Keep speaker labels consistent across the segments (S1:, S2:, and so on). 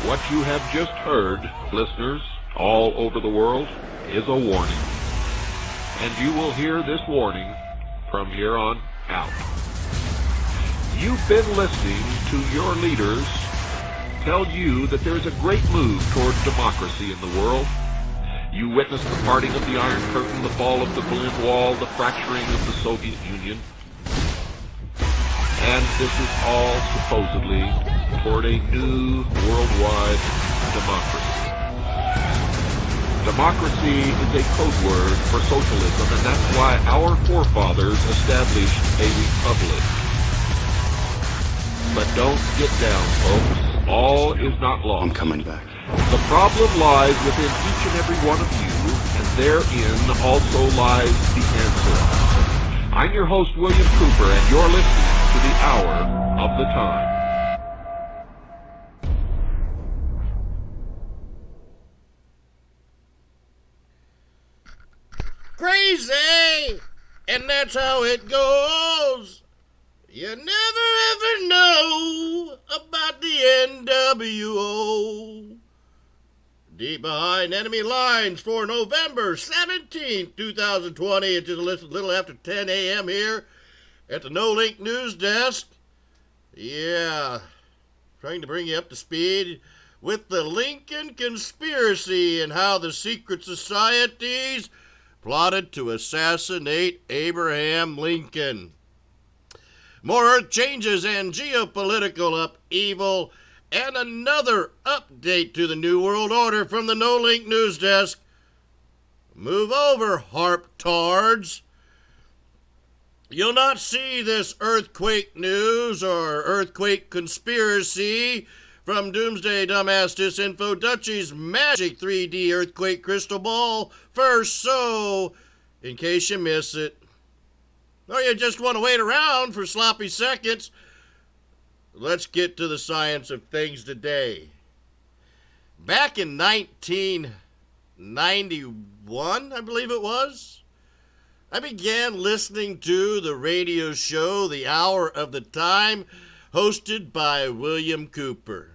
S1: What you have just heard, listeners all over the world, is a warning. And you will hear this warning from here on out. You've been listening to your leaders tell you that there's a great move towards democracy in the world. You witnessed the parting of the Iron Curtain, the fall of the Berlin Wall, the fracturing of the Soviet Union. And this is all supposedly toward a new worldwide democracy. Democracy is a code word for socialism, and that's why our forefathers established a republic. But don't get down, folks. All is not lost.
S2: I'm coming back.
S1: The problem lies within each and every one of you, and therein also lies the answer. I'm your host, William Cooper, and you're listening to the Hour of the Time.
S3: Crazy! And that's how it goes. You never ever know about the NWO. Deep behind enemy lines for November 17th, 2020. It's just a little after 10 a.m. here at the No Link News Desk. Yeah, trying to bring you up to speed with the Lincoln Conspiracy and how the secret societies plotted to assassinate Abraham Lincoln. More earth changes and geopolitical upheaval, and another update to the New World Order from the No Link News Desk. Move over, harp-tards. You'll not see this earthquake news or earthquake conspiracy from Doomsday Dumbass Disinfo Dutchie's magic 3D earthquake crystal ball first, so in case you miss it, or you just want to wait around for sloppy seconds, let's get to the science of things today. Back in 1991, I believe it was, I began listening to the radio show The Hour of the Time, hosted by William Cooper.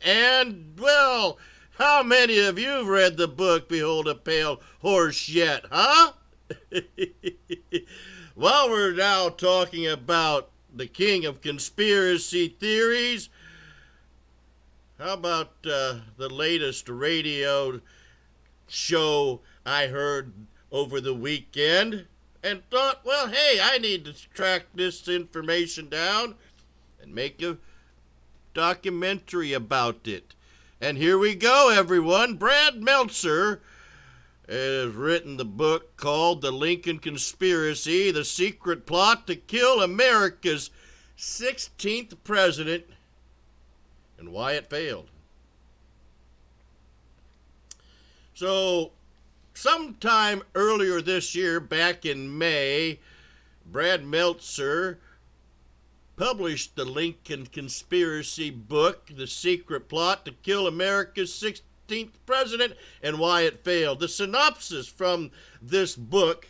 S3: And, well, how many of you have read the book Behold a Pale Horse yet, huh? Well, we're now talking about the king of conspiracy theories. How about the latest radio show I heard over the weekend and thought, well, hey, I need to track this information down and make a documentary about it. And here we go, everyone. Brad Meltzer has written the book called The Lincoln Conspiracy, The Secret Plot to Kill America's 16th President and Why It Failed. So, sometime earlier this year, back in May, Brad Meltzer published the Lincoln Conspiracy book, The Secret Plot to Kill America's 16th President and Why It Failed. The synopsis from this book: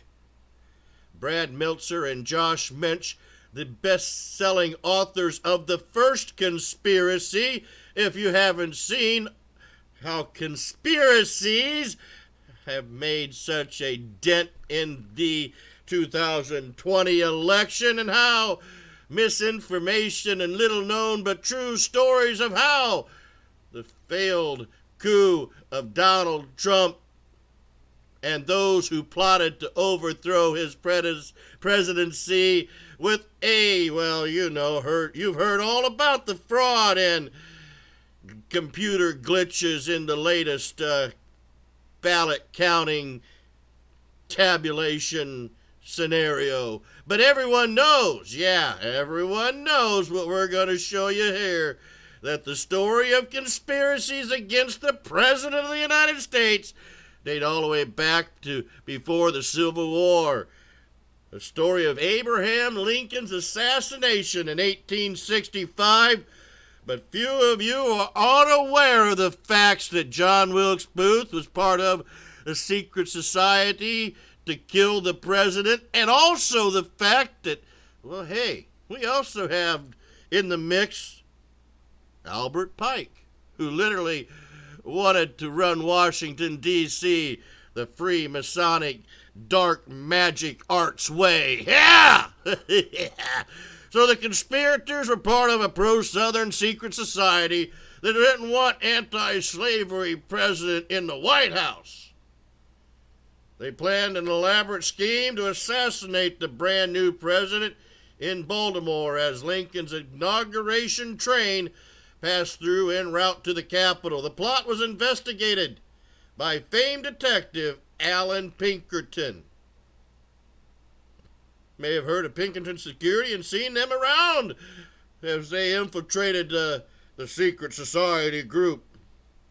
S3: Brad Meltzer and Josh Mensch, the best-selling authors of the first conspiracy. If you haven't seen how conspiracies have made such a dent in the 2020 election, and how misinformation and little known but true stories of how the failed coup of Donald Trump and those who plotted to overthrow his presidency with you've heard all about the fraud and computer glitches in the latest ballot counting tabulation scenario. But everyone knows what we're going to show you here, that the story of conspiracies against the President of the United States date all the way back to before the Civil War. The story of Abraham Lincoln's assassination in 1865, but few of you are unaware of the facts that John Wilkes Booth was part of a secret society to kill the president, and also the fact that, we also have in the mix Albert Pike, who literally wanted to run Washington, D.C. the free Masonic dark magic arts way. Yeah! So the conspirators were part of a pro-Southern secret society that didn't want anti-slavery president in the White House. They planned an elaborate scheme to assassinate the brand new president in Baltimore as Lincoln's inauguration train passed through en route to the Capitol. The plot was investigated by famed detective Allan Pinkerton. May have heard of Pinkerton Security and seen them around as they infiltrated the secret society group.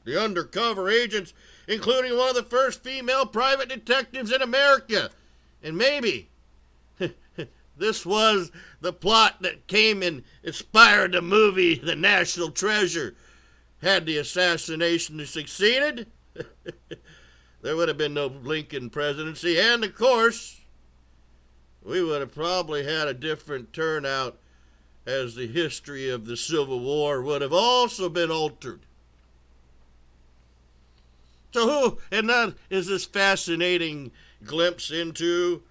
S3: The undercover agents, including one of the first female private detectives in America. And maybe this was the plot that came and inspired the movie The National Treasure. Had the assassination succeeded, there would have been no Lincoln presidency, and of course, we would have probably had a different turnout, as the history of the Civil War would have also been altered. So and that is this fascinating glimpse into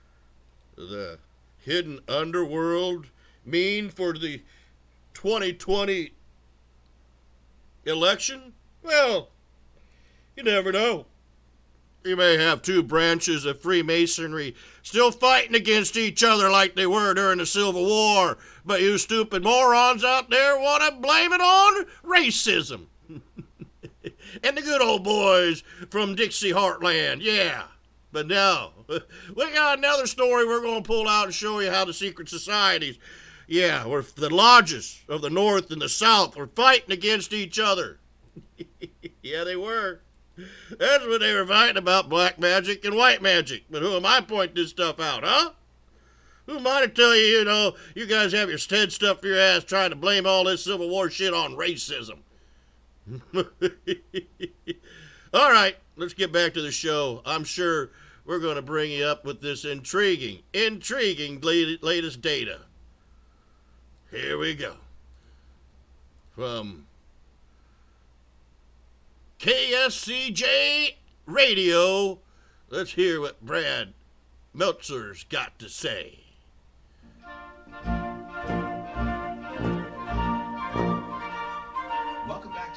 S3: the hidden underworld mean for the 2020 election? Well, you never know. You may have two branches of Freemasonry still fighting against each other like they were during the Civil War, but you stupid morons out there want to blame it on racism. And the good old boys from Dixie Heartland, yeah. But now, we got another story we're going to pull out and show you how the secret societies, where the lodges of the North and the South were fighting against each other. Yeah, they were. That's what they were fighting about, black magic and white magic. But who am I pointing this stuff out, huh? Who am I to tell you, you guys have your head stuffed for your ass trying to blame all this Civil War shit on racism? All right, let's get back to the show. I'm sure we're going to bring you up with this intriguing latest data. Here we go. From KSCJ Radio, let's hear what Brad Meltzer's got to say.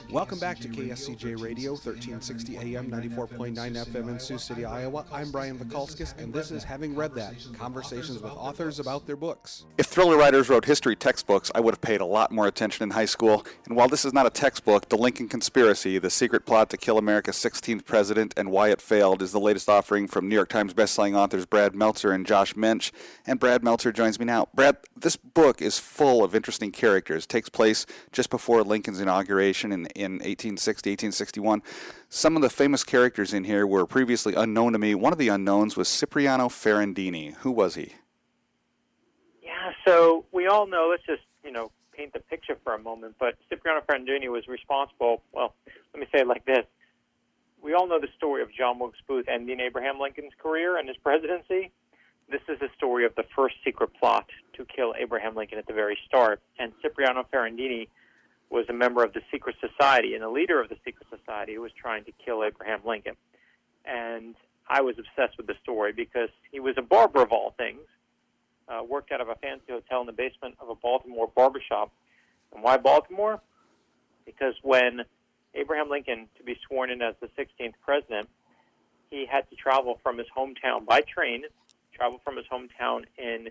S2: Welcome back to KSCJ Radio, 1360 AM, 94.9 FM in Sioux City, Iowa. I'm Brian Vikalskis, and this is Having Read That, conversations with authors about their books.
S4: If thriller writers wrote history textbooks, I would have paid a lot more attention in high school. And while this is not a textbook, The Lincoln Conspiracy, The Secret Plot to Kill America's 16th President and Why It Failed is the latest offering from New York Times bestselling authors Brad Meltzer and Josh Mensch. And Brad Meltzer joins me now. Brad, this book is full of interesting characters. It takes place just before Lincoln's inauguration in 1860, 1861. Some of the famous characters in here were previously unknown to me. One of the unknowns was Cipriano Ferrandini. Who was he?
S5: Yeah, so we all know, let's just, paint the picture for a moment, but Cipriano Ferrandini was responsible, well, let me say it like this. We all know the story of John Wilkes Booth ending Abraham Lincoln's career and his presidency. This is the story of the first secret plot to kill Abraham Lincoln at the very start, and Cipriano Ferrandini was a member of the secret society and the leader of the secret society who was trying to kill Abraham Lincoln. And I was obsessed with the story because he was a barber of all things, worked out of a fancy hotel in the basement of a Baltimore barbershop. And why Baltimore? Because when Abraham Lincoln, to be sworn in as the 16th president, he had to travel from his hometown by train, travel from his hometown in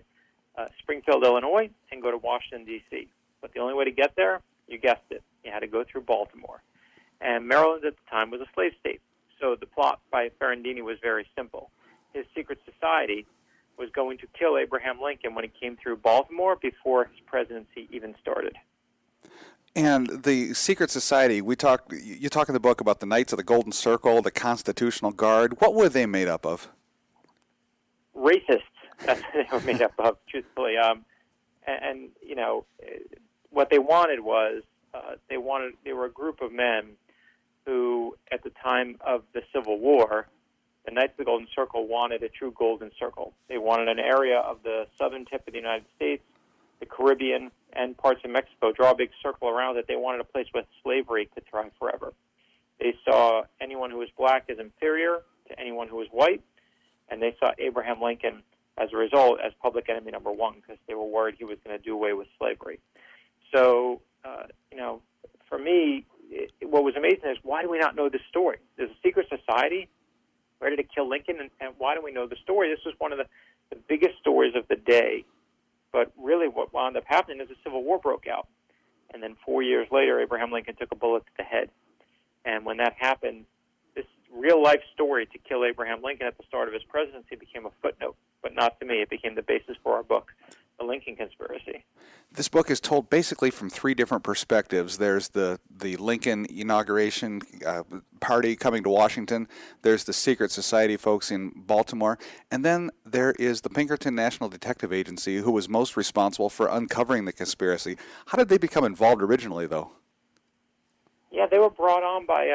S5: Springfield, Illinois, and go to Washington, D.C. But the only way to get there, you guessed it, you had to go through Baltimore. And Maryland at the time was a slave state. So the plot by Ferrandini was very simple. His secret society was going to kill Abraham Lincoln when he came through Baltimore before his presidency even started.
S4: And the secret society, you talk in the book about the Knights of the Golden Circle, the Constitutional Guard. What were they made up of?
S5: Racists. That's what they were made up of, truthfully. And you know, what they wanted was they were a group of men who, at the time of the Civil War, the Knights of the Golden Circle wanted a true golden circle. They wanted an area of the southern tip of the United States, the Caribbean, and parts of Mexico, draw a big circle around it. They wanted a place where slavery could thrive forever. They saw anyone who was black as inferior to anyone who was white, and they saw Abraham Lincoln, as a result, as public enemy number one, because they were worried he was going to do away with slavery. So, you know, for me, what was amazing is, why do we not know this story? There's a secret society ready to kill Lincoln, and why do we know the story? This was one of the biggest stories of the day. But really what wound up happening is the Civil War broke out. And then 4 years later, Abraham Lincoln took a bullet to the head. And when that happened, this real-life story to kill Abraham Lincoln at the start of his presidency became a footnote. But not to me. It became the basis for our book, The Lincoln Conspiracy.
S4: This book is told basically from three different perspectives. There's the Lincoln inauguration party coming to Washington. There's the secret society folks in Baltimore. And then there is the Pinkerton National Detective Agency, who was most responsible for uncovering the conspiracy. How did they become involved originally, though?
S5: Yeah, they were brought on by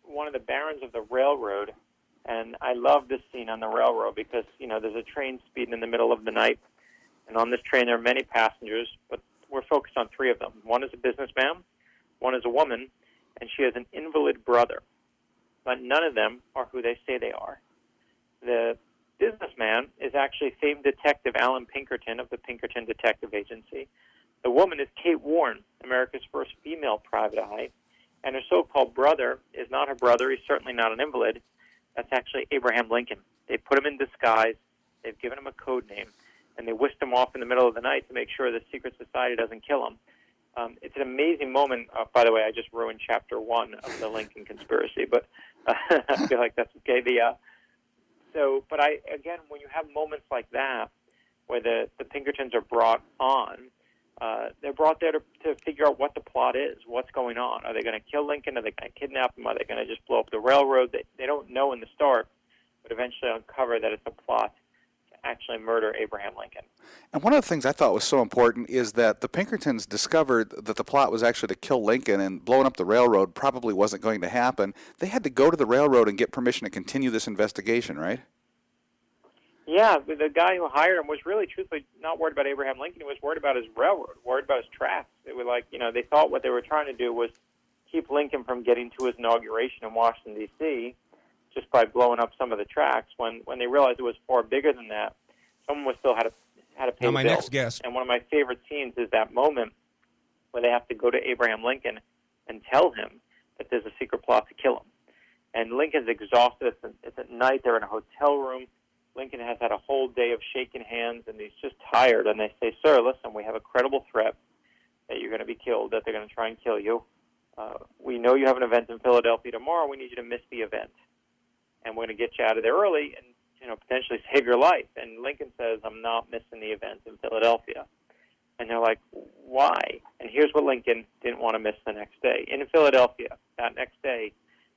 S5: one of the barons of the railroad. And I love this scene on the railroad because, you know, there's a train speeding in the middle of the night. And on this train, there are many passengers, but we're focused on three of them. One is a businessman, one is a woman, and she has an invalid brother. But none of them are who they say they are. The businessman is actually famed detective Alan Pinkerton of the Pinkerton Detective Agency. The woman is Kate Warren, America's first female private eye. And her so-called brother is not her brother. He's certainly not an invalid. That's actually Abraham Lincoln. They put him in disguise. They've given him a code name. And they whisked him off in the middle of the night to make sure the secret society doesn't kill him. It's an amazing moment. By the way, I just ruined chapter 1 of the Lincoln Conspiracy, but I feel like that's okay. But again, when you have moments like that, where the Pinkertons are brought on, they're brought there to figure out what the plot is, what's going on. Are they going to kill Lincoln? Are they going to kidnap him? Are they going to just blow up the railroad? They don't know in the start, but eventually uncover that it's a plot actually murder Abraham Lincoln.
S4: And one of the things I thought was so important is that the Pinkertons discovered that the plot was actually to kill Lincoln, and blowing up the railroad probably wasn't going to happen. They had to go to the railroad and get permission to continue this investigation, right?
S5: Yeah, the guy who hired him was really, truthfully, not worried about Abraham Lincoln. He was worried about his railroad, worried about his tracks. It was like, you know, they thought what they were trying to do was keep Lincoln from getting to his inauguration in Washington, D.C., just by blowing up some of the tracks. When they realized it was far bigger than that, someone still had to pay the bill.
S6: My next guest.
S5: And one of my favorite scenes is that moment where they have to go to Abraham Lincoln and tell him that there's a secret plot to kill him. And Lincoln's exhausted. It's at night. They're in a hotel room. Lincoln has had a whole day of shaking hands, and he's just tired. And they say, "Sir, listen, we have a credible threat that you're going to be killed, that they're going to try and kill you. We know you have an event in Philadelphia tomorrow. We need you to miss the event. And we're going to get you out of there early and, you know, potentially save your life." And Lincoln says, "I'm not missing the event in Philadelphia." And they're like, "Why?" And here's what Lincoln didn't want to miss the next day. In Philadelphia, that next day,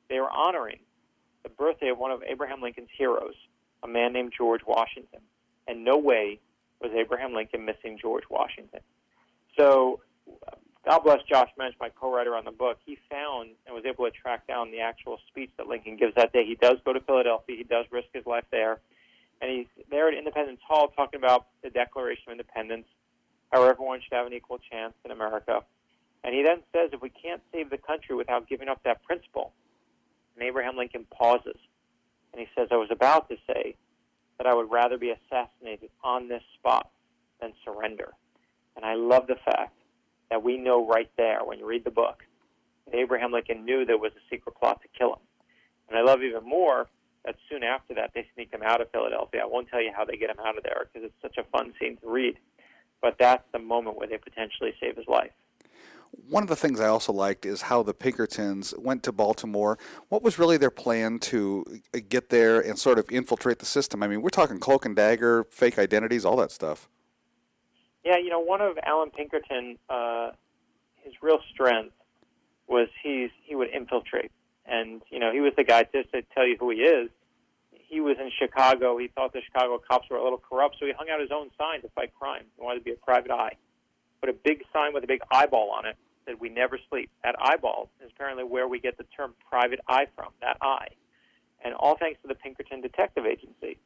S5: they were honoring the birthday of one of Abraham Lincoln's heroes, a man named George Washington. And no way was Abraham Lincoln missing George Washington. So God bless Josh Mensch, my co-writer on the book. He found and was able to track down the actual speech that Lincoln gives that day. He does go to Philadelphia. He does risk his life there. And he's there at Independence Hall talking about the Declaration of Independence, how everyone should have an equal chance in America. And he then says, if we can't save the country without giving up that principle, and Abraham Lincoln pauses. And he says, I was about to say that I would rather be assassinated on this spot than surrender. And I love the fact that we know right there, when you read the book, that Abraham Lincoln knew there was a secret plot to kill him. And I love even more that soon after that they sneak him out of Philadelphia. I won't tell you how they get him out of there because it's such a fun scene to read. But that's the moment where they potentially save his life.
S4: One of the things I also liked is how the Pinkertons went to Baltimore. What was really their plan to get there and sort of infiltrate the system? I mean, we're talking cloak and dagger, fake identities, all that stuff.
S5: Yeah, one of Alan Pinkerton, his real strength was he would infiltrate. And, he was the guy, just to tell you who he is, he was in Chicago. He thought the Chicago cops were a little corrupt, so he hung out his own sign to fight crime. He wanted to be a private eye. Put a big sign with a big eyeball on it that we never sleep. That eyeball is apparently where we get the term private eye from, that eye. And all thanks to the Pinkerton Detective Agency.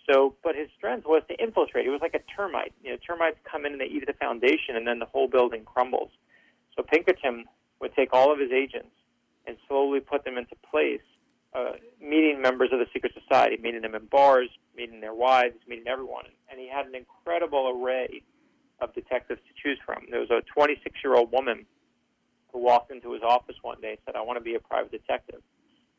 S5: So, but his strength was to infiltrate. He was like a termite. Termites come in and they eat the foundation, and then the whole building crumbles. So Pinkerton would take all of his agents and slowly put them into place, meeting members of the secret society, meeting them in bars, meeting their wives, meeting everyone. And he had an incredible array of detectives to choose from. There was a 26-year-old woman who walked into his office one day and said, "I want to be a private detective."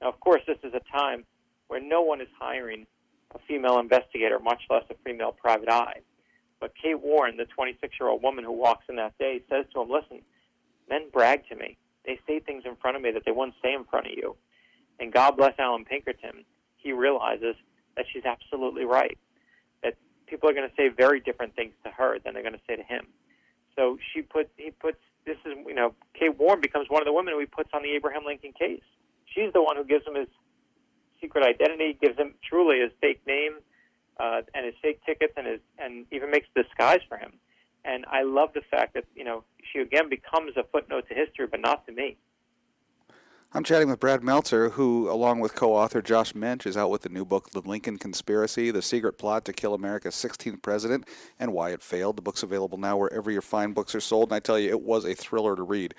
S5: Now, of course, this is a time where no one is hiring a female investigator, much less a female private eye. But Kate Warren, the 26-year-old woman who walks in that day, says to him, "Listen, men brag to me. They say things in front of me that they wouldn't say in front of you." And God bless Alan Pinkerton. He realizes that she's absolutely right, that people are going to say very different things to her than they're going to say to him. So Kate Warren becomes one of the women who he puts on the Abraham Lincoln case. She's the one who gives him his secret identity, gives him truly his fake name and his fake tickets, and even makes a disguise for him. And I love the fact that, she again becomes a footnote to history, but not to me.
S4: I'm chatting with Brad Meltzer, who, along with co-author Josh Mensch, is out with the new book, The Lincoln Conspiracy, The Secret Plot to Kill America's 16th President and Why It Failed. The book's available now wherever your fine books are sold, and I tell you, it was a thriller to read.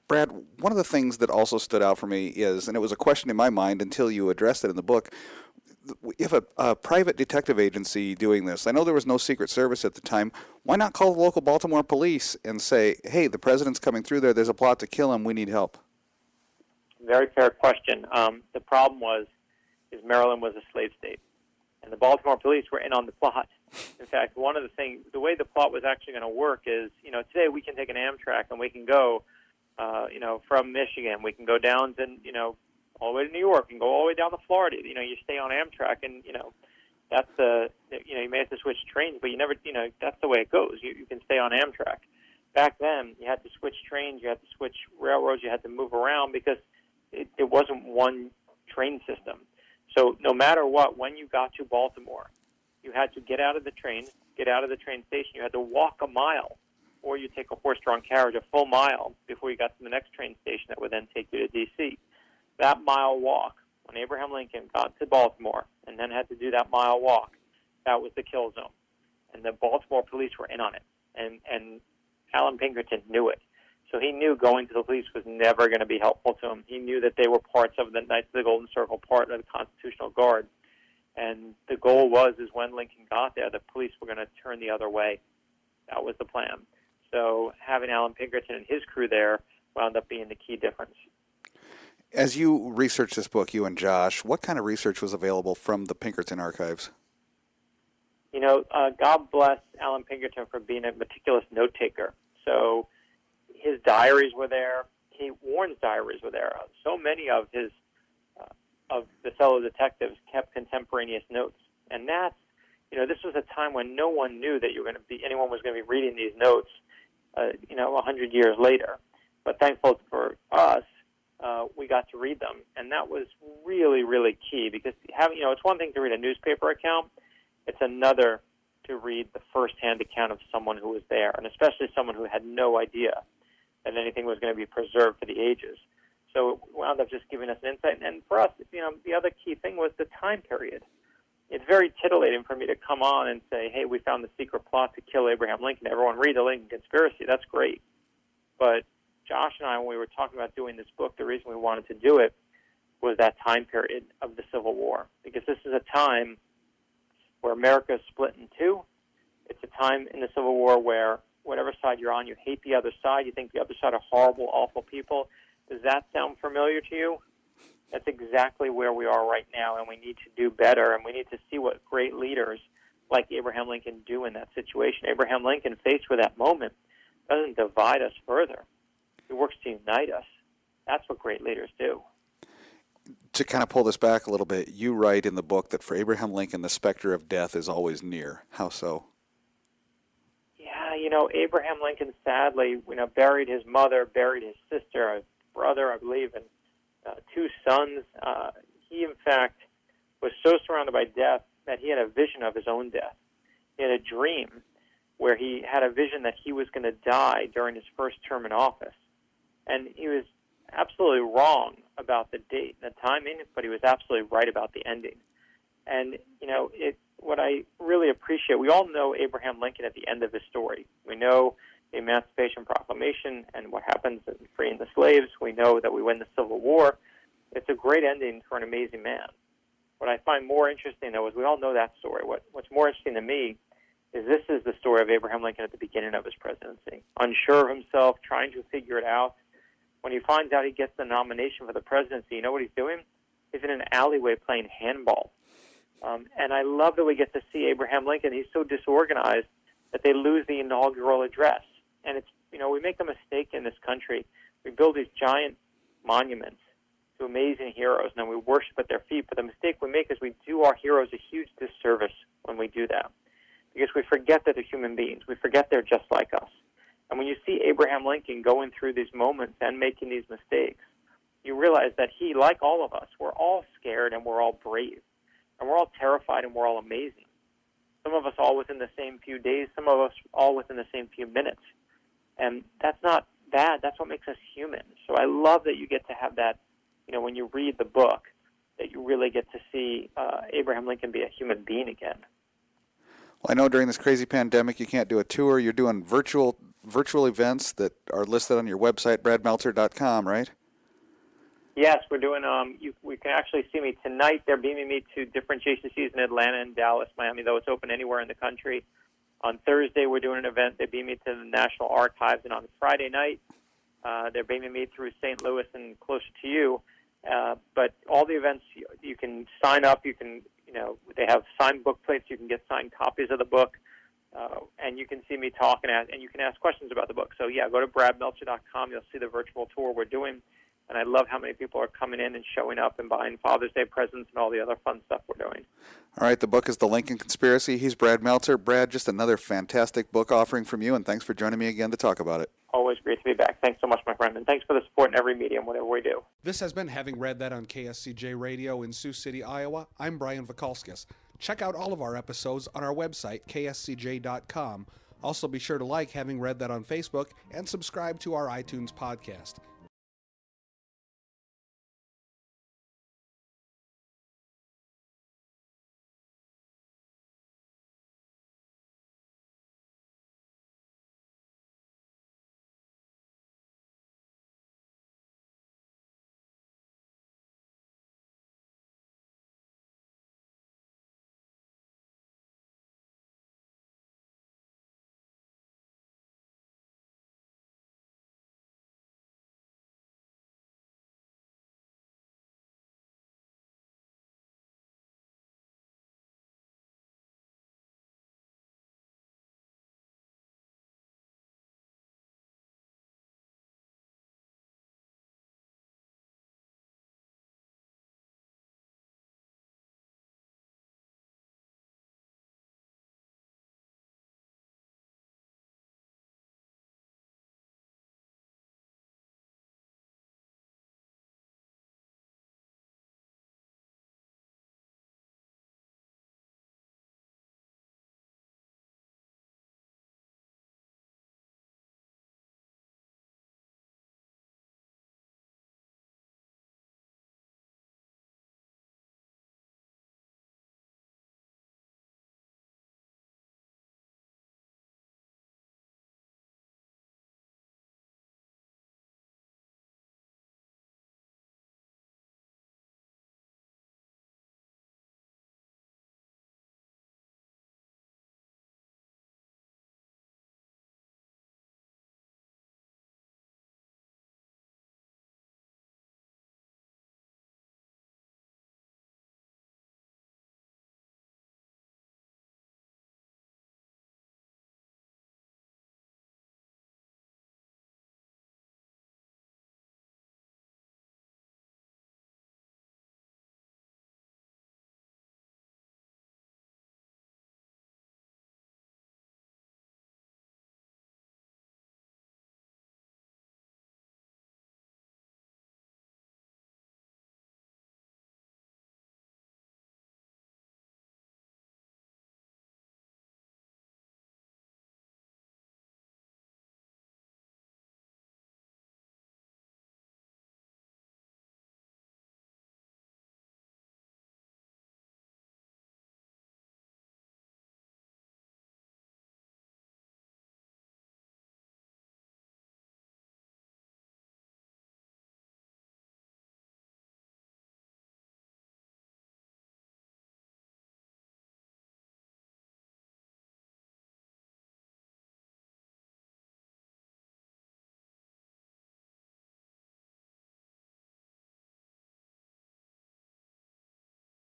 S4: Brad, one of the things that also stood out for me is, and it was a question in my mind until you addressed it in the book, if a private detective agency doing this, I know there was no Secret Service at the time, why not call the local Baltimore police and say, "Hey, the president's coming through there, there's a plot to kill him, we need help"?
S5: Very fair question. The problem is Maryland was a slave state, and the Baltimore police were in on the plot. In fact, one of the things, the way the plot was actually going to work is, today we can take an Amtrak and we can go, from Michigan, we can go down to, all the way to New York and go all the way down to Florida. You stay on Amtrak, and that's you may have to switch trains, but you never, that's the way it goes. You can stay on Amtrak. Back then, you had to switch trains, you had to switch railroads, you had to move around because it wasn't one train system. So no matter what, when you got to Baltimore, you had to get out of the train station. You had to walk a mile, or you take a horse-drawn carriage a full mile before you got to the next train station that would then take you to D.C. That mile walk, when Abraham Lincoln got to Baltimore and then had to do that mile walk, that was the kill zone. And the Baltimore police were in on it. And Alan Pinkerton knew it. So he knew going to the police was never going to be helpful to him. He knew that they were parts of the Knights of the Golden Circle, part of the Constitutional Guard. And the goal is when Lincoln got there, the police were going to turn the other way. That was the plan. So having Alan Pinkerton and his crew there wound up being the key difference.
S4: As you researched this book, you and Josh, what kind of research was available from the Pinkerton archives?
S5: God bless Alan Pinkerton for being a meticulous note-taker. So his diaries were there. Kate Warren's diaries were there. So many of his of the fellow detectives kept contemporaneous notes. And that's, this was a time when no one knew that anyone was going to be reading these notes, 100 years later. But thankful for us, we got to read them. And that was really, really key because it's one thing to read a newspaper account. It's another to read the first-hand account of someone who was there, and especially someone who had no idea that anything was going to be preserved for the ages. So it wound up just giving us an insight. And for us, the other key thing was the time period. It's very titillating for me to come on and say, hey, we found the secret plot to kill Abraham Lincoln. Everyone read The Lincoln Conspiracy. That's great. But Josh and I, when we were talking about doing this book, the reason we wanted to do it was that time period of the Civil War. Because this is a time where America is split in two. It's a time in the Civil War where whatever side you're on, you hate the other side. You think the other side are horrible, awful people. Does that sound familiar to you? That's exactly where we are right now, and we need to do better, and we need to see what great leaders like Abraham Lincoln do in that situation. Abraham Lincoln, faced with that moment, doesn't divide us further. He works to unite us. That's what great leaders do.
S4: To kind of pull this back a little bit, you write in the book that for Abraham Lincoln, the specter of death is always near. How so?
S5: Yeah, Abraham Lincoln sadly, buried his mother, buried his sister, a brother, I believe, and two sons. He, in fact, was so surrounded by death that he had a vision of his own death. He had a dream where he had a vision that he was going to die during his first term in office. And he was absolutely wrong about the date and the timing, but he was absolutely right about the ending. And, what I really appreciate, we all know Abraham Lincoln at the end of his story. We know the Emancipation Proclamation and what happens in freeing the slaves. We know that we win the Civil War. It's a great ending for an amazing man. What I find more interesting, though, is we all know that story. What's more interesting to me is this is the story of Abraham Lincoln at the beginning of his presidency, unsure of himself, trying to figure it out. When he finds out he gets the nomination for the presidency, you know what he's doing? He's in an alleyway playing handball. And I love that we get to see Abraham Lincoln. He's so disorganized that they lose the inaugural address. And it's, we make a mistake in this country. We build these giant monuments to amazing heroes, and then we worship at their feet. But the mistake we make is we do our heroes a huge disservice when we do that, because we forget that they're human beings. We forget they're just like us. And when you see Abraham Lincoln going through these moments and making these mistakes, you realize that he, like all of us, we're all scared and we're all brave. And we're all terrified and we're all amazing. Some of us all within the same few days, some of us all within the same few minutes. And that's not bad. That's what makes us human. So I love that you get to have that, when you read the book, that you really get to see Abraham Lincoln be a human being again.
S4: Well, I know during this crazy pandemic you can't do a tour. You're doing virtual events that are listed on your website, bradmeltzer.com, right?
S5: Yes, we're doing, we can actually see me tonight. They're beaming me to different JCCs in Atlanta and Dallas, Miami, though it's open anywhere in the country. On Thursday, we're doing an event. They beam me to the National Archives. And on Friday night, they're beaming me through St. Louis and closer to you. But all the events, you can sign up. You can, they have signed book plates. You can get signed copies of the book. And you can see me talking and you can ask questions about the book. So, yeah, go to bradmeltzer.com. You'll see the virtual tour we're doing. And I love how many people are coming in and showing up and buying Father's Day presents and all the other fun stuff we're doing.
S4: All right, the book is The Lincoln Conspiracy. He's Brad Meltzer. Brad, just another fantastic book offering from you, and thanks for joining me again to talk about it.
S5: Always great to be back. Thanks so much, my friend, and thanks for the support in every medium, whatever we do.
S2: This has been Having Read That on KSCJ Radio in Sioux City, Iowa. I'm Brian Vakalskis. Check out all of our episodes on our website, kscj.com. Also, be sure to like Having Read That on Facebook and subscribe to our iTunes podcast.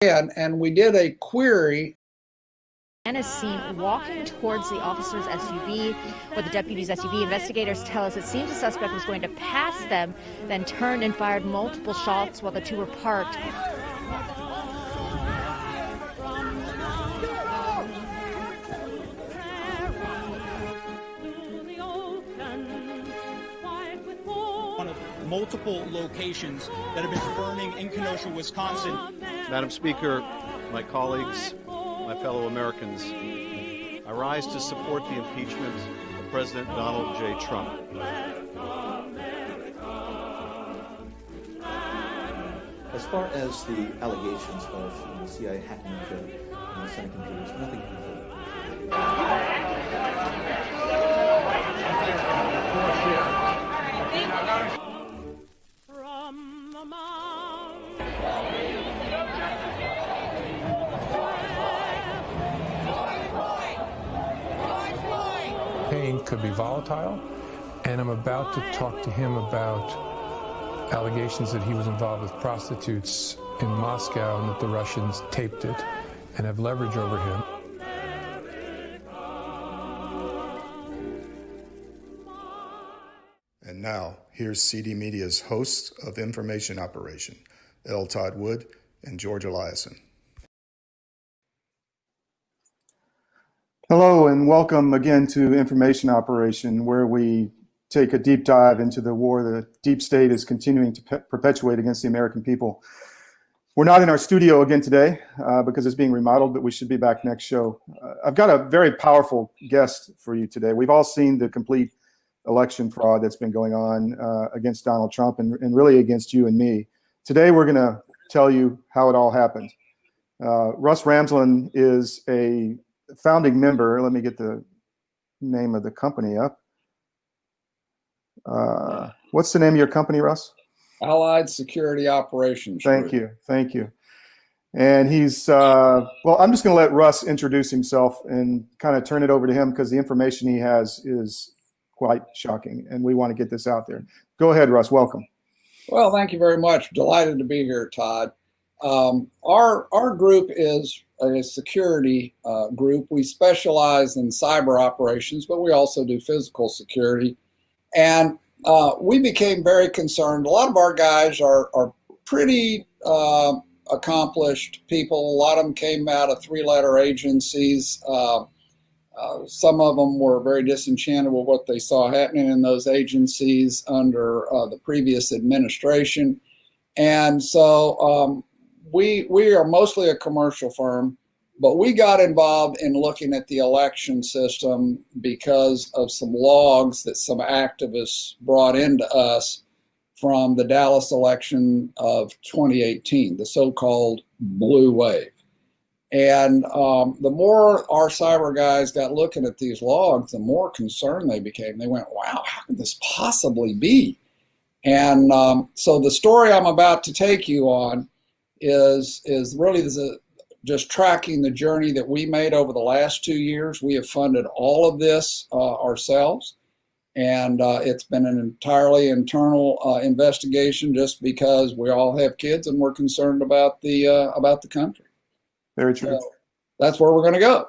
S6: And we did a query.
S7: Man is seen walking towards the officer's SUV or the deputy's SUV. Investigators tell us it seems the suspect was going to pass them, then turned and fired multiple shots while the two were parked.
S8: One of multiple locations that have been burning in Kenosha, Wisconsin.
S9: Madam Speaker, my colleagues, my fellow Americans, I rise to support the impeachment of President Donald J. Trump.
S10: As far as the allegations of the CIA hacking into Senate computers, nothing
S11: Pain could be volatile, and I'm about to talk to him about allegations that he was involved with prostitutes in Moscow and that the Russians taped it and have leverage over him.
S12: And now, here's CD Media's hosts of Information Operation, L. Todd Wood and George Eliason. Hello, and welcome again to Information Operation, where we take a deep dive into the war the deep state is continuing to perpetuate against the American people. We're not in our studio again today because it's being remodeled, but we should be back next show. I've got a very powerful guest for you today. We've all seen the complete election fraud that's been going on against Donald Trump and really against you and me. Today, we're going to tell you how it all happened. Russ Ramsland is a founding member. Let me get the name of the company up. What's the name of your company, Russ?
S6: Allied Security Operations Group.
S12: Thank you. And he's, well, I'm just going to let Russ introduce himself and kind of turn it over to him because the information he has is quite shocking, and we want to get this out there. Go ahead, Russ. Welcome.
S6: Well, thank you very much. Delighted to be here, Todd. Our group is a security group. We specialize in cyber operations, but we also do physical security. And we became very concerned. A lot of our guys are pretty accomplished people. A lot of them came out of three-letter agencies. Some of them were very disenchanted with what they saw happening in those agencies under the previous administration. And so we are mostly a commercial firm, but we got involved in looking at the election system because of some logs that some activists brought into us from the Dallas election of 2018, the so-called blue wave. And the more our cyber guys got looking at these logs, the more concerned they became. They went, wow, how could this possibly be? And so the story I'm about to take you on is really just tracking the journey that we made over the last 2 years. We have funded all of this ourselves. And it's been an entirely internal investigation just because we all have kids and we're concerned about the country.
S12: Very true.
S6: So that's where we're going to go.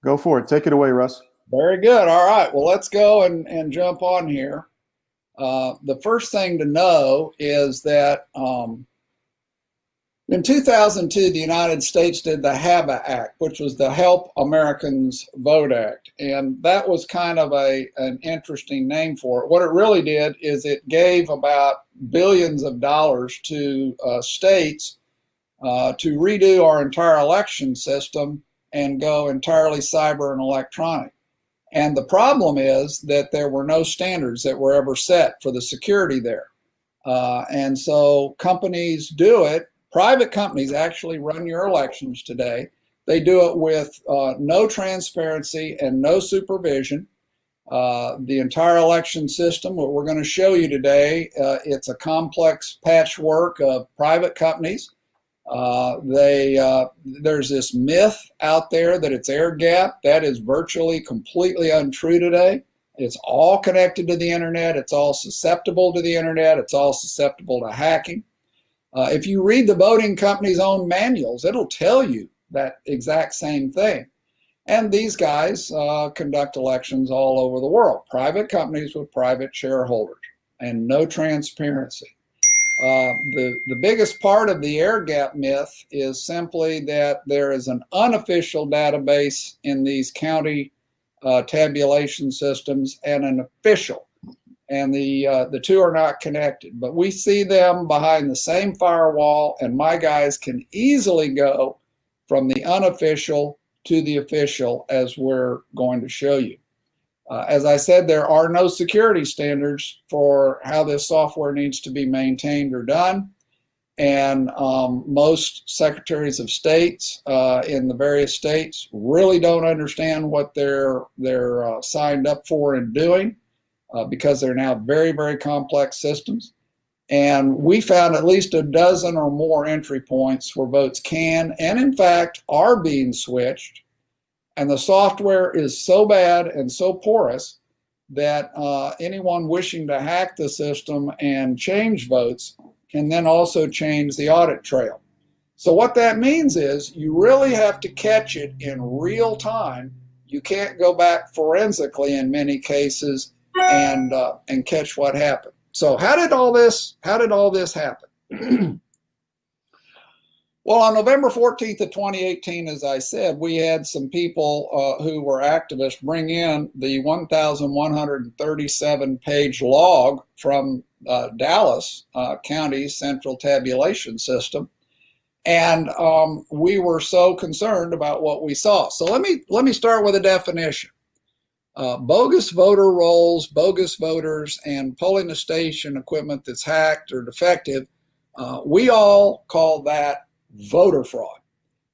S12: Go for it. Take it away, Russ.
S6: Very good. All right. Well, let's go and jump on here. The first thing to know is that in 2002, the United States did the HAVA Act, which was the Help Americans Vote Act. And that was kind of an interesting name for it. What it really did is it gave about billions of dollars to states to redo our entire election system and go entirely cyber and electronic. And the problem is that there were no standards that were ever set for the security there. And so companies do it. Private companies actually run your elections today. They do it with no transparency and no supervision. The entire election system, what we're going to show you today, it's a complex patchwork of private companies. There's this myth out there that it's air gap. That is virtually completely untrue today. It's all connected to the internet. It's all susceptible to the internet. It's all susceptible to hacking. If you read the voting company's own manuals, it'll tell you that exact same thing. And these guys conduct elections all over the world, private companies with private shareholders, and no transparency. The biggest part of the air gap myth is simply that there is an unofficial database in these county tabulation systems and an official, and the two are not connected. But we see them behind the same firewall, and my guys can easily go from the unofficial to the official, as we're going to show you. As I said, there are no security standards for how this software needs to be maintained or done. And most secretaries of states in the various states really don't understand what they're signed up for and doing because they're now very, very complex systems. And we found at least a dozen or more entry points where votes can and in fact are being switched. And the software is so bad and so porous that anyone wishing to hack the system and change votes can then also change the audit trail. So what that means is you really have to catch it in real time. You can't go back forensically in many cases and catch what happened. So how did all this happen? Well, on November 14th of 2018, as I said, we had some people who were activists bring in the 1,137-page log from Dallas County's central tabulation system. And we were so concerned about what we saw. So let me start with a definition. Bogus voter rolls, bogus voters, and polling station equipment that's hacked or defective, we all call that voter fraud.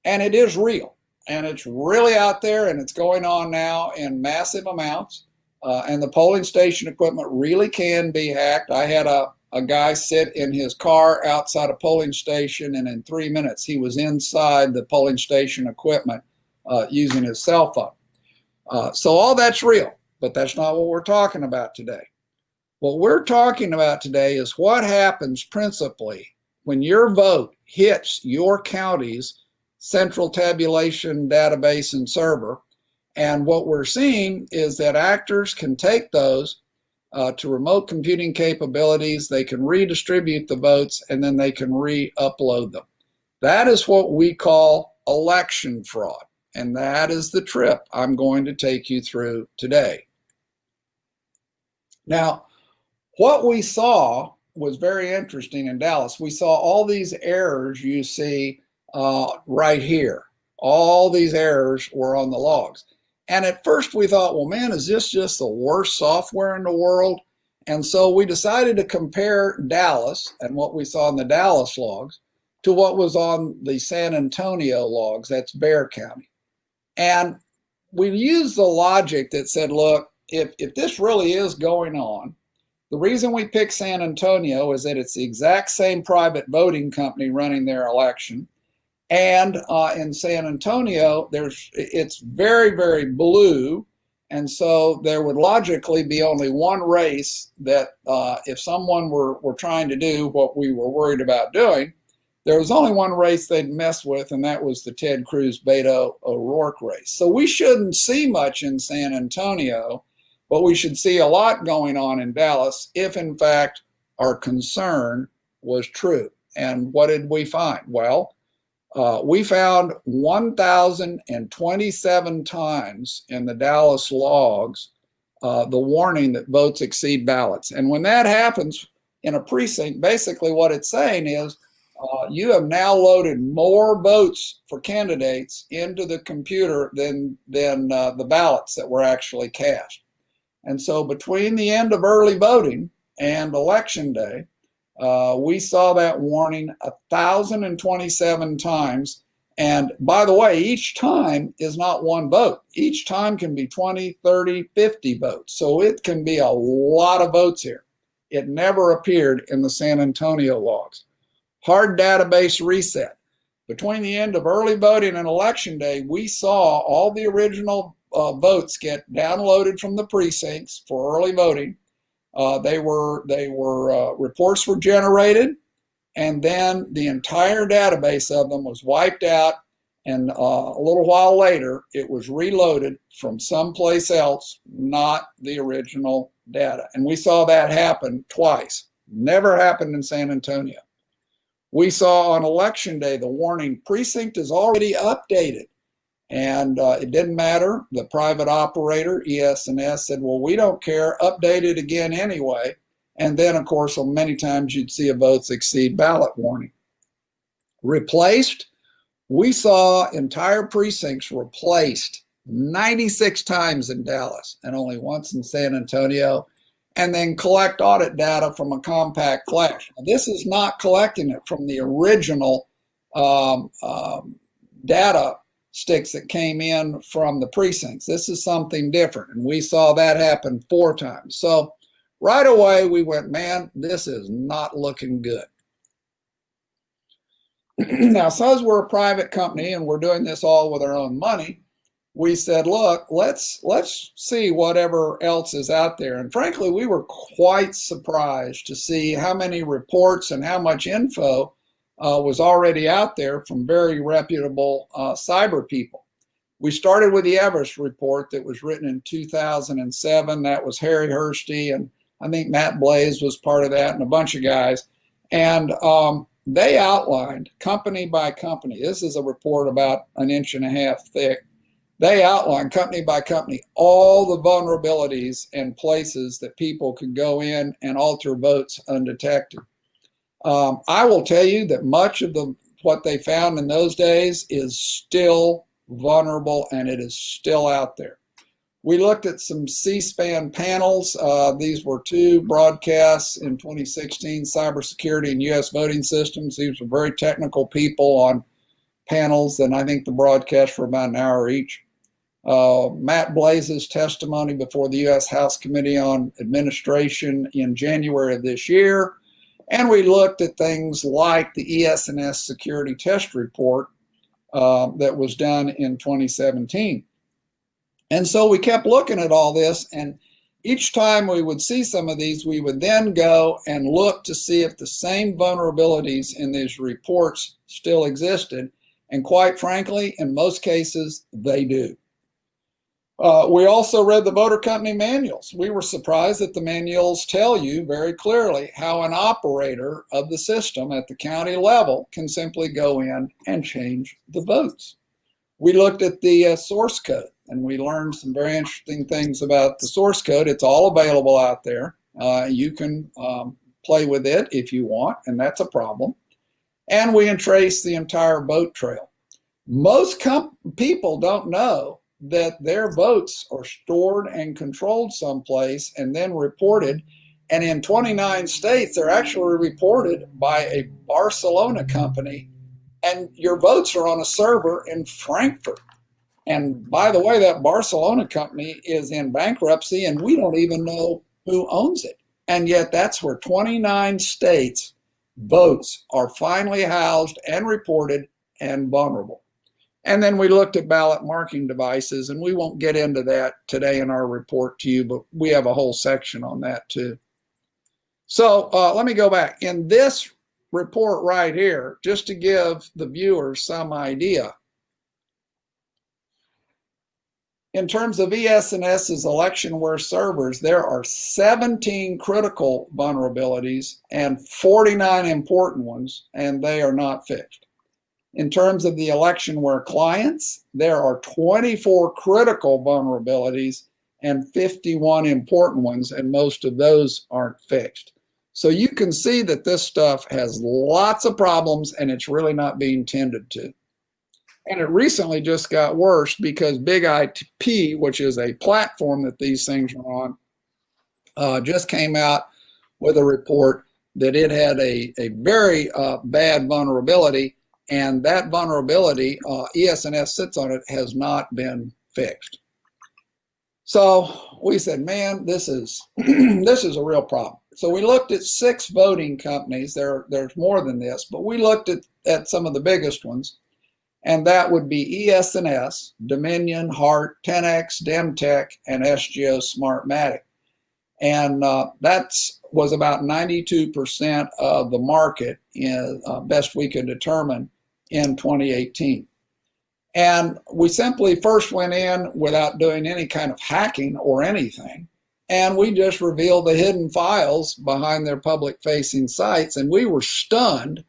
S6: And it is real. And it's really out there, and it's going on now in massive amounts. And the polling station equipment really can be hacked. I had a guy sit in his car outside a polling station, and in 3 minutes he was inside the polling station equipment using his cell phone. So all that's real, but that's not what we're talking about today. What we're talking about today is what happens principally when your vote hits your county's central tabulation database and server. And what we're seeing is that actors can take those to remote computing capabilities, they can redistribute the votes, and then they can re-upload them. That is what we call election fraud. And that is the trip I'm going to take you through today. Now, what we saw was very interesting in Dallas. We saw all these errors you see right here. All these errors were on the logs. And at first we thought, well, man, is this just the worst software in the world? And so we decided to compare Dallas and what we saw in the Dallas logs to what was on the San Antonio logs, that's Bexar County. And we used the logic that said, look, if this really is going on, the reason we picked San Antonio is that it's the exact same private voting company running their election. And in San Antonio, it's very, very blue. And so there would logically be only one race that if someone were trying to do what we were worried about doing, there was only one race they'd mess with, and that was the Ted Cruz Beto O'Rourke race. So we shouldn't see much in San Antonio, but we should see a lot going on in Dallas if, in fact, our concern was true. And what did we find? Well, we found 1,027 times in the Dallas logs the warning that votes exceed ballots. And when that happens in a precinct, basically what it's saying is you have now loaded more votes for candidates into the computer than the ballots that were actually cast. And so between the end of early voting and election day, we saw that warning 1,027 times. And by the way, each time is not one vote. Each time can be 20, 30, 50 votes. So it can be a lot of votes here. It never appeared in the San Antonio logs. Hard database reset. Between the end of early voting and election day, we saw all the original votes get downloaded from the precincts for early voting. Reports were generated. and then the entire database of them was wiped out, and a little while later it was reloaded from someplace else, not the original data. And we saw that happen twice. Never happened in San Antonio. We saw on election day the warning precinct is already updated, and it didn't matter. The private operator, ES&S, said, well, we don't care, update it again anyway. And then, of course, many times you'd see a votes exceed ballot warning. Replaced, we saw entire precincts replaced 96 times in Dallas and only once in San Antonio, and then collect audit data from a compact flash. Now, this is not collecting it from the original data sticks that came in from the precincts. This is something different, and we saw that happen 4 times. So right away we went, man, this is not looking good. Now, since we're a private company and we're doing this all with our own money, we said, look, let's see whatever else is out there. And frankly, we were quite surprised to see how many reports and how much info was already out there from very reputable cyber people. We started with the Everest report that was written in 2007. That was Harry Hursty, and I think Matt Blaze was part of that, and a bunch of guys. And they outlined company by company. This is a report about 1.5 inches thick. They outline company by company all the vulnerabilities and places that people could go in and alter votes undetected. I will tell you that much of what they found in those days is still vulnerable, and it is still out there. We looked at some C-SPAN panels. These were 2 broadcasts in 2016, Cybersecurity and U.S. Voting Systems. These were very technical people on panels, and I think the broadcasts were about an hour each. Matt Blaze's testimony before the U.S. House Committee on Administration in January of this year. And we looked at things like the ES&S security test report that was done in 2017. And so we kept looking at all this, and each time we would see some of these, we would then go and look to see if the same vulnerabilities in these reports still existed. And quite frankly, in most cases, they do. We also read the voter company manuals. We were surprised that the manuals tell you very clearly how an operator of the system at the county level can simply go in and change the votes. We looked at the source code, and we learned some very interesting things about the source code. It's all available out there. You can play with it if you want, and that's a problem. And we traced the entire vote trail. Most people don't know that their votes are stored and controlled someplace and then reported. And in 29 states, they're actually reported by a Barcelona company, and your votes are on a server in Frankfurt. And by the way, that Barcelona company is in bankruptcy, and we don't even know who owns it. And yet that's where 29 states votes are finally housed and reported and vulnerable. And then we looked at ballot marking devices, and we won't get into that today in our report to you, but we have a whole section on that too. So let me go back. In this report right here, just to give the viewers some idea, in terms of ES&S's electionware servers, there are 17 critical vulnerabilities and 49 important ones, and they are not fixed. In terms of the electionware clients, there are 24 critical vulnerabilities and 51 important ones, and most of those aren't fixed. So you can see that this stuff has lots of problems, and it's really not being tended to. And it recently just got worse because Big IP, which is a platform that these things are on, just came out with a report that it had a very bad vulnerability, and that vulnerability, ES&S sits on it, has not been fixed. So we said, man, this is a real problem. So we looked at 6 voting companies. There's more than this, but we looked at some of the biggest ones. And that would be ES&S, Dominion, Hart, 10X, Demtech, and SGO Smartmatic. And that's was about 92% of the market, in best we could determine, in 2018. And we simply first went in without doing any kind of hacking or anything, and we just revealed the hidden files behind their public-facing sites, and we were stunned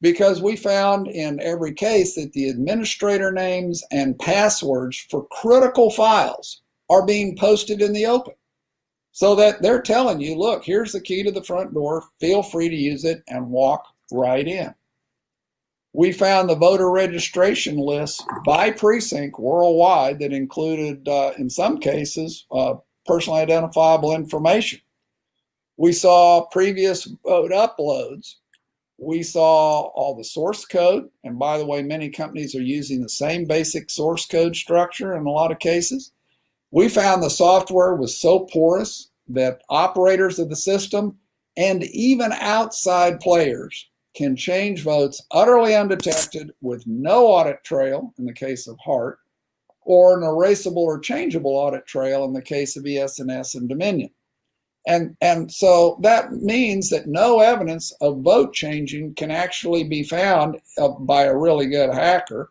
S6: because we found in every case that the administrator names and passwords for critical files are being posted in the open. So that they're telling you, look, here's the key to the front door, feel free to use it and walk right in. We found the voter registration lists by precinct worldwide that included, in some cases, personally identifiable information. We saw previous vote uploads. We saw all the source code. And by the way, many companies are using the same basic source code structure in a lot of cases. We found the software was so porous that operators of the system and even outside players can change votes utterly undetected with no audit trail in the case of HART, or an erasable or changeable audit trail in the case of ES&S and Dominion. And so that means that no evidence of vote changing can actually be found by a really good hacker,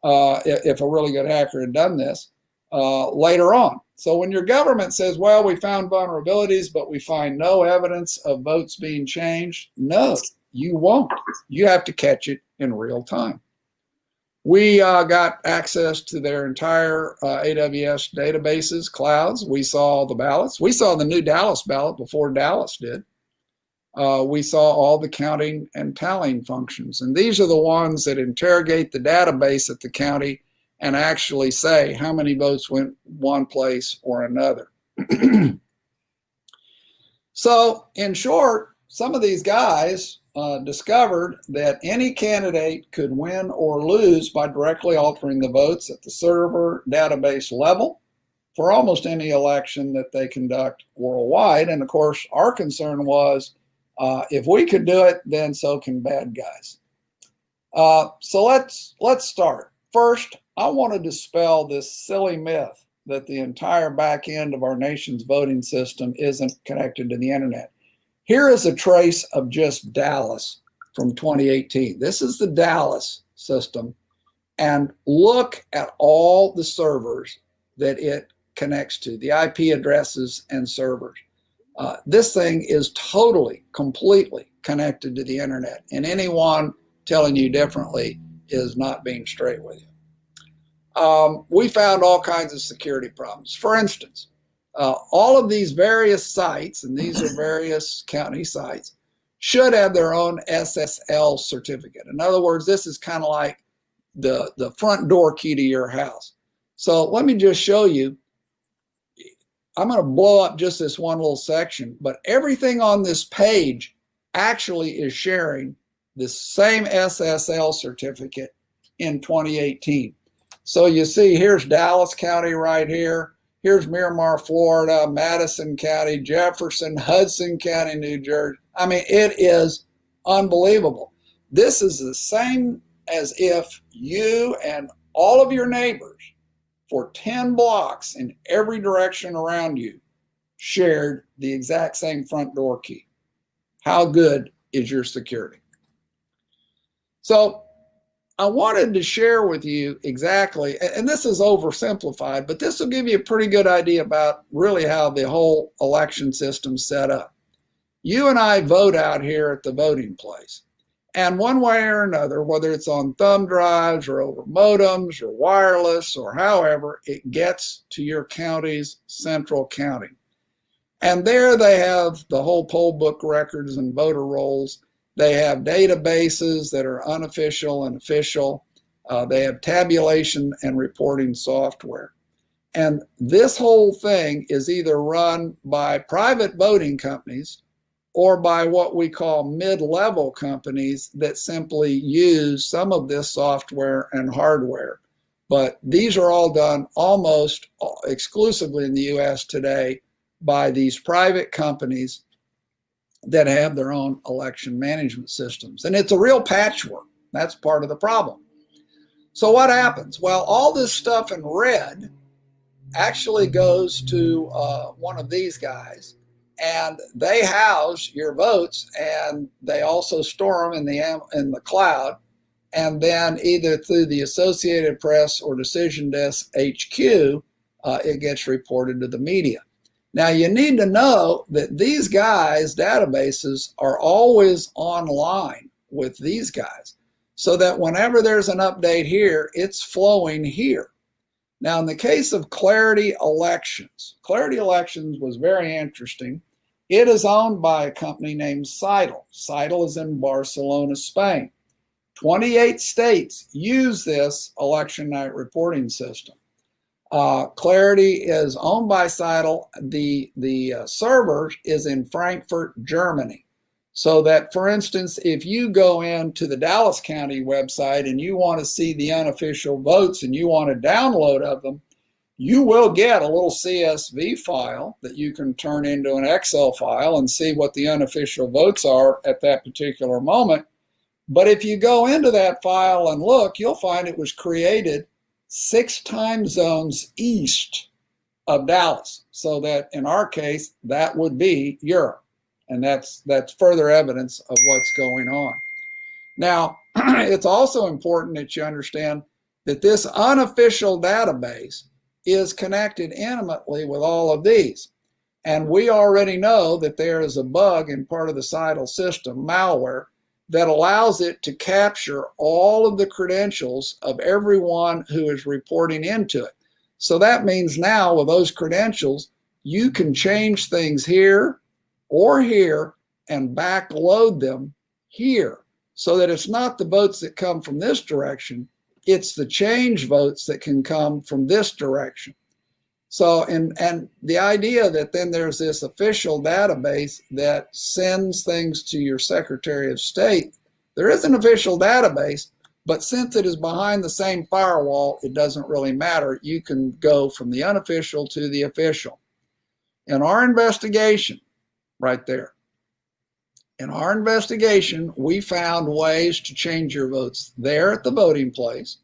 S6: if a really good hacker had done this, later on. So when your government says, well, we found vulnerabilities, but we find no evidence of votes being changed, no, you won't. You have to catch it in real time. We got access to their entire AWS databases, clouds. We saw the ballots. We saw the new Dallas ballot before Dallas did. We saw all the counting and tallying functions. And these are the ones that interrogate the database at the county and actually say how many votes went one place or another. So in short, some of these guys discovered that any candidate could win or lose by directly altering the votes at the server database level for almost any election that they conduct worldwide. And of course, our concern was if we could do it, then so can bad guys. So let's start. First, I want to dispel this silly myth that the entire back end of our nation's voting system isn't connected to the internet. Here is a trace of just Dallas from 2018. This is the Dallas system. And look at all the servers that it connects to, the IP addresses and servers. This thing is totally, completely connected to the internet. And anyone telling you differently is not being straight with you. We found all kinds of security problems. For instance, all of these various sites, and these are various county sites, should have their own SSL certificate. In other words, this is kind of like the front door key to your house. So let me just show you. I'm going to blow up just this one little section, but everything on this page actually is sharing the same SSL certificate in 2018. So you see, here's Dallas County right here. Here's Miramar, Florida, Madison County, Jefferson, Hudson County, New Jersey. I mean, it is unbelievable. This is the same as if you and all of your neighbors for 10 blocks in every direction around you shared the exact same front door key. How good is your security? So I wanted to share with you exactly, and this is oversimplified, but this will give you a pretty good idea about really how the whole election system's set up. You and I vote out here at the voting place. And one way or another, whether it's on thumb drives or over modems or wireless or however, it gets to your county's central counting. And there they have the whole poll book records and voter rolls. They have databases that are unofficial and official. They have tabulation and reporting software. And this whole thing is either run by private voting companies or by what we call mid-level companies that simply use some of this software and hardware. But these are all done almost exclusively in the US today by these private companies that have their own election management systems. And it's a real patchwork. That's part of the problem. So what happens? Well, all this stuff in red actually goes to one of these guys, and they house your votes, and they also store them in the cloud. And then either through the Associated Press or Decision Desk HQ, it gets reported to the media. Now, you need to know that these guys' databases are always online with these guys, so that whenever there's an update here, it's flowing here. Now, in the case of Clarity Elections was very interesting. It is owned by a company named Seidel. Seidel is in Barcelona, Spain. 28 states use this election night reporting system. Clarity is owned by Seidel. The server is in Frankfurt, Germany. So that, for instance, if you go into the Dallas County website and you want to see the unofficial votes and you want a download of them, you will get a little CSV file that you can turn into an Excel file and see what the unofficial votes are at that particular moment. But if you go into that file and look, you'll find it was created 6 time zones east of Dallas. So that in our case, that would be Europe. And that's further evidence of what's going on. Now, it's also important that you understand that this unofficial database is connected intimately with all of these. And we already know that there is a bug in part of the Seidel system, malware, that allows it to capture all of the credentials of everyone who is reporting into it. So that means now with those credentials, you can change things here or here and backload them here, so that it's not the votes that come from this direction, it's the change votes that can come from this direction. So, and the idea that then there's this official database that sends things to your Secretary of State, there is an official database, but since it is behind the same firewall, it doesn't really matter. You can go from the unofficial to the official. In our investigation, right there, in our investigation, we found ways to change your votes there at the voting place.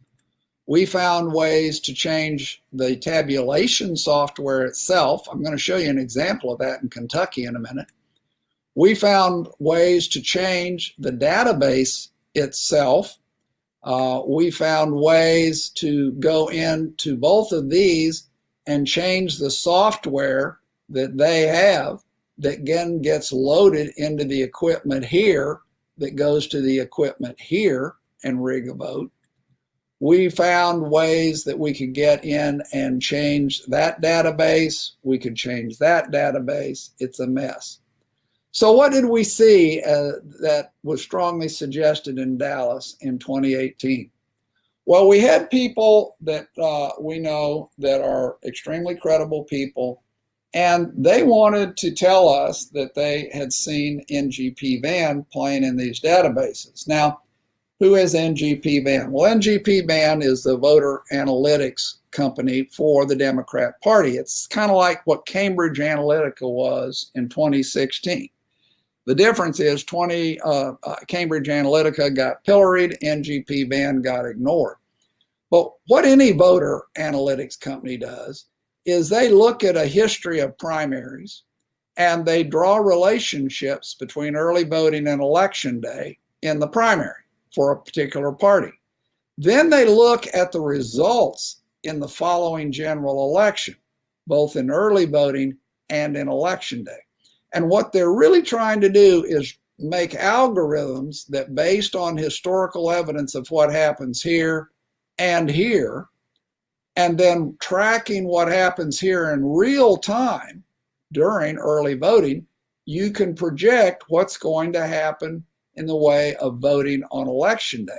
S6: We found ways to change the tabulation software itself. I'm going to show you an example of that in Kentucky in a minute. We found ways to change the database itself. We found ways to go into both of these and change the software that they have that again gets loaded into the equipment here that goes to the equipment here and rig a vote. We found ways that we could get in and change that database. We could change that database. It's a mess. So what did we see that was strongly suggested in Dallas in 2018? Well, we had people that we know that are extremely credible people, and they wanted to tell us that they had seen NGP Van playing in these databases. Now, who is NGP Van? Well, NGP Van is the voter analytics company for the Democrat Party. It's kind of like what Cambridge Analytica was in 2016. The difference is Cambridge Analytica got pilloried, NGP Van got ignored. But what any voter analytics company does is they look at a history of primaries and they draw relationships between early voting and election day in the primary for a particular party. Then they look at the results in the following general election, both in early voting and in election day. And what they're really trying to do is make algorithms that, based on historical evidence of what happens here and here, and then tracking what happens here in real time during early voting, you can project what's going to happen in the way of voting on election day.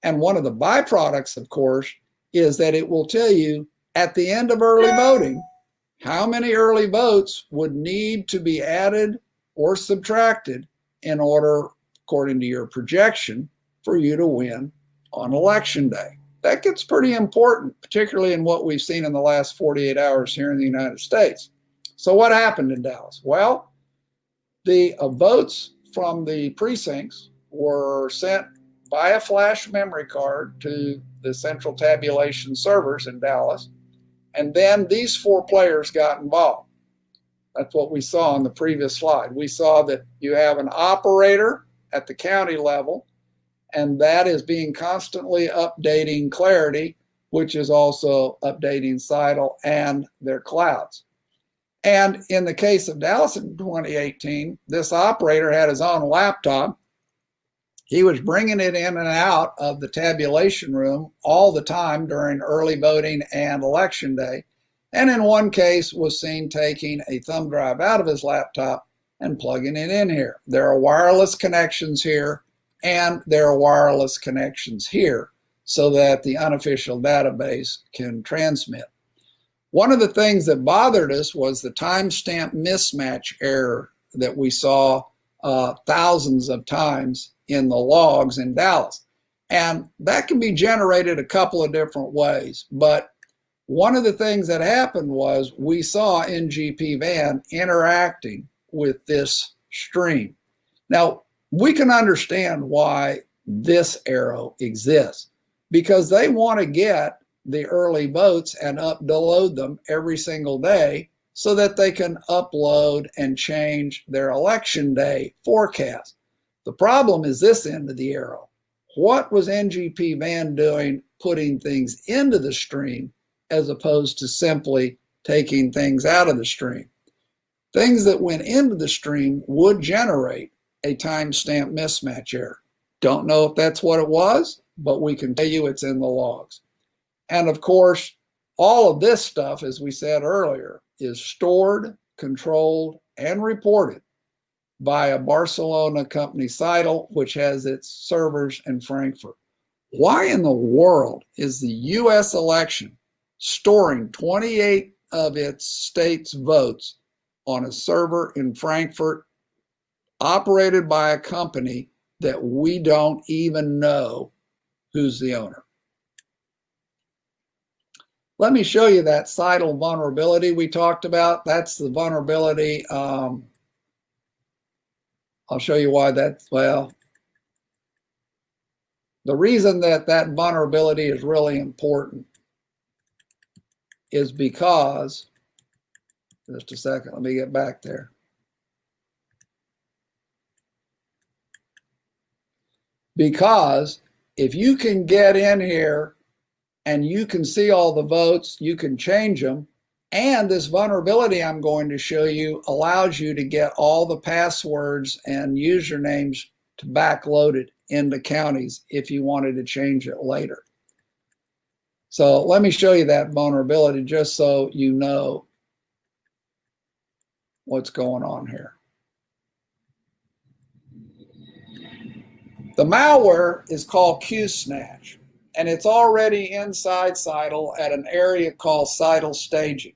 S6: And one of the byproducts, of course, is that it will tell you at the end of early voting how many early votes would need to be added or subtracted in order, according to your projection, for you to win on election day. That gets pretty important, particularly in what we've seen in the last 48 hours here in the United States. So what happened in Dallas? Well, the votes from the precincts were sent by a flash memory card to the central tabulation servers in Dallas. And then these 4 players got involved. That's what we saw on the previous slide. We saw that you have an operator at the county level, and that is being constantly updating Clarity, which is also updating Sidle and their clouds. And in the case of Dallas in 2018, this operator had his own laptop. He was bringing it in and out of the tabulation room all the time during early voting and election day. And in one case was seen taking a thumb drive out of his laptop and plugging it in here. There are wireless connections here, and there are wireless connections here so that the unofficial database can transmit. One of the things that bothered us was the timestamp mismatch error that we saw thousands of times in the logs in Dallas. And that can be generated a couple of different ways. But one of the things that happened was we saw NGP Van interacting with this stream. Now, we can understand why this arrow exists, because they want to get the early votes and upload them every single day so that they can upload and change their election day forecast. The problem is this end of the arrow. What was NGP Van doing putting things into the stream as opposed to simply taking things out of the stream? Things that went into the stream would generate a timestamp mismatch error. Don't know if that's what it was, but we can tell you it's in the logs. And of course, all of this stuff, as we said earlier, is stored, controlled, and reported by a Barcelona company, Sidle, which has its servers in Frankfurt. Why in the world is the U.S. election storing 28 of its state's votes on a server in Frankfurt operated by a company that we don't even know who's the owner? Let me show you that Sidle vulnerability we talked about. That's the vulnerability. I'll show you why that's, well, the reason that that vulnerability is really important is because, just a second, let me get back there. Because if you can get in here and you can see all the votes, you can change them. And this vulnerability I'm going to show you allows you to get all the passwords and usernames to backload it into counties if you wanted to change it later. So let me show you that vulnerability just so you know what's going on here. The malware is called QSnatch, and it's already inside Sidle at an area called Sidle staging.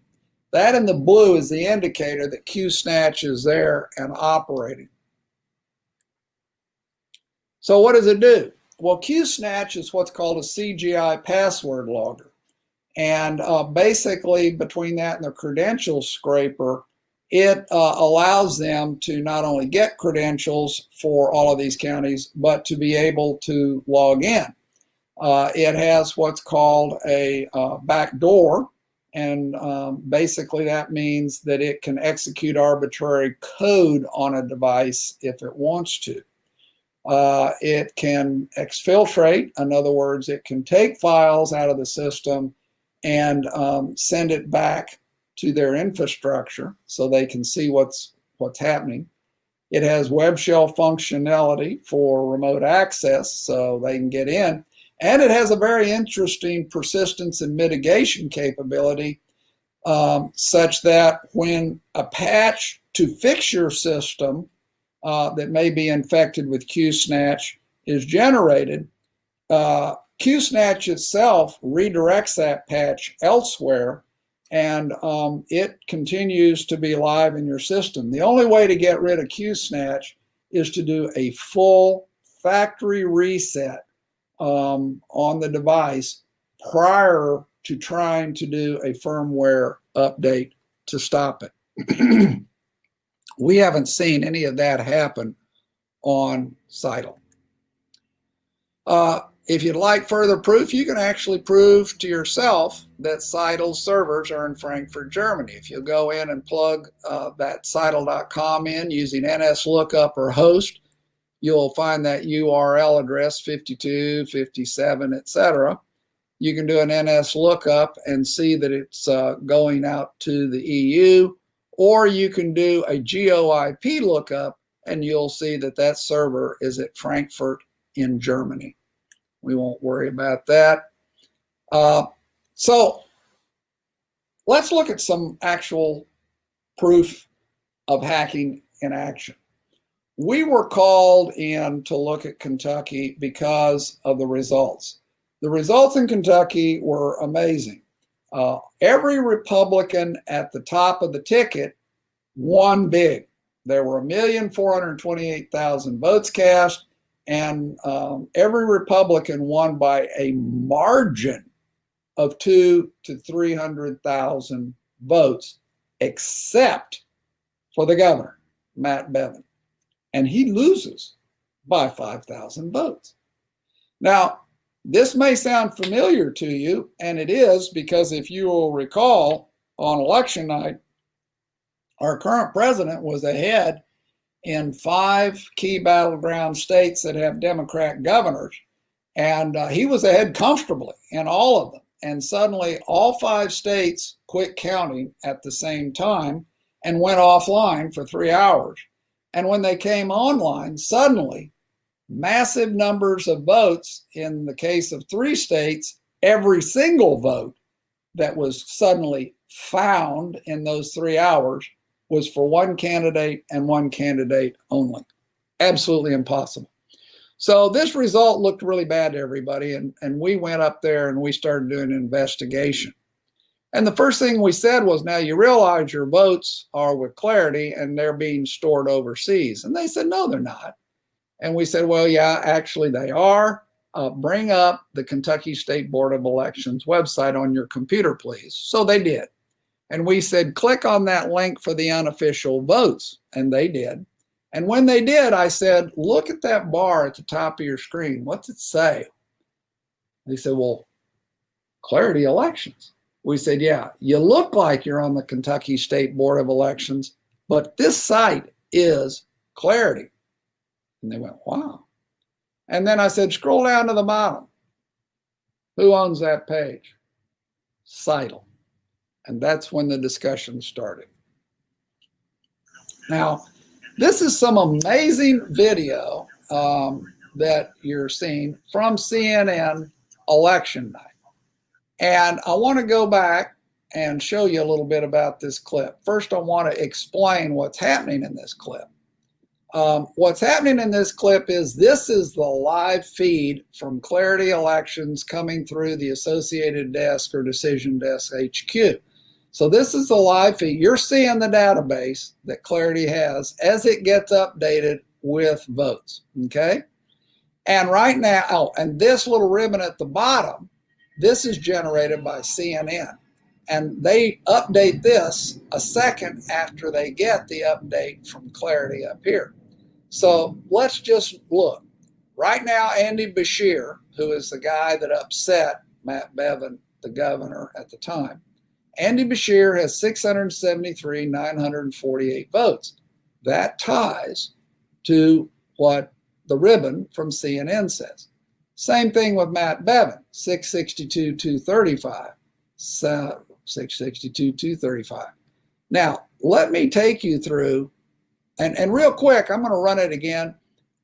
S6: That in the blue is the indicator that QSnatch is there and operating. So what does it do? Well, QSnatch is what's called a CGI password logger. And basically between that and the credentials scraper, it allows them to not only get credentials for all of these counties, but to be able to log in. It has what's called a backdoor, and basically that means that it can execute arbitrary code on a device if it wants to. It can exfiltrate, in other words, it can take files out of the system and send it back to their infrastructure so they can see what's happening. It has web shell functionality for remote access so they can get in. And it has a very interesting persistence and mitigation capability such that when a patch to fix your system that may be infected with QSnatch is generated, QSnatch itself redirects that patch elsewhere, and it continues to be live in your system. The only way to get rid of QSnatch is to do a full factory reset on the device prior to trying to do a firmware update to stop it. We haven't seen any of that happen on Sidle. if you'd like further proof, you can actually prove to yourself that Seidel's servers are in Frankfurt, Germany. If you go in and plug that Seidel.com in using NSLookup or host, you'll find that URL address 52, 57, etc. You can do an NSLookup and see that it's going out to the EU, or you can do a GeoIP lookup and you'll see that that server is at Frankfurt in Germany. We won't worry about that. So let's look at some actual proof of hacking in action. We were called in to look at Kentucky because of the results. The results in Kentucky were amazing. Every Republican at the top of the ticket won big. There were 1,428,000 votes cast, and every Republican won by a margin of 200,000 to 300,000 votes, except for the governor, Matt Bevin. And he loses by 5,000 votes. Now, this may sound familiar to you, and it is, because if you will recall, on election night, our current president was ahead in 5 key battleground states that have Democrat governors, and he was ahead comfortably in all of them. And suddenly, all 5 states quit counting at the same time and went offline for 3 hours. And when they came online, suddenly, massive numbers of votes. In the case of 3 states, every single vote that was suddenly found in those 3 hours was for one candidate and one candidate only. Absolutely impossible. So this result looked really bad to everybody, and we went up there and we started doing an investigation. And the first thing we said was, now you realize your votes are with Clarity and they're being stored overseas. And they said, no, they're not. And we said, well, yeah, actually they are. Bring up the Kentucky State Board of Elections website on your computer, please. So they did. And we said, click on that link for the unofficial votes. And they did. And when they did, I said, look at that bar at the top of your screen. What's it say? They said, well, Clarity Elections. We said, yeah, you look like you're on the Kentucky State Board of Elections, but this site is Clarity. And they went, wow. And then I said, scroll down to the bottom. Who owns that page? Seidel. And that's when the discussion started. Now, this is some amazing video that you're seeing from CNN election night. And I want to go back and show you a little bit about this clip. First, I want to explain what's happening in this clip. What's happening in this clip is this is the live feed from Clarity Elections coming through the Associated Desk or Decision Desk HQ. So this is the live feed. You're seeing the database that Clarity has as it gets updated with votes, okay? And right now, oh, and this little ribbon at the bottom, this is generated by CNN. And they update this a second after they get the update from Clarity up here. So let's just look. Right now, Andy Beshear, who is the guy that upset Matt Bevin, the governor at the time, Andy Beshear has 673,948 votes. That ties to what the ribbon from CNN says. Same thing with Matt Bevin, 662,235. 662,235. Now, let me take you through, and real quick, I'm going to run it again.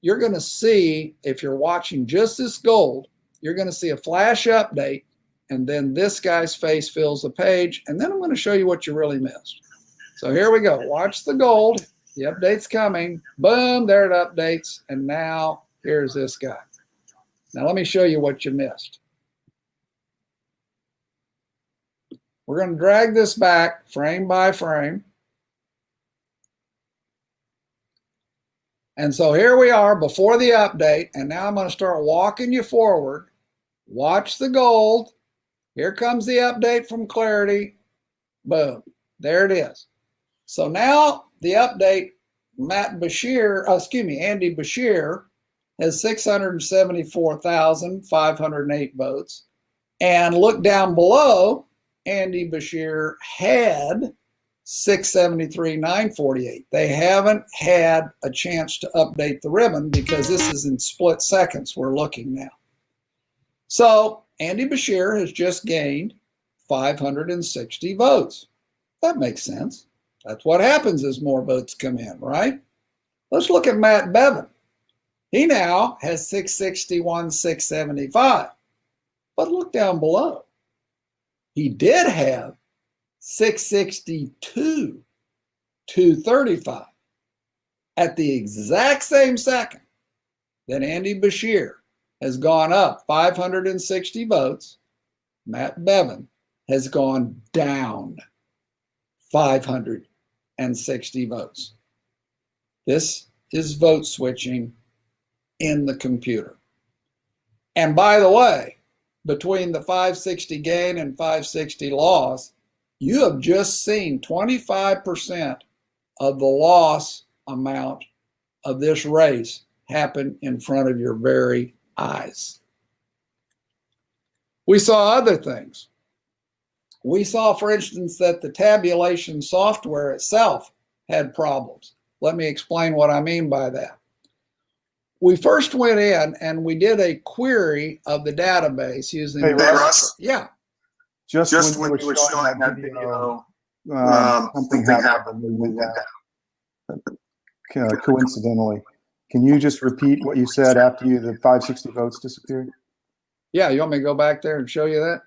S6: You're going to see, if you're watching just this gold, you're going to see a flash update, and then this guy's face fills the page, and then I'm going to show you what you really missed. So here we go. Watch the gold. The update's coming. Boom, there it updates, and now here's this guy. Now let me show you what you missed. We're going to drag this back frame by frame. And so here we are before the update, and now I'm going to start walking you forward. Watch the gold. Here comes the update from Clarity. Boom, there it is. So now the update, Andy Beshear has 674,508 votes. And look down below, Andy Beshear had 673,948. They haven't had a chance to update the ribbon because this is in split seconds we're looking now. So Andy Beshear has just gained 560 votes. That makes sense. That's what happens as more votes come in, right? Let's look at Matt Bevin. He now has 661, 675. But look down below. He did have 662, 235 at the exact same second that Andy Beshear has gone up 560 votes. Matt Bevin has gone down 560 votes. This is vote switching in the computer. And by the way, between the 560 gain and 560 loss, you have just seen 25% of the loss amount of this race happen in front of your very eyes. We saw other things. We saw, for instance, that the tabulation software itself had problems. Let me explain what I mean by that. We first went in and we did a query of the database using...
S12: Hey, Russ.
S6: Yeah.
S12: Just when you were showing that video, something happened when we went down. Coincidentally. Can you just repeat what you said after the 560 votes disappeared?
S6: Yeah, you want me to go back there and show you that?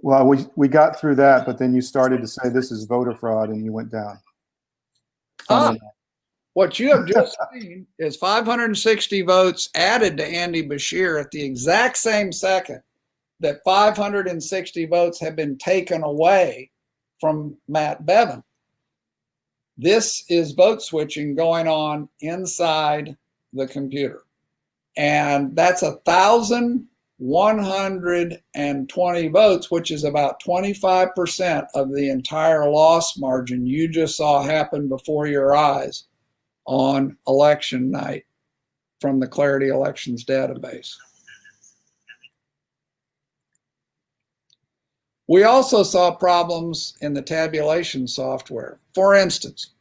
S12: Well, we got through that, but then you started to say this is voter fraud and you went down.
S6: What you have just seen is 560 votes added to Andy Beshear at the exact same second that 560 votes have been taken away from Matt Bevin. This is vote switching going on inside the computer. And that's 1,120 votes, which is about 25% of the entire loss margin you just saw happen before your eyes on election night from the Clarity Elections database. We also saw problems in the tabulation software. For instance,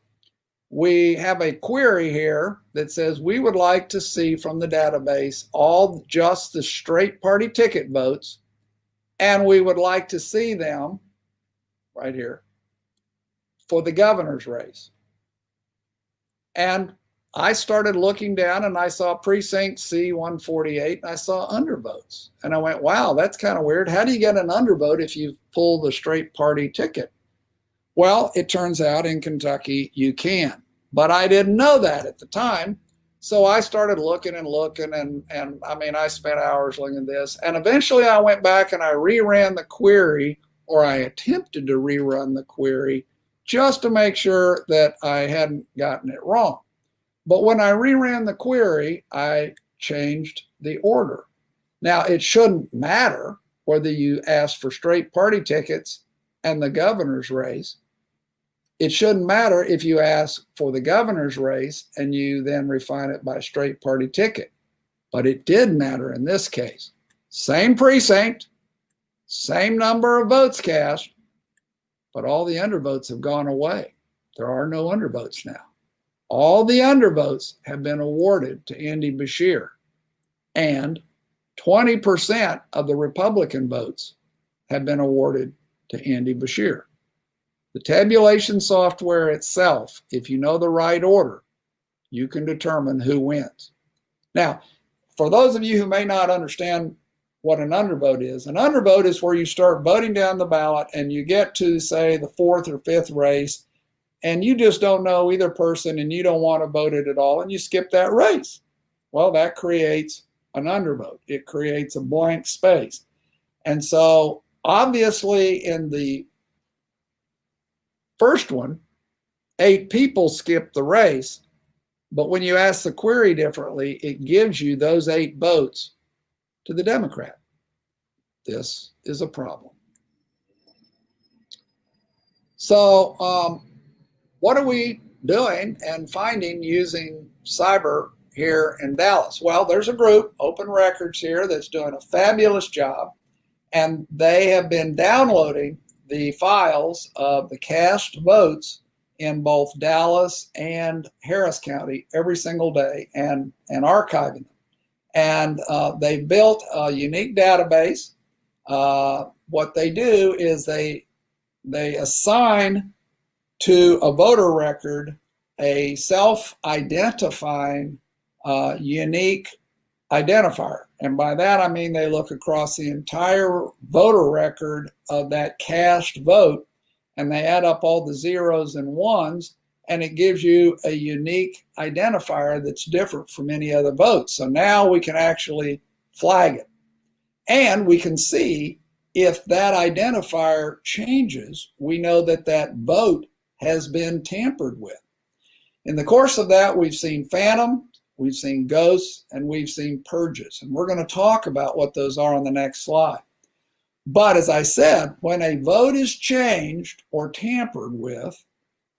S6: we have a query here that says we would like to see from the database all just the straight party ticket votes, and we would like to see them right here for the governor's race. And I started looking down and I saw precinct C148 and I saw undervotes. And I went, wow, that's kind of weird. How do you get an undervote if you pull the straight party ticket? Well, it turns out in Kentucky you can. But I didn't know that at the time. So I started looking and I mean, I spent hours looking at this. And eventually I went back and I reran the query, or I attempted to rerun the query, just to make sure that I hadn't gotten it wrong. But when I reran the query, I changed the order. Now, it shouldn't matter whether you ask for straight party tickets and the governor's race. It shouldn't matter if you ask for the governor's race and you then refine it by straight party ticket. But it did matter in this case. Same precinct, same number of votes cast, but all the undervotes have gone away. There are no undervotes now. All the undervotes have been awarded to Andy Beshear, and 20% of the Republican votes have been awarded to Andy Beshear. The tabulation software itself, if you know the right order, you can determine who wins. Now, for those of you who may not understand what an undervote is where you start voting down the ballot and you get to, say, the fourth or fifth race, and you just don't know either person and you don't want to vote it at all, and you skip that race. Well, that creates an undervote. It creates a blank space. And so, obviously, in the first one, 8 people skipped the race, but when you ask the query differently, it gives you those 8 votes to the Democrat. This is a problem. So what are we doing and finding using cyber here in Dallas? Well, there's a group, Open Records here, that's doing a fabulous job, and they have been downloading the files of the cast votes in both Dallas and Harris County every single day and archiving them. And they built a unique database. What they do is they assign to a voter record a self-identifying unique identifier. And by that I mean they look across the entire voter record of that cast vote, and they add up all the zeros and ones, and it gives you a unique identifier that's different from any other vote. So now we can actually flag it. And we can see if that identifier changes, we know that that vote has been tampered with. In the course of that, we've seen phantom, we've seen ghosts, and we've seen purges. And we're going to talk about what those are on the next slide. But as I said, when a vote is changed or tampered with,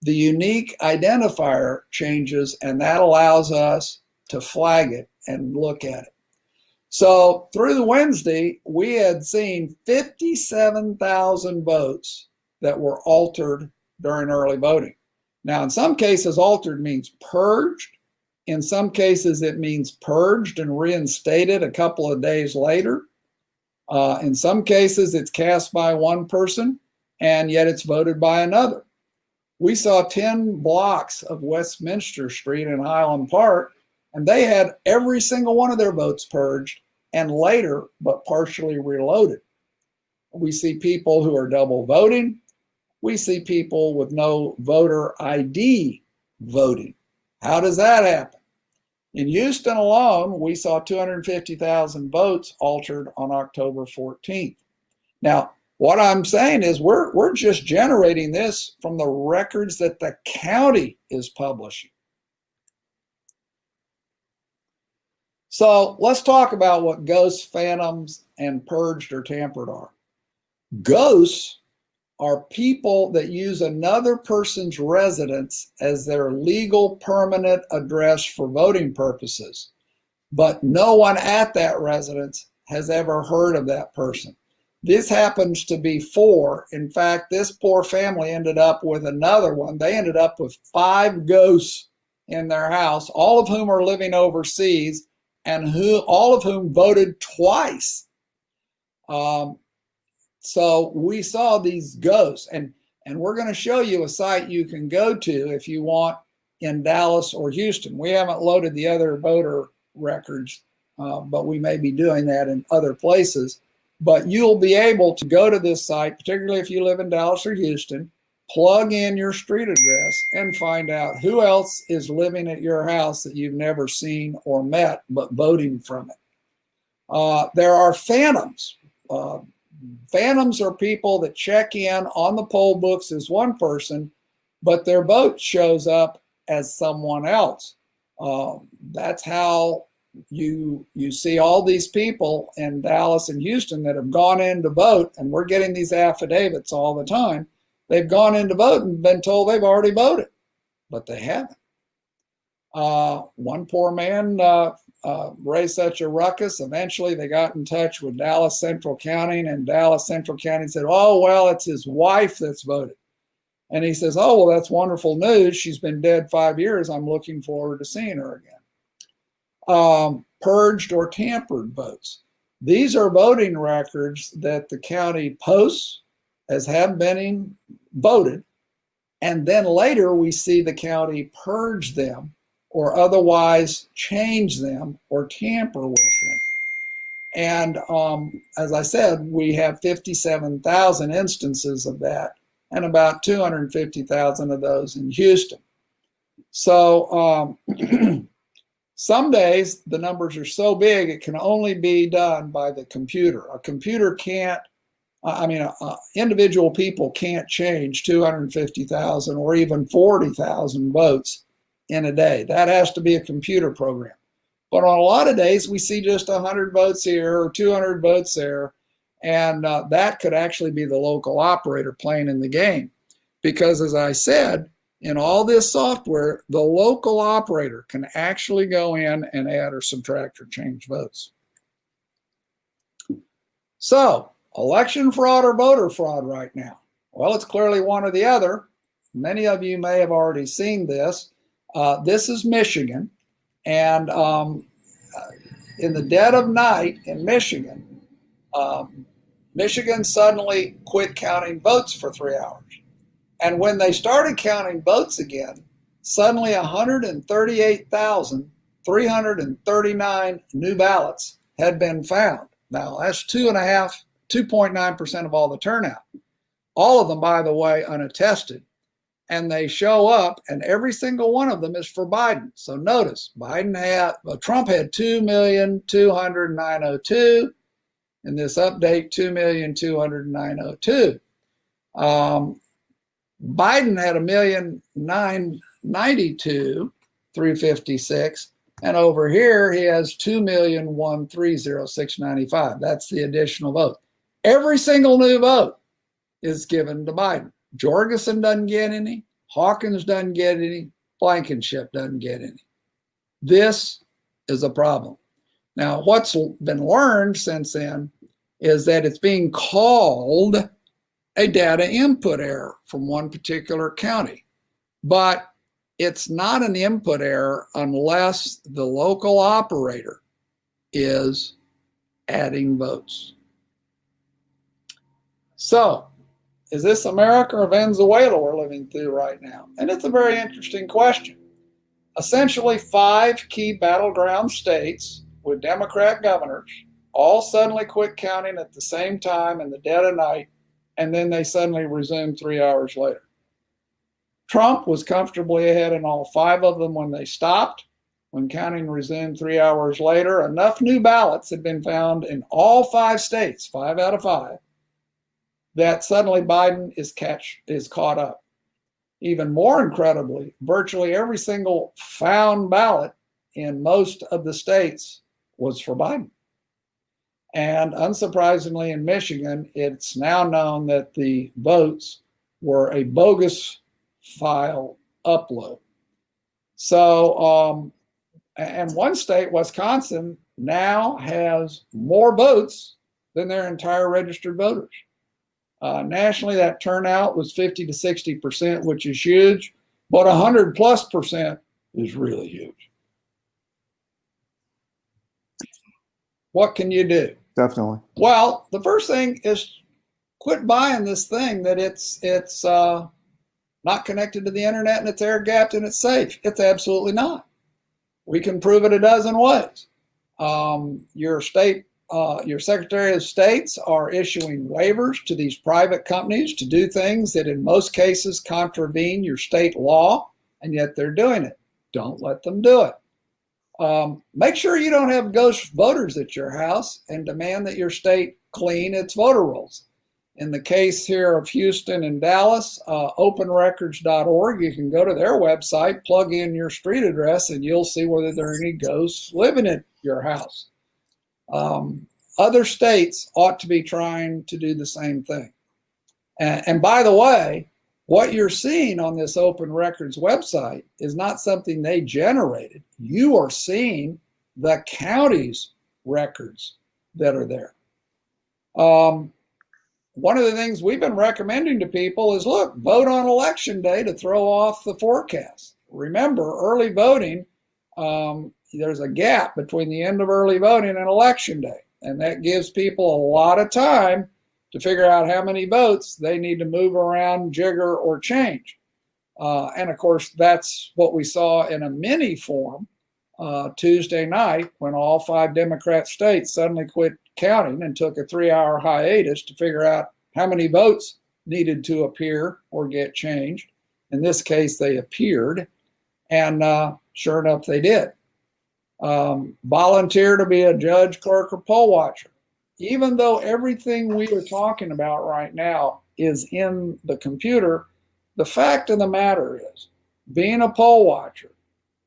S6: the unique identifier changes, and that allows us to flag it and look at it. So through the Wednesday, we had seen 57,000 votes that were altered during early voting. Now, in some cases, altered means purged. In some cases, it means purged and reinstated a couple of days later. In some cases, it's cast by one person, and yet it's voted by another. We saw 10 blocks of Westminster Street in Highland Park, and they had every single one of their votes purged and later, but partially reloaded. We see people who are double voting. We see people with no voter ID voting. How does that happen? In Houston alone, we saw 250,000 votes altered on October 14th. Now, what I'm saying is we're just generating this from the records that the county is publishing. So let's talk about what ghosts, phantoms, and purged or tampered are. Ghosts are people that use another person's residence as their legal permanent address for voting purposes, but no one at that residence has ever heard of that person. This happens to be 4. In fact, this poor family ended up with another one. They ended up with 5 ghosts in their house, all of whom are living overseas, and all of whom voted twice. So we saw these ghosts, and we're going to show you a site you can go to if you want in Dallas or Houston. We haven't loaded the other voter records, but we may be doing that in other places. But you'll be able to go to this site, particularly if you live in Dallas or Houston, plug in your street address and find out who else is living at your house that you've never seen or met, but voting from it. There are phantoms. Phantoms are people that check in on the poll books as one person, but their vote shows up as someone else. That's how you see all these people in Dallas and Houston that have gone in to vote, and we're getting these affidavits all the time. They've gone in to vote and been told they've already voted, but they haven't. One poor man raised such a ruckus. Eventually, they got in touch with Dallas Central County, and Dallas Central County said, "Oh, well, it's his wife that's voted." And he says, "Oh, well, that's wonderful news. She's been dead 5 years. I'm looking forward to seeing her again." Purged or tampered votes. These are voting records that the county posts as have been voted, and then later we see the county purge them or otherwise change them or tamper with them. And as I said, we have 57,000 instances of that, and about 250,000 of those in Houston. So some days the numbers are so big it can only be done by the computer. A computer can't, individual people can't change 250,000 or even 40,000 votes in a day. That has to be a computer program. But on a lot of days, we see just 100 votes here or 200 votes there, and that could actually be the local operator playing in the game. Because as I said, in all this software, the local operator can actually go in and add or subtract or change votes. So, election fraud or voter fraud right now? Well, it's clearly one or the other. Many of you may have already seen this. This is Michigan, and in the dead of night in Michigan, Michigan suddenly quit counting votes for 3 hours. And when they started counting votes again, suddenly 138,339 new ballots had been found. Now, that's 2.9% of all the turnout. All of them, by the way, unattested. And they show up, and every single one of them is for Biden. So notice, Trump had 2,200,902. In this update, 2,200,902. Biden had 1,992,356, and over here he has 2,130,695. That's the additional vote. Every single new vote is given to Biden. Jorgensen doesn't get any. Hawkins doesn't get any. Blankenship doesn't get any. This is a problem. Now, what's been learned since then is that it's being called a data input error from one particular county. But it's not an input error unless the local operator is adding votes. So, is this America or Venezuela we're living through right now? And it's a very interesting question. Essentially, 5 key battleground states with Democrat governors all suddenly quit counting at the same time in the dead of night, and then they suddenly resumed 3 hours later. Trump was comfortably ahead in all 5 of them when they stopped. When counting resumed 3 hours later, enough new ballots had been found in all 5 states, 5 out of 5, that suddenly Biden is caught up. Even more incredibly, virtually every single found ballot in most of the states was for Biden. And unsurprisingly, in Michigan, it's now known that the votes were a bogus file upload. So, and one state, Wisconsin, now has more votes than their entire registered voters. Nationally, that turnout was 50 to 60%, which is huge, but 100+% is really huge. What can you do?
S12: Definitely.
S6: Well, the first thing is quit buying this thing that it's not connected to the internet and it's air-gapped and it's safe. It's absolutely not. We can prove it a dozen ways. Your Secretary of States are issuing waivers to these private companies to do things that in most cases contravene your state law, and yet they're doing it. Don't let them do it. Make sure you don't have ghost voters at your house and demand that your state clean its voter rolls. In the case here of Houston and Dallas, openrecords.org, you can go to their website, plug in your street address, and you'll see whether there are any ghosts living at your house. Other states ought to be trying to do the same thing. And by the way, what you're seeing on this Open Records website is not something they generated. You are seeing the county's records that are there. One of the things we've been recommending to people is, look, vote on election day to throw off the forecast. Remember, early voting, there's a gap between the end of early voting and election day. And that gives people a lot of time to figure out how many votes they need to move around, jigger, or change. And of course, that's what we saw in a mini form Tuesday night when all 5 Democrat states suddenly quit counting and took a 3-hour hiatus to figure out how many votes needed to appear or get changed. In this case, they appeared, and sure enough, they did. Volunteer to be a judge, clerk, or poll watcher. Even though everything we are talking about right now is in the computer, the fact of the matter is, being a poll watcher,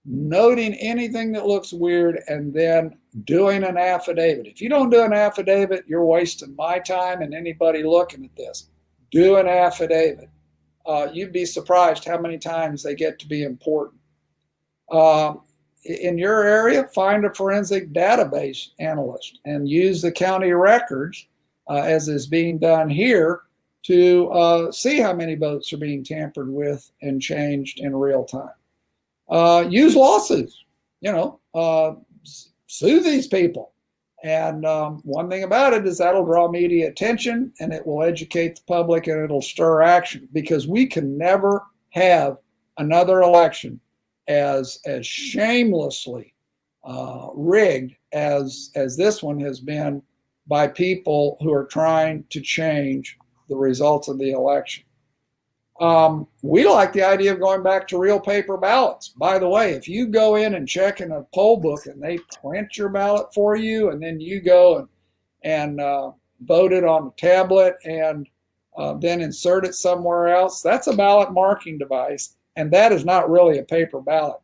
S6: noting anything that looks weird, and then doing an affidavit. If you don't do an affidavit, you're wasting my time and anybody looking at this. Do an affidavit. you'd be surprised how many times they get to be important. In your area, find a forensic database analyst and use the county records, as is being done here, to see how many votes are being tampered with and changed in real time. Use lawsuits, sue these people. And one thing about it is that'll draw media attention, and it will educate the public, and it'll stir action, because we can never have another election as shamelessly rigged as this one has been by people who are trying to change the results of the election. We like the idea of going back to real paper ballots. By the way, if you go in and check in a poll book and they print your ballot for you, and then you go and vote it on a tablet and then insert it somewhere else, that's a ballot marking device, and that is not really a paper ballot.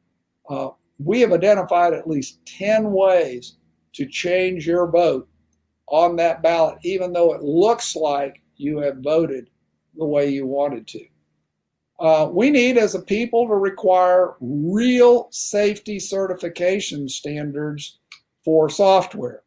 S6: We have identified at least 10 ways to change your vote on that ballot, even though it looks like you have voted the way you wanted to. We need, as a people, to require real safety certification standards for software.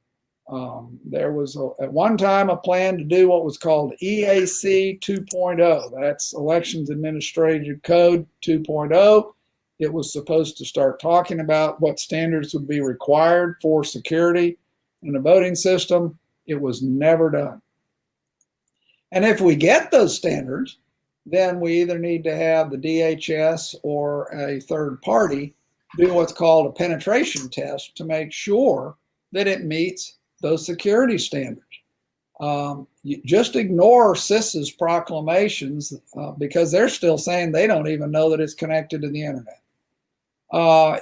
S6: There was at one time a plan to do what was called EAC 2.0. That's Elections Administrative Code 2.0. It was supposed to start talking about what standards would be required for security in the voting system. It was never done. And if we get those standards, then we either need to have the DHS or a third party do what's called a penetration test to make sure that it meets those security standards. You just ignore CIS's proclamations because they're still saying they don't even know that it's connected to the internet.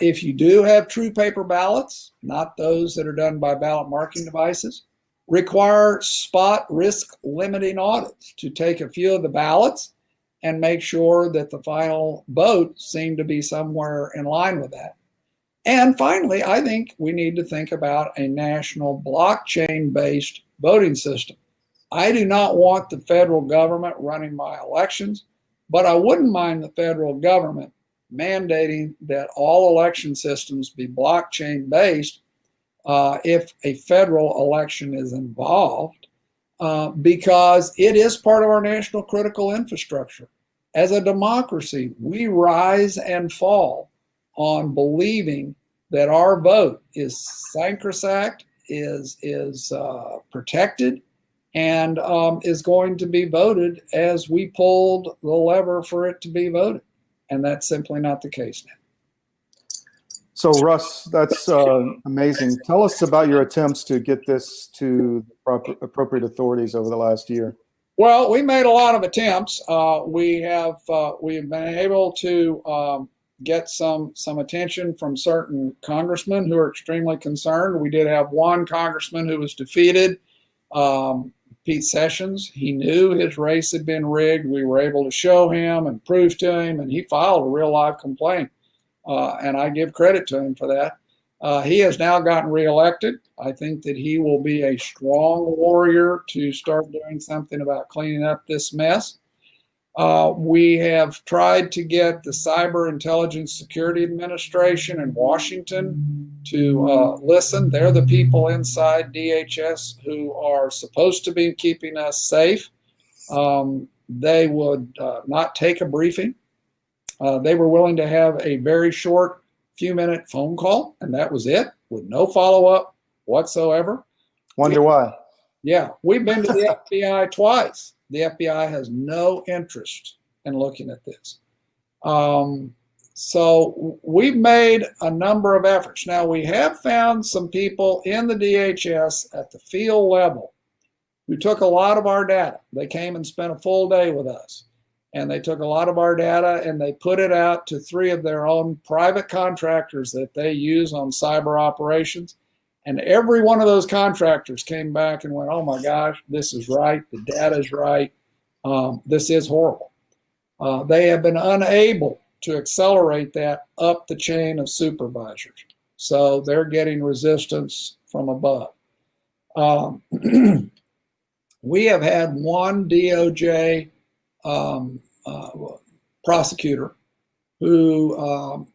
S6: If you do have true paper ballots, not those that are done by ballot marking devices, require spot risk limiting audits to take a few of the ballots and make sure that the final vote seemed to be somewhere in line with that. And finally, I think we need to think about a national blockchain-based voting system. I do not want the federal government running my elections, but I wouldn't mind the federal government mandating that all election systems be blockchain-based if a federal election is involved, because it is part of our national critical infrastructure. As a democracy, we rise and fall on believing that our vote is sacrosanct, is protected, and is going to be voted as we pulled the lever for it to be voted. And that's simply not the case now.
S12: So Russ, that's amazing. Tell us about your attempts to get this to appropriate authorities over the last year.
S6: Well, we made a lot of attempts. We've been able to get some attention from certain congressmen who are extremely concerned. We did have one congressman who was defeated, Pete Sessions. He knew his race had been rigged. We were able to show him and prove to him, and he filed a real live complaint. And I give credit to him for that. He has now gotten reelected. I think that he will be a strong warrior to start doing something about cleaning up this mess. We have tried to get the Cyber Intelligence Security Administration in Washington to listen. They're the people inside DHS who are supposed to be keeping us safe. They would not take a briefing. They were willing to have a very short few-minute phone call, and that was it, with no follow-up whatsoever.
S12: Wonder why.
S6: Yeah, we've been to the FBI twice. The FBI has no interest in looking at this. So we've made a number of efforts. Now, we have found some people in the DHS at the field level who took a lot of our data. They came and spent a full day with us. And they took a lot of our data and they put it out to 3 of their own private contractors that they use on cyber operations. And every one of those contractors came back and went, oh my gosh, this is right. The data is right. This is horrible. They have been unable to accelerate that up the chain of supervisors. So they're getting resistance from above. We have had one DOJ prosecutor who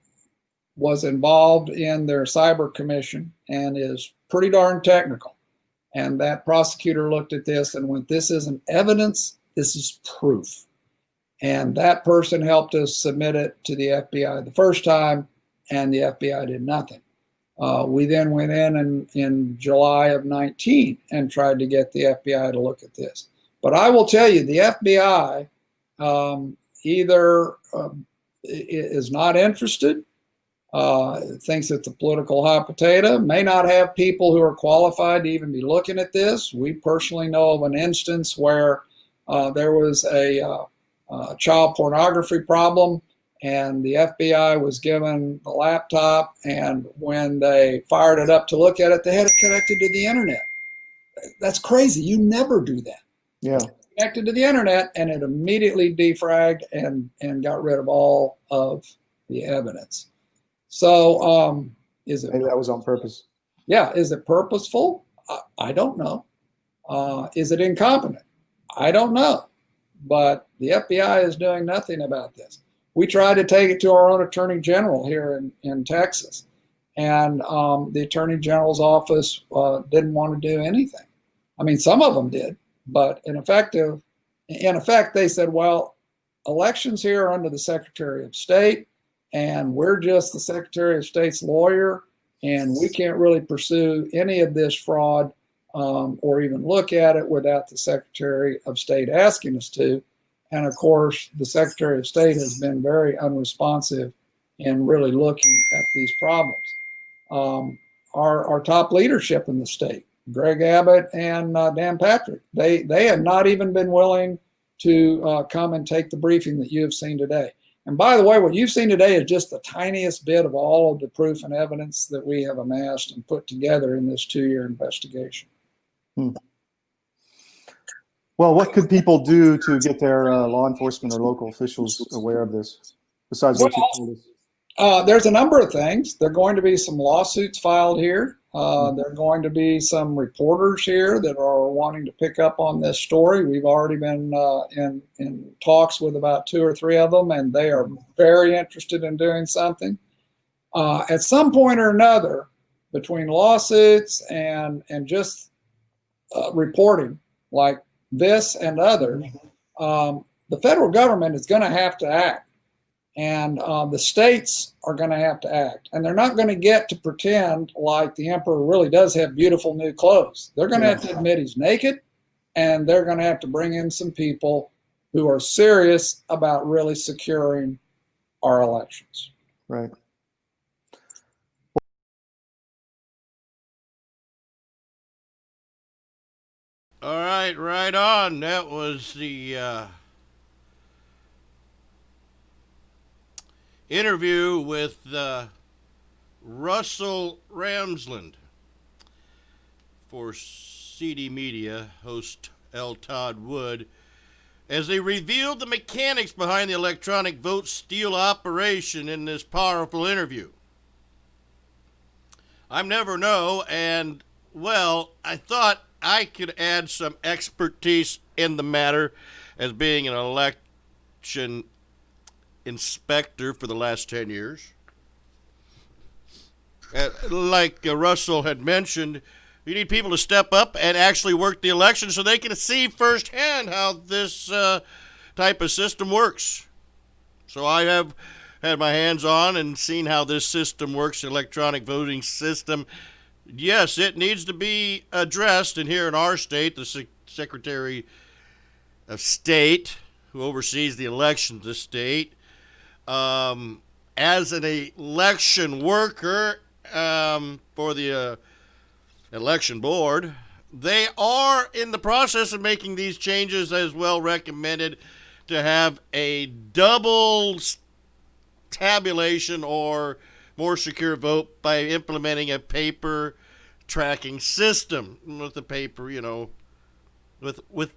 S6: was involved in their cyber commission and is pretty darn technical. And that prosecutor looked at this and went, this isn't evidence, this is proof. And that person helped us submit it to the FBI the first time, and the FBI did nothing. We then went in July of 19 and tried to get the FBI to look at this. But I will tell you, the FBI either is not interested, thinks it's a political hot potato, may not have people who are qualified to even be looking at this. We personally know of an instance where there was a child pornography problem, and the FBI was given the laptop, and when they fired it up to look at it, they had it connected to the internet. That's crazy. You never do that.
S12: Yeah.
S6: Connected to the internet, and it immediately defragged and got rid of all of the evidence. So is it?
S12: Maybe that was on purpose.
S6: Yeah. Is it purposeful? I don't know. Is it incompetent? I don't know. But the FBI is doing nothing about this. We tried to take it to our own attorney general here in Texas, and the attorney general's office didn't want to do anything. I mean, some of them did, but in effect, they said, well, elections here are under the Secretary of State, and we're just the Secretary of State's lawyer, and we can't really pursue any of this fraud or even look at it without the Secretary of State asking us to. And of course, the Secretary of State has been very unresponsive in really looking at these problems. Our top leadership in the state, Greg Abbott and Dan Patrick, they have not even been willing to come and take the briefing that you have seen today. And by the way, what you've seen today is just the tiniest bit of all of the proof and evidence that we have amassed and put together in this 2-year investigation.
S12: Well, what could people do to get their law enforcement or local officials aware of this, besides what you told us?
S6: There's a number of things. There are going to be some lawsuits filed here. There are going to be some reporters here that are wanting to pick up on this story. We've already been in talks with about 2 or 3 of them, and they are very interested in doing something. At some point or another, between lawsuits and just reporting like this and others, the federal government is going to have to act, and the states are going to have to act, and they're not going to get to pretend like the emperor really does have beautiful new clothes. They're going to have to admit he's naked, and they're going to have to bring in some people who are serious about really securing our elections.
S12: Right.
S3: All right, right on. That was the interview with Russell Ramsland for CD Media, host L. Todd Wood, as they revealed the mechanics behind the electronic vote steal operation in this powerful interview. I'm never know, and, well, I thought I could add some expertise in the matter as being an election inspector for the last 10 years. Like Russell had mentioned, you need people to step up and actually work the election so they can see firsthand how this type of system works. So I have had my hands on and seen how this system works, the electronic voting system. Yes, it needs to be addressed, and here in our state, the Secretary of State, who oversees the elections of the state, as an election worker for the election board, they are in the process of making these changes, as well recommended to have a double tabulation or more secure vote by implementing a paper tracking system with the paper, with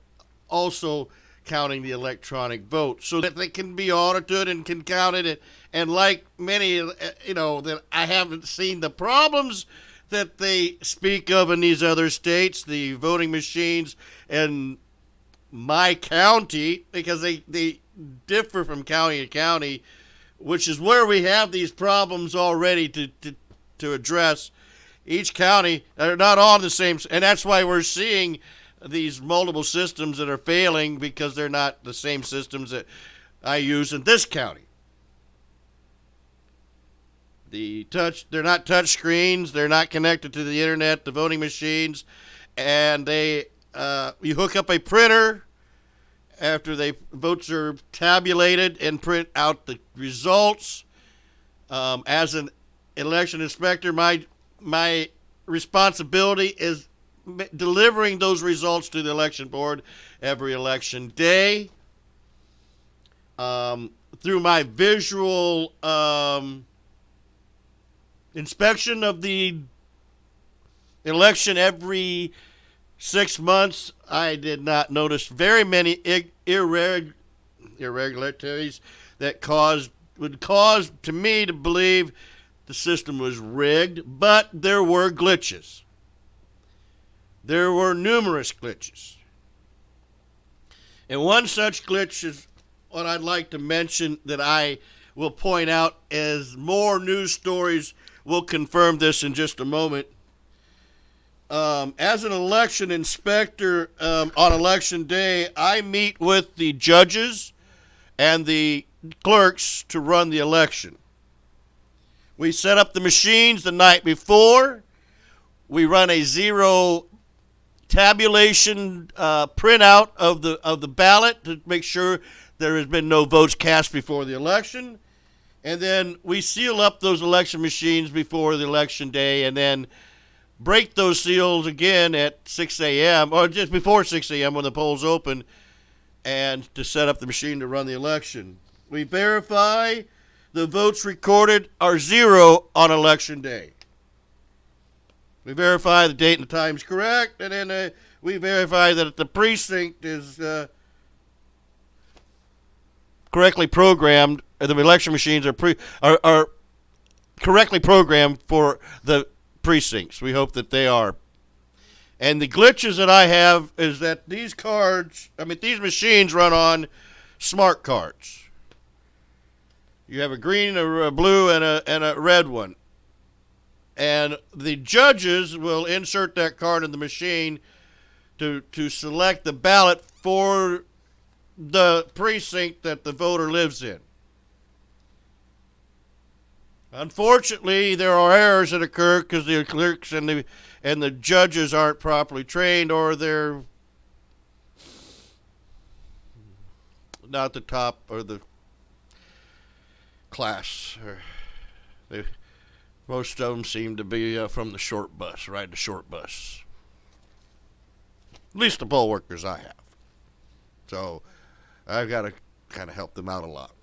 S3: also counting the electronic vote so that they can be audited and can count it. And like many, that I haven't seen the problems that they speak of in these other states, the voting machines in my county, because they differ from county to county, which is where we have these problems already to address. Each county are not on the same, and that's why we're seeing these multiple systems that are failing, because they're not the same systems that I use in this county. They're not touch screens. They're not connected to the internet, the voting machines, and you hook up a printer after votes are tabulated and print out the results. As an election inspector, my responsibility is delivering those results to the election board every election day. Through my visual inspection of the election every 6 months, I did not notice very many irregularities that would cause to me to believe the system was rigged, but there were glitches. There were numerous glitches. And one such glitch is what I'd like to mention, that I will point out as more news stories will confirm this in just a moment. As an election inspector on election day, I meet with the judges and the clerks to run the election. We set up the machines the night before. We run a zero tabulation printout of the ballot to make sure there has been no votes cast before the election. And then we seal up those election machines before the election day, and then break those seals again at 6 a.m. or just before 6 a.m. when the polls open, and to set up the machine to run the election. We verify the votes recorded are zero on election day. We verify the date and the time is correct, and then we verify that the precinct is correctly programmed. The election machines are correctly programmed for the precincts. We hope that they are. And the glitches that I have is that these machines run on smart cards. You have a green, a blue, and a red one. And the judges will insert that card in the machine to select the ballot for the precinct that the voter lives in. Unfortunately, there are errors that occur because the clerks and the judges aren't properly trained, or they're not the top or the class. Most of them seem to be from the short bus, ride the short bus. At least the poll workers I have. So I've got to kind of help them out a lot.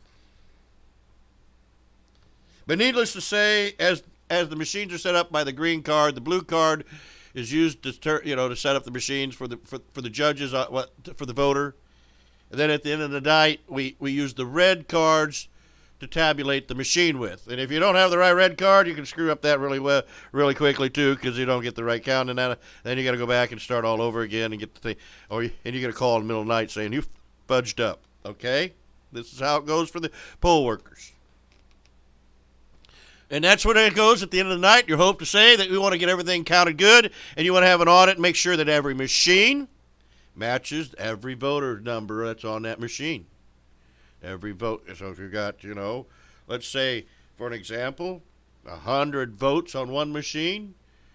S3: But needless to say, as the machines are set up by the green card, the blue card is used to set up the machines for the judges, for the voter. And then at the end of the night, we use the red cards to tabulate the machine with. And if you don't have the right red card, you can screw up that really quickly too, because you don't get the right count. And then you got to go back and start all over again and get the thing. And you get a call in the middle of the night saying you fudged up. Okay, this is how it goes for the poll workers. And that's what it goes at the end of the night. You hope to say that we want to get everything counted good, and you want to have an audit and make sure that every machine matches every voter number that's on that machine. Every vote. So if you got, let's say, for an example, 100 votes on one machine,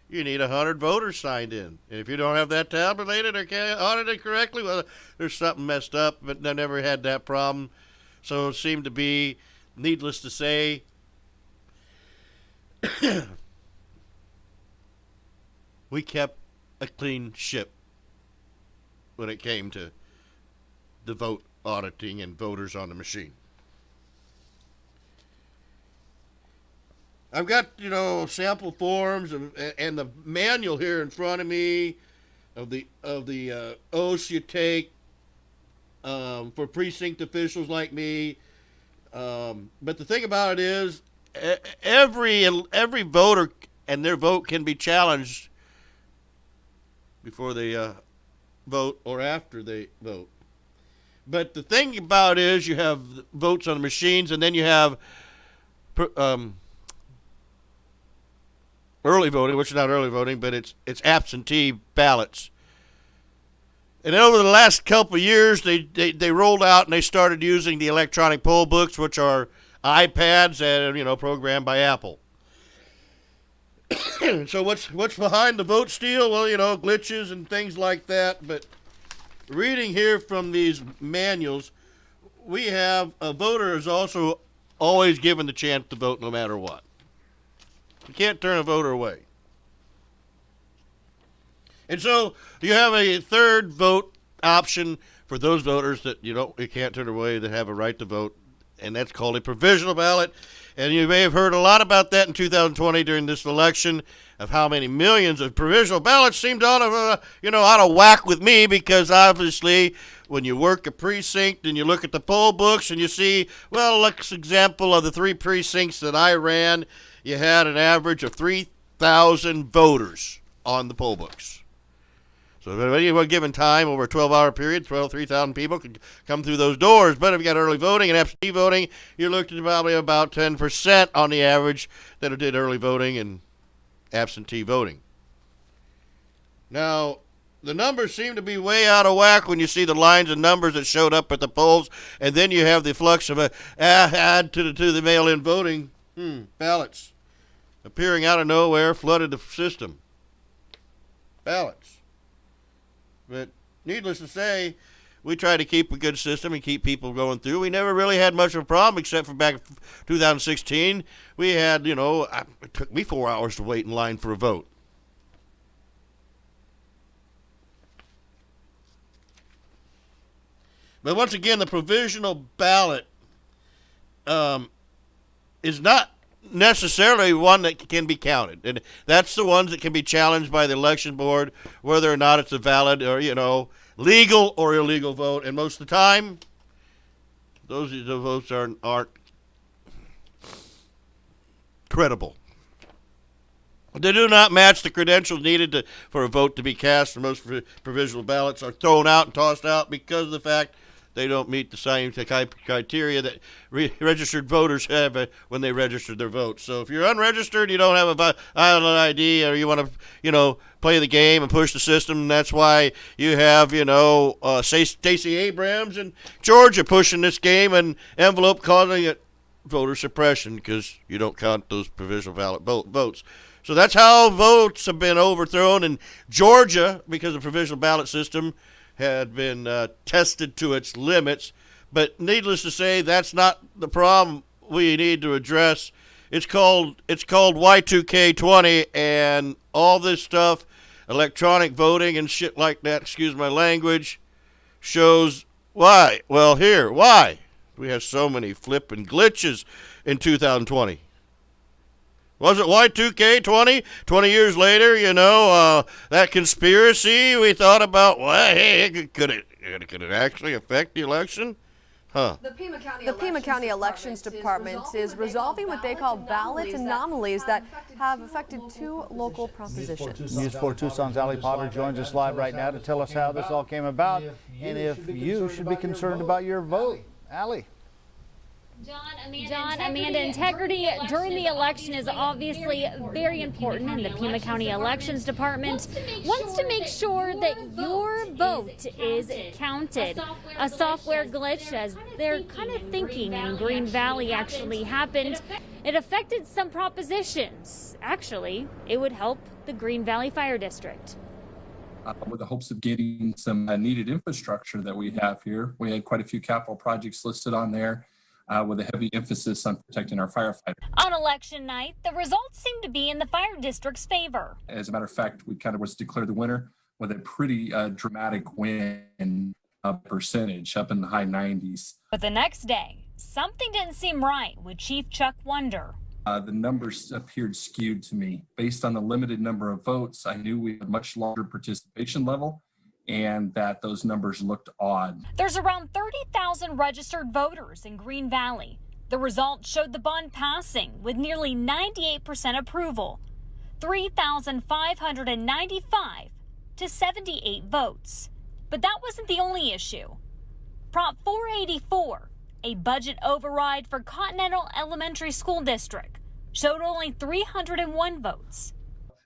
S3: you need 100 voters signed in. And if you don't have that tabulated or audited correctly, well, there's something messed up, but I never had that problem. So it seemed to be, needless to say, we kept a clean ship when it came to the vote auditing and voters on the machine. I've got, sample forms and the manual here in front of me of the oaths you take for precinct officials like me. But the thing about it is, every voter and their vote can be challenged before they vote or after they vote. But the thing about it is you have votes on the machines, and then you have early voting, which is not early voting, but it's absentee ballots. And over the last couple of years, they rolled out and they started using the electronic poll books, which are iPads and programmed by Apple. So what's behind the vote steal? Well, glitches and things like that. But reading here from these manuals, we have a voter is also always given the chance to vote no matter what. You can't turn a voter away. And so you have a third vote option for those voters that you can't turn away, that have a right to vote, and that's called a provisional ballot. And you may have heard a lot about that in 2020 during this election, of how many millions of provisional ballots seemed out of whack with me, because obviously when you work a precinct and you look at the poll books and you see, well, let's example of the 3 precincts that I ran, you had an average of 3,000 voters on the poll books. So at any given time, over a 12-hour period, 3,000 people could come through those doors. But if you got early voting and absentee voting, you're looking at probably about 10% on the average that did early voting and absentee voting. Now, the numbers seem to be way out of whack when you see the lines and numbers that showed up at the polls, and then you have the flux of add to the mail-in voting ballots appearing out of nowhere, flooded the system. Ballots. But needless to say, we try to keep a good system and keep people going through. We never really had much of a problem, except for back in 2016. We had, it took me 4 hours to wait in line for a vote. But once again, the provisional ballot is not necessarily one that can be counted, and that's the ones that can be challenged by the election board, whether or not it's a valid or legal or illegal vote. And most of the time, those votes aren't credible. They do not match the credentials needed for a vote to be cast, and most provisional ballots are thrown out and tossed out because of the fact they don't meet the scientific criteria that registered voters have when they register their votes. So if you're unregistered, you don't have a valid ID, or you want to, play the game and push the system, that's why you have, Stacey Abrams in Georgia pushing this game and envelope causing it voter suppression because you don't count those provisional ballot votes. So that's how votes have been overthrown in Georgia, because the provisional ballot system had been tested to its limits. But needless to say, that's not the problem we need to address. It's called Y2K20, and all this stuff, electronic voting and shit like that, excuse my language, shows why. Well, why we have so many flipping glitches in 2020. Was it Y2K20? 20 years later, that conspiracy we thought about, well, hey, could it actually affect the election? Huh.
S13: The Pima County Elections Department is resolving what they call ballot anomalies that have affected 2 local propositions.
S14: News 4 Tucson's Ali Potter joins us live right now to tell us how this all came about and if you should be concerned about your vote. Ali.
S15: John, Amanda, integrity during the election is obviously very important, and the Pima County Elections Department wants to make sure that your vote is counted. A software glitch, as they're kind of thinking in Green Valley, actually happened. It affected some propositions. Actually, it would help the Green Valley Fire District.
S16: With the hopes of getting some needed infrastructure that we have here. We had quite a few capital projects listed on there. With a heavy emphasis on protecting our firefighters.
S15: On election night, the results seem to be in the fire district's favor.
S16: As a matter of fact, we kind of was declared the winner with a pretty dramatic win percentage up in the high 90s.
S15: But the next day, something didn't seem right with Chief Chuck Wonder.
S16: The numbers appeared skewed to me. Based on the limited number of votes, I knew we had a much larger participation level, and that those numbers looked odd.
S15: There's around 30,000 registered voters in Green Valley. The results showed the bond passing with nearly 98% approval, 3,595 to 78 votes. But that wasn't the only issue. Prop 484, a budget override for Continental Elementary School District, showed only 301 votes.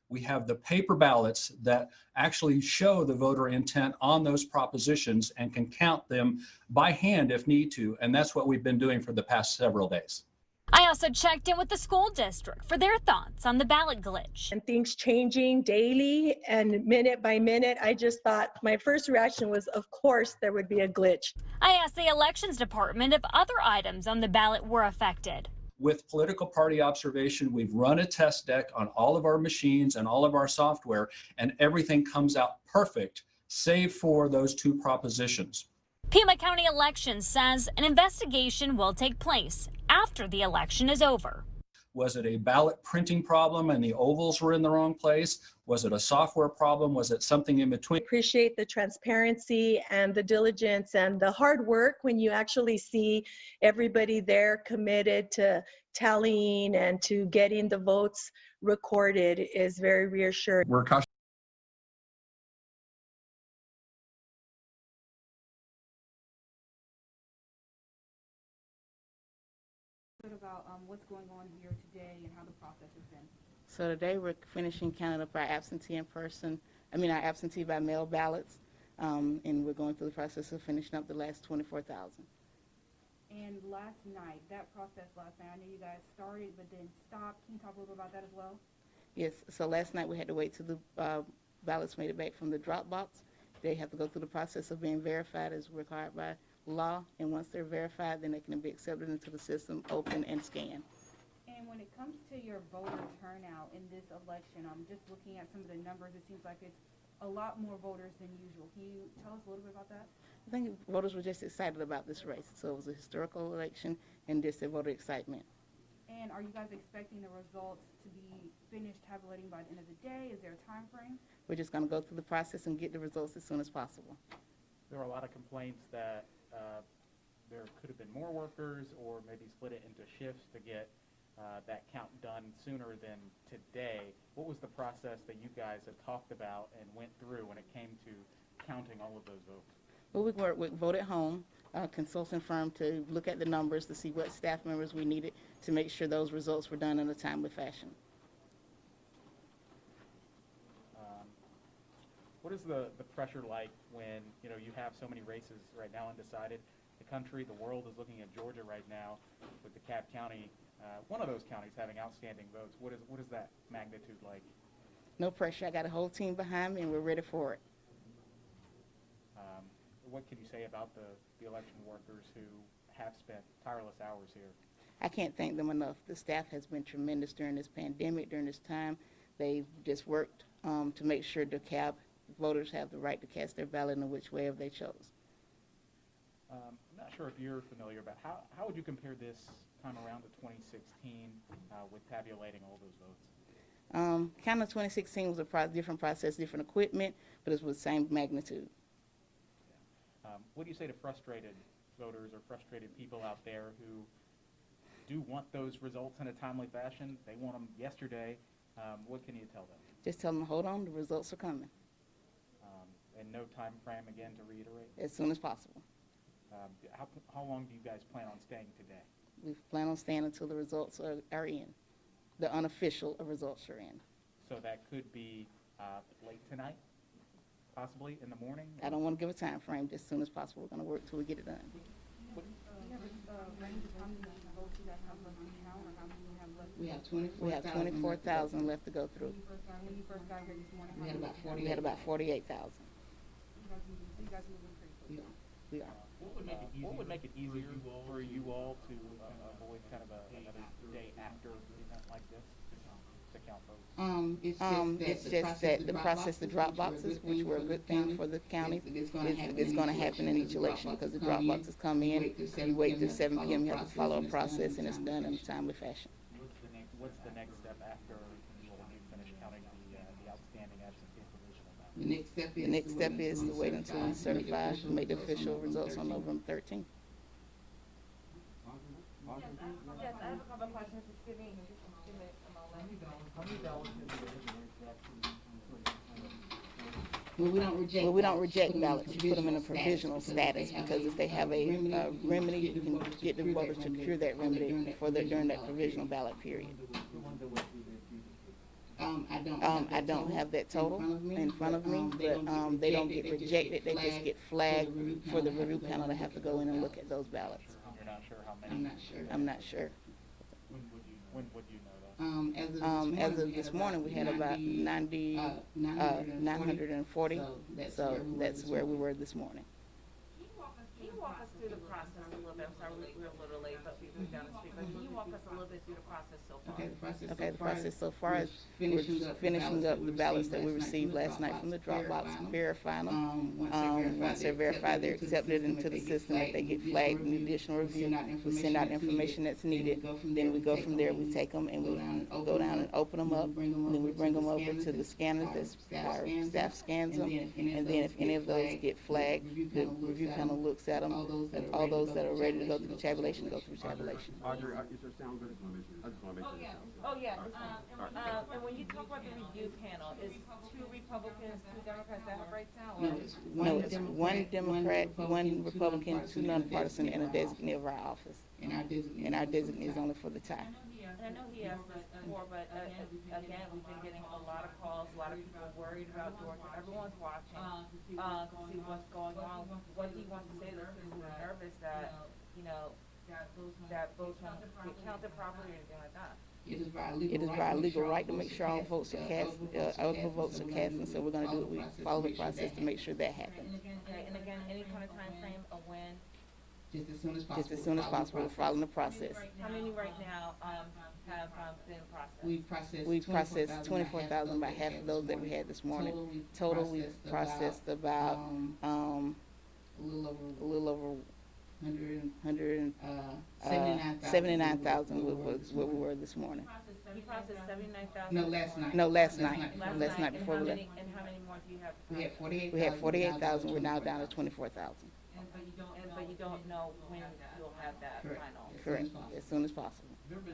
S17: We have the paper ballots that actually show the voter intent on those propositions and can count them by hand if need to, and that's what we've been doing for the past several days.
S15: I also checked in with the school district for their thoughts on the ballot glitch.
S18: And things changing daily and minute by minute, I just thought my first reaction was, of course, there would be a glitch.
S15: I asked the elections department if other items on the ballot were affected.
S17: With political party observation, we've run a test deck on all of our machines and all of our software, and everything comes out perfect, save for those two propositions.
S15: Pima County Elections says an investigation will take place after the election is over.
S17: Was it a ballot printing problem and the ovals were in the wrong place? Was it a software problem? Was it something in between?
S18: Appreciate the transparency and the diligence and the hard work when you actually see everybody there committed to tallying and to getting the votes recorded is very reassuring.
S16: We're cautious.
S19: About what's going on here today and how the process has been.
S20: So today we're finishing counting up our absentee our absentee by mail ballots, and we're going through the process of finishing up the last 24,000.
S19: And last night, that process last night, I know you guys started but then stopped. Can you talk a little bit about that as well?
S20: Yes, so last night we had to wait till the ballots made it back from the drop box. They have to go through the process of being verified as required by law, and once they're verified, then they can be accepted into the system, open and scanned.
S19: And when it comes to your voter turnout in this election, I'm just looking at some of the numbers. It seems like it's a lot more voters than usual. Can you tell us a little bit about that?
S20: I think voters were just excited about this race. So it was a historical election and just a voter excitement.
S19: And are you guys expecting the results to be finished tabulating by the end of the day? Is there a time frame?
S20: We're just going to go through the process and get the results as soon as possible.
S21: There are a lot of complaints that there could have been more workers or maybe split it into shifts to get that count done sooner than today. What was the process that you guys had talked about and went through when it came to counting all of those votes?
S20: Well, we worked with Vote at Home, a consulting firm, to look at the numbers to see what staff members we needed to make sure those results were done in a timely fashion.
S21: What is the pressure like when you have so many races right now undecided? The country, the world is looking at Georgia right now with DeKalb County, one of those counties having outstanding votes. What is that magnitude like?
S20: No pressure. I got a whole team behind me, and we're ready for it.
S21: What can you say about the election workers who have spent tireless hours here?
S20: I can't thank them enough. The staff has been tremendous during this pandemic, during this time. They've just worked to make sure DeKalb voters have the right to cast their ballot in which way they chose.
S21: I'm not sure if you're familiar, but how would you compare this time around to 2016 with tabulating all those votes?
S20: Kind of 2016 was a different process, different equipment, but it was the same magnitude.
S21: What do you say to frustrated voters or frustrated people out there who do want those results in a timely fashion? They want them yesterday. What can you tell them?
S20: Just tell them, hold on, the results are coming.
S21: And no time frame, again, to reiterate?
S20: As soon as possible.
S21: How long do you guys plan on staying today?
S20: We plan on staying until the results are in. The unofficial results are in.
S21: So that could be late tonight, possibly in the morning?
S20: I don't want to give a time frame. Just as soon as possible. We're going to work till we get it done. We have 24,000 left to go through. We had about 48,000. We are.
S21: What would make it easier for you all to avoid kind of another day after an event like this to count votes?
S20: It's just that the process, the drop boxes, which were a good thing for the county, is going to happen in each election because the drop boxes come in, you wait till 7 p.m., you have to follow a process, and it's done in a timely fashion.
S21: What's the next step after you finish counting the outstanding absentee information?
S20: The next step is to wait until we certify and make the official results on November 13th.
S19: Yes, I have a couple of questions. Just give me a moment.
S20: Well, we don't reject ballots. You put them in a provisional status because if they have a remedy, you can get the voters to cure that remedy during that provisional ballot period. I don't have that total in front of me, but they don't get rejected. They just get flagged for the review panel to have to go in and look at those ballots.
S21: You're not sure how many?
S20: I'm not sure.
S21: When would you know that?
S20: As of this morning, we had about 940, so that's where we were this morning.
S1: Can you walk us through the process a little bit? I'm sorry, we're a little late, but people are down to speak. But can you walk us a little bit through the process so far?
S20: Okay, the process so far is we're finishing up the ballots that we received last night from the Dropbox, verifying them. Once they're verified, they're accepted into the system. If they get flagged in additional review, we send out information that's needed. Then we go from there, we take them and we go down and open them up. And then we bring them over to the scanners, our staff scans them. And then if any of those get flagged, the review panel looks at them. And all those that are ready to go through tabulation go through tabulation.
S22: Audrey, is there sound good? I just want to make sure it sounds good.
S1: And when you talk about the review panel, is 2 Republicans, 2 Democrats that have rights now?
S20: No, it's 1 Democrat, 1 Republican, 2 nonpartisan, and a designee of our office. And our designee is only for the tie.
S1: And I know he asked this before, but again, we've been getting a lot of calls, a lot of people worried about Georgia. Everyone's watching to see what's going on. What do you want to say to those people who are nervous that, that votes won't get counted properly or anything like that?
S20: It is our legal right to make sure all votes are cast, eligible votes are cast, and so we're going to do it. We follow the process to make sure that happens.
S1: Okay, and again, any kind of time frame of when?
S20: Just as soon as possible. We're following the process.
S1: How many right now have been processed?
S20: We've processed 24,000, about half of those that we had this morning. Total, we've processed about a little over 79,000 was what we were this morning.
S1: You processed 79,000?
S20: No, last night. Last night before we left.
S1: And how many more do you have?
S20: We had 48,000. We're now down to 24,000.
S1: But you don't know when you'll have that final?
S20: Correct. As soon as possible.
S21: There have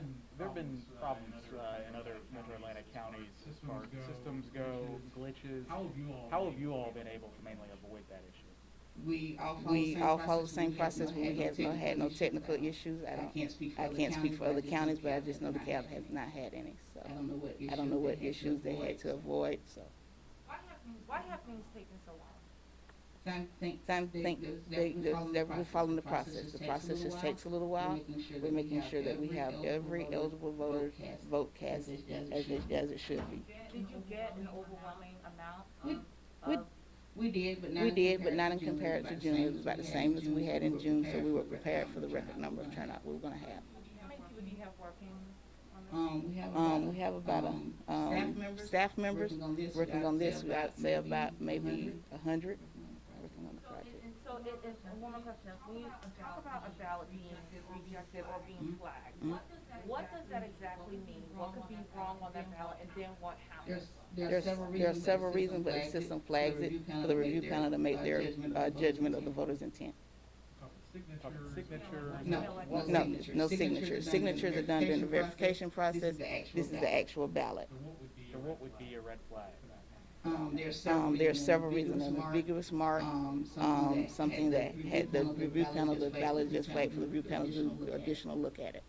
S21: been problems in other Metro Atlanta counties as far as systems go, glitches. How have you all been able to mainly avoid that issue?
S20: We all follow the same process, but we have had no technical issues. I can't speak for other counties, but I just know DeKalb has not had any. So I don't know what issues they had to avoid. So
S1: why have things taken so long?
S20: We're following the process. The process just takes a little while. We're making sure that we have every eligible voter vote cast as it should be.
S1: Did you get an overwhelming amount?
S20: We did, but not in comparison to June. It was about the same as we had in June, so we were prepared for the record number of turnout we were going to have.
S1: How many people do you have working on this?
S20: We have about staff members working on this. I'd say about maybe 100 working on the project.
S1: So one more question. When you talk about a ballot being rejected or being flagged, what does that exactly mean? What could be wrong on that ballot, and then what happens?
S20: There are several reasons, but the system flags it for the review panel to make their judgment of the voter's intent. No signatures. Signatures are done during the verification process. This is the actual ballot.
S21: So what would be a red flag?
S20: There are several reasons. An ambiguous mark, something that had the review panel, the ballot just flagged for the review panel to do additional look at it.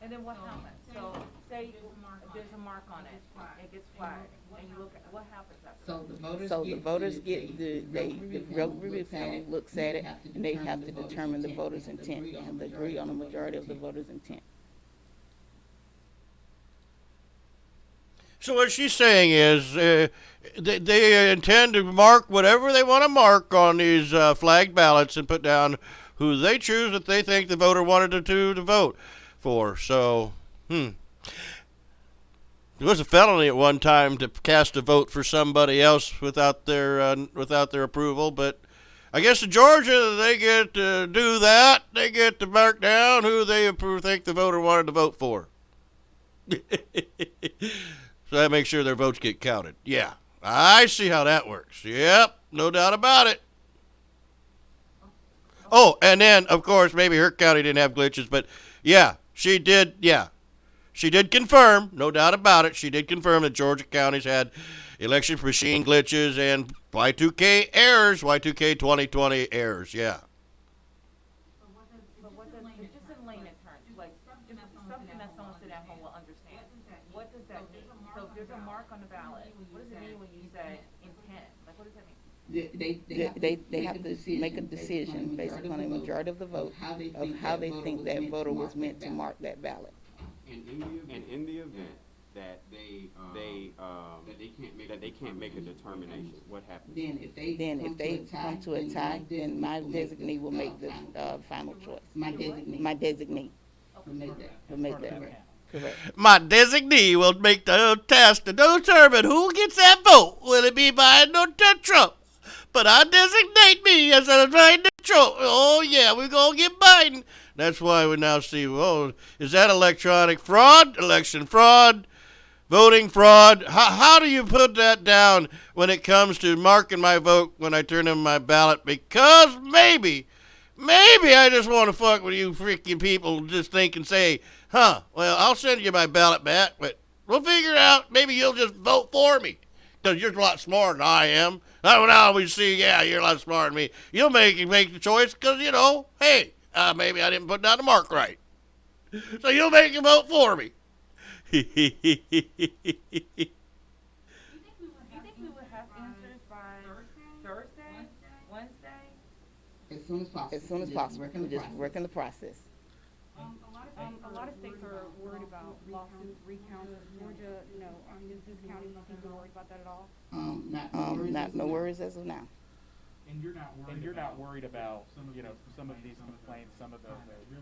S1: And then what happens? So say there's a mark on it, it gets flagged, and you look at what happens after?
S20: So the voters get the review panel looks at it, and they have to determine the voter's intent. They have to agree on a majority of the voter's intent.
S3: So what she's saying is they intend to mark whatever they want to mark on these flagged ballots and put down who they choose that they think the voter wanted to vote for. So, It was a felony at one time to cast a vote for somebody else without their approval, but I guess in Georgia they get to do that. They get to mark down who they think the voter wanted to vote for. So that makes sure their votes get counted. Yeah, I see how that works. Yep, no doubt about it. Oh, and then, of course, maybe her county didn't have glitches, but yeah, she did. Yeah, she did confirm, no doubt about it. She did confirm that Georgia counties had election machine glitches and Y2K errors, Y2K 2020 errors, yeah.
S1: But what does, just in layman terms, like, just something that someone sitting at home will understand. What does that mean? So if there's a mark on the ballot, what does it mean when you say intent? Like, what does that mean?
S20: They have to make a decision based on a majority of the vote of how they think that voter was meant to mark that ballot.
S4: And in the event that they can't make a determination, what happens?
S20: Then if they come to a tie, then my designee will make the final choice. My designee will make that. Correct.
S3: My designee will make the test to determine who gets that vote. Will it be Biden or Trump? But I designate me as a Biden or Trump. Oh, yeah, we're going to get Biden. That's why we now see, oh, is that electronic fraud, election fraud, voting fraud? How do you put that down when it comes to marking my vote when I turn in my ballot? Because maybe I just want to fuck with you freaking people, just think and say, well, I'll send you my ballot back, but we'll figure it out. Maybe you'll just vote for me because you're a lot smarter than I am. I would always see, yeah, you're a lot smarter than me. You'll make the choice because, hey, maybe I didn't put down the mark right. So you'll make a vote for me.
S1: You think we would have answers by Thursday, Wednesday?
S20: As soon as possible. We're just working the process.
S19: A lot of states are worried about lawsuits, recounts. Georgia, is this county people worried about that at all?
S20: No worries as of now.
S21: And you're not worried about some of these complaints, some of the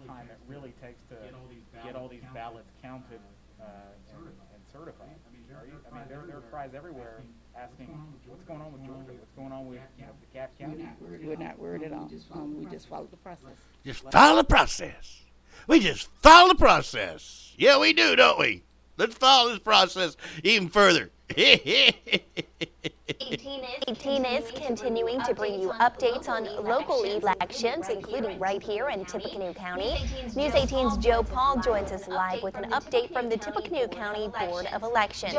S21: time it really takes to get all these ballots counted and certified. Are you? I mean, there are cries everywhere asking, what's going on with Georgia? What's going on with DeKalb County?
S20: We're not worried at all. We just follow the process.
S3: Just follow the process. We just follow the process. Yeah, we do, don't we? Let's follow this process even further.
S5: 18 is continuing to bring you updates on local elections, including right here in Tippecanoe County. News 18's Joe Paul joins us live with an update from the Tippecanoe County Board of Elections.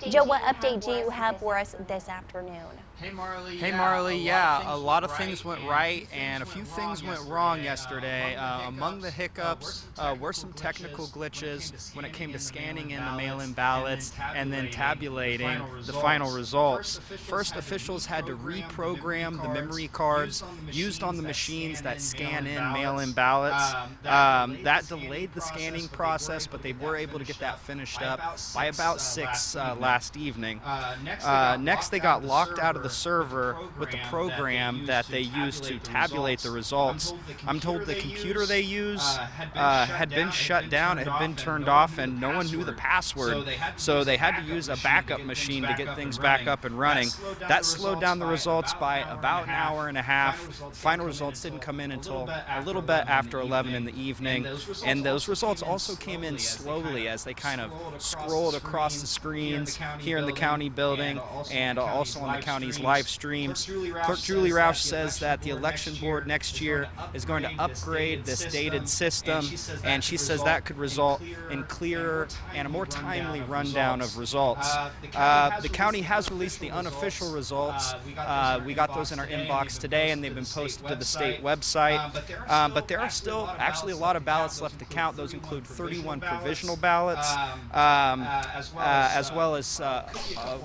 S5: Joe, what update do you have for us this afternoon?
S23: Hey Marley, yeah, a lot of things went right and a few things went wrong yesterday. Among the hiccups were some technical glitches when it came to scanning in the mail-in ballots and then tabulating the final results. First, officials had to reprogram the memory cards used on the machines that scan in mail-in ballots. That delayed the scanning process, but they were able to get that finished up by about 6 last evening. Next, they got locked out of the server with the program that they used to tabulate the results. I'm told the computer they use had been shut down, it had been turned off, and no one knew the password, so they had to use a backup machine to get things back up and running. That slowed down the results by about an hour and a half. Final results didn't come in until a little bit after 11 in the evening, and those results also came in slowly as they kind of scrolled across the screens here in the county building and also on the county's live streams. Clerk Julie Roush says that the election board next year is going to upgrade this dated system, and she says that could result in clearer and a more timely rundown of results. The county has released the unofficial results. We got those in our inbox today, and they've been posted to the state website. But there are still actually a lot of ballots left to count. Those include 31 provisional ballots, as well as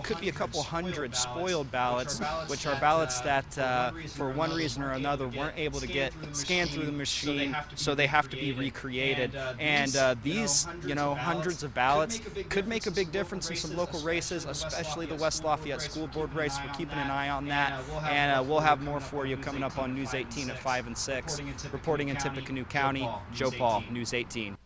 S23: could be a couple hundred spoiled ballots, which are ballots that for one reason or another weren't able to get scanned through the machine, so they have to be recreated. And these, hundreds of ballots could make a big difference in some local races, especially the West Lafayette School Board race. We're keeping an eye on that, and we'll have more for you coming up on News 18 at 5 and 6. Reporting in Tippecanoe County, Joe Paul, News 18.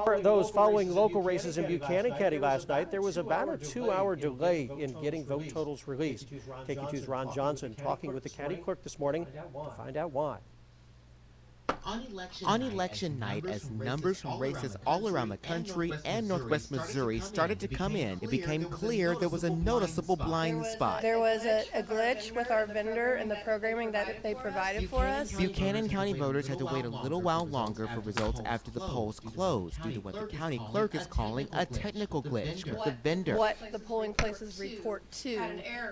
S2: For those following local races in Buchanan County last night, there was about a 2-hour delay in getting vote totals released. KQ2's Ron Johnson talking with the county clerk this morning to find out why.
S7: On election night, as numbers from races all around the country and Northwest Missouri started to come in, it became clear there was a noticeable blind spot.
S8: There was a glitch with our vendor and the programming that they provided for us.
S7: Buchanan County voters had to wait a little while longer for results after the polls closed due to what the county clerk is calling a technical glitch with the vendor.
S8: What the polling places report to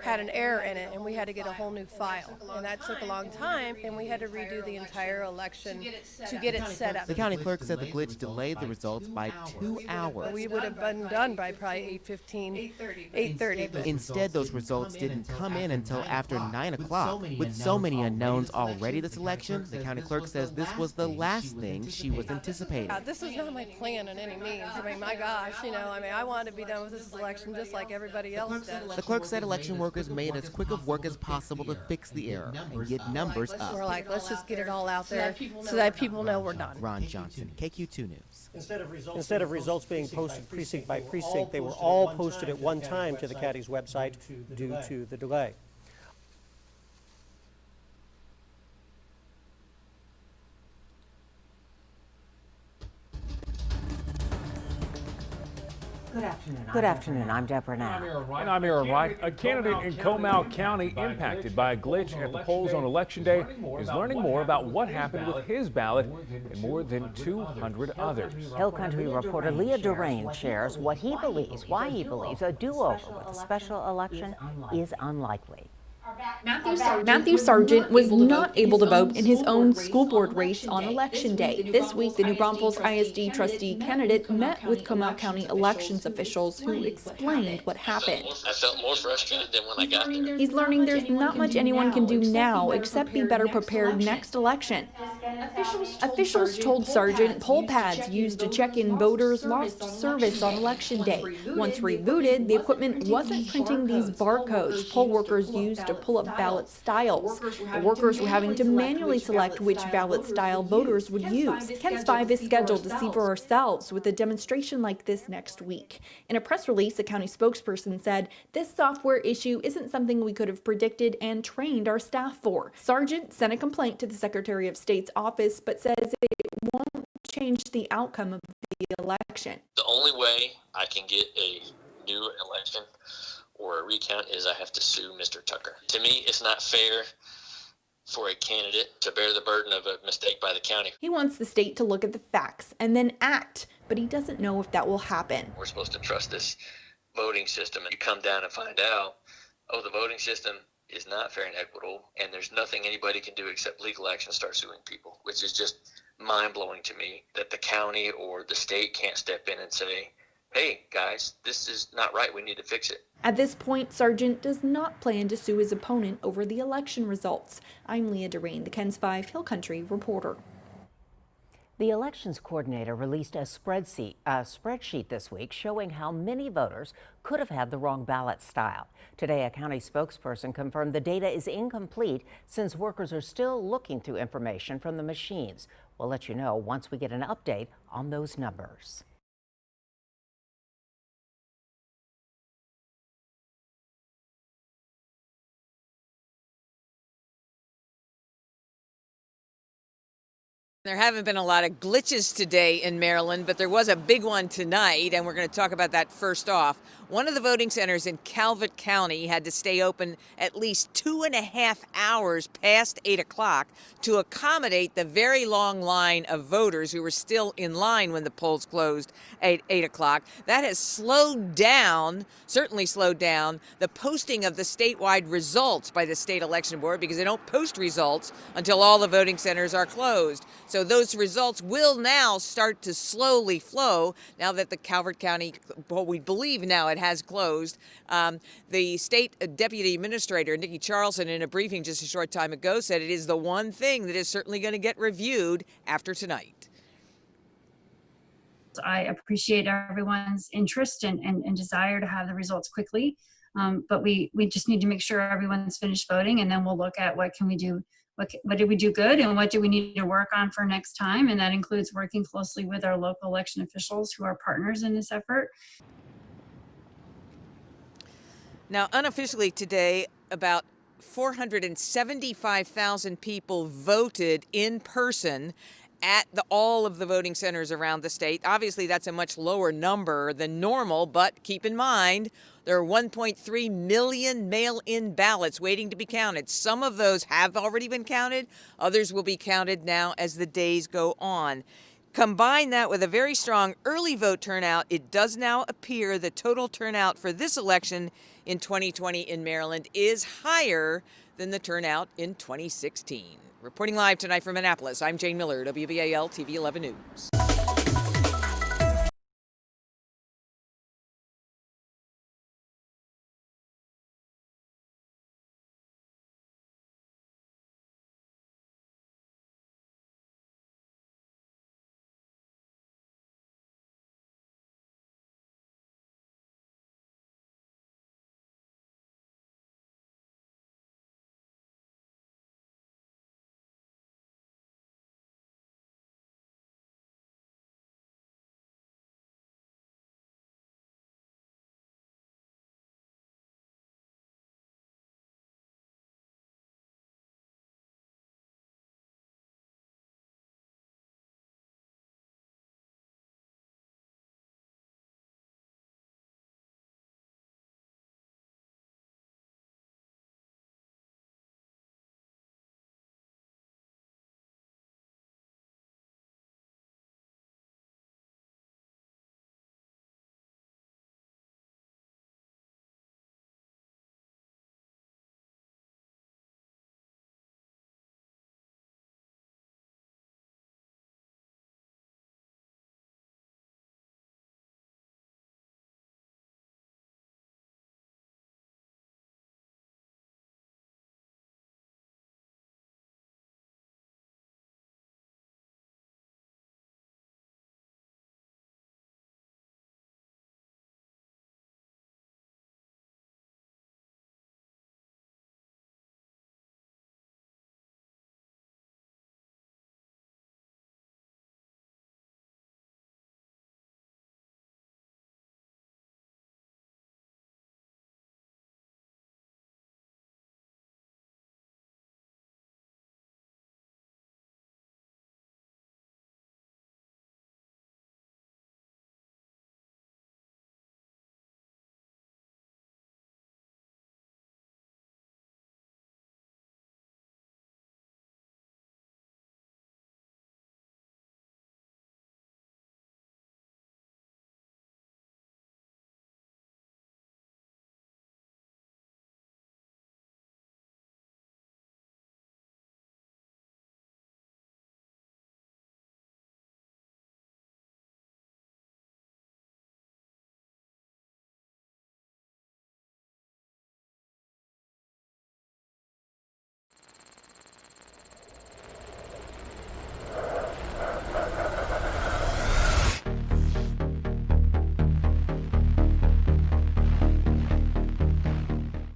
S8: had an error in it, and we had to get a whole new file. And that took a long time, and we had to redo the entire election to get it set up.
S7: The county clerk said the glitch delayed the results by 2 hours.
S8: We would have been done by probably 8:15, 8:30.
S7: Instead, those results didn't come in until after 9 o'clock. With so many unknowns already this election, the county clerk says this was the last thing she was anticipating.
S8: This is not my plan in any means. I mean, my gosh, I wanted to be done with this election just like everybody else does.
S7: The clerk said election workers made as quick of work as possible to fix the error and get numbers up.
S8: We're like, let's just get it all out there so that people know we're done.
S7: Ron Johnson, KQ2 News.
S2: Instead of results being posted precinct by precinct, they were all posted at one time to the county's website due to the delay.
S24: Good afternoon. I'm Deborah Knapp.
S25: And I'm Aaron Wright. A candidate in Comal County impacted by a glitch at the polls on Election Day is learning more about what happened with his ballot and more than 200 others.
S24: Hill Country reporter Leah Durain shares why he believes a do-over with a special election is unlikely.
S26: Matthew Sargent was not able to vote in his own school board race on Election Day. This week, the New Braunfels ISD trustee candidate met with Comal County elections officials who explained what happened.
S27: I felt more frustrated than when I got there.
S26: He's learning there's not much anyone can do now except be better prepared next election. Officials told Sargent poll pads used to check in voters lost service on Election Day. Once rebooted, the equipment wasn't printing these barcodes poll workers used to pull up ballot styles. The workers were having to manually select which ballot style voters would use. KENS 5 is scheduled to see for ourselves with a demonstration like this next week. In a press release, a county spokesperson said, "This software issue isn't something we could have predicted and trained our staff for." Sargent sent a complaint to the Secretary of State's office, but says it won't change the outcome of the election.
S27: The only way I can get a new election or a recount is I have to sue Mr. Tucker. To me, it's not fair for a candidate to bear the burden of a mistake by the county.
S26: He wants the state to look at the facts and then act, but he doesn't know if that will happen.
S27: We're supposed to trust this voting system, and you come down and find out, oh, the voting system is not fair and equitable, and there's nothing anybody can do except legal action and start suing people, which is just mind-blowing to me that the county or the state can't step in and say, hey, guys, this is not right. We need to fix it.
S26: At this point, Sargent does not plan to sue his opponent over the election results. I'm Leah Durain, the KENS 5 Hill Country reporter.
S24: The elections coordinator released a spreadsheet this week showing how many voters could have had the wrong ballot style. Today, a county spokesperson confirmed the data is incomplete since workers are still looking through information from the machines. We'll let you know once we get an update on those numbers.
S28: There haven't been a lot of glitches today in Maryland, but there was a big one tonight, and we're going to talk about that first off. One of the voting centers in Calvert County had to stay open at least 2.5 hours past 8 o'clock to accommodate the very long line of voters who were still in line when the polls closed at 8 o'clock. That has slowed down, certainly slowed down, the posting of the statewide results by the state election board, because they don't post results until all the voting centers are closed. So those results will now start to slowly flow now that the Calvert County, what we believe now it has closed. The state deputy administrator, Nikki Charlson, in a briefing just a short time ago, said it is the one thing that is certainly going to get reviewed after tonight.
S29: I appreciate everyone's interest and desire to have the results quickly, but we just need to make sure everyone's finished voting, and then we'll look at what can we do what did we do good and what do we need to work on for next time? And that includes working closely with our local election officials who are partners in this effort.
S28: Now, unofficially today, about 475,000 people voted in person at all of the voting centers around the state. Obviously, that's a much lower number than normal, but keep in mind, there are 1.3 million mail-in ballots waiting to be counted. Some of those have already been counted. Others will be counted now as the days go on. Combine that with a very strong early vote turnout, it does now appear the total turnout for this election in 2020 in Maryland is higher than the turnout in 2016. Reporting live tonight from Annapolis, I'm Jane Miller, WBAL TV 11 News.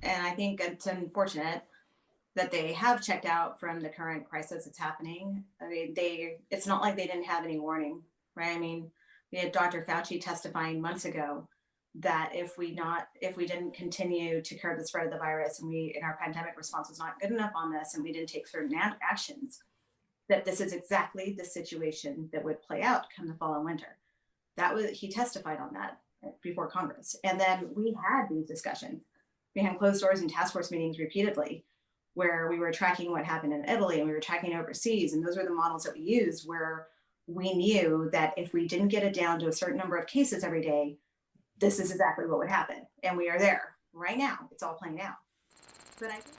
S6: And I think it's unfortunate that they have checked out from the current crisis that's happening. I mean, it's not like they didn't have any warning, right? I mean, we had Dr. Fauci testifying months ago that if we didn't continue to curb the spread of the virus and our pandemic response was not good enough on this and we didn't take certain actions, that this is exactly the situation that would play out come the fall and winter. He testified on that before Congress. And then we had these discussions behind closed doors and task force meetings repeatedly, where we were tracking what happened in Italy and we were tracking overseas. And those were the models that we used, where we knew that if we didn't get it down to a certain number of cases every day, this is exactly what would happen. And we are there right now. It's all playing out. But I think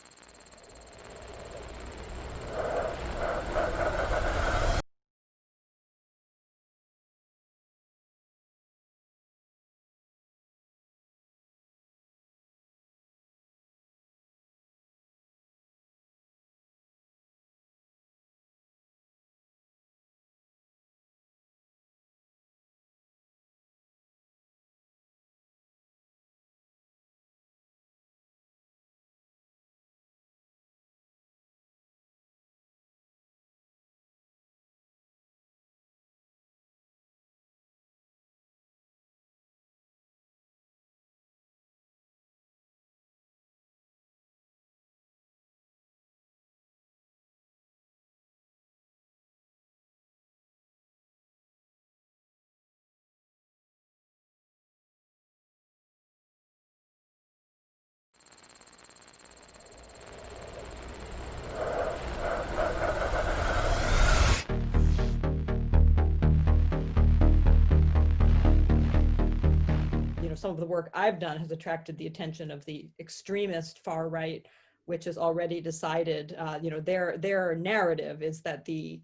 S9: some of the work I've done has attracted the attention of the extremist far right, which has already decided, their narrative is that the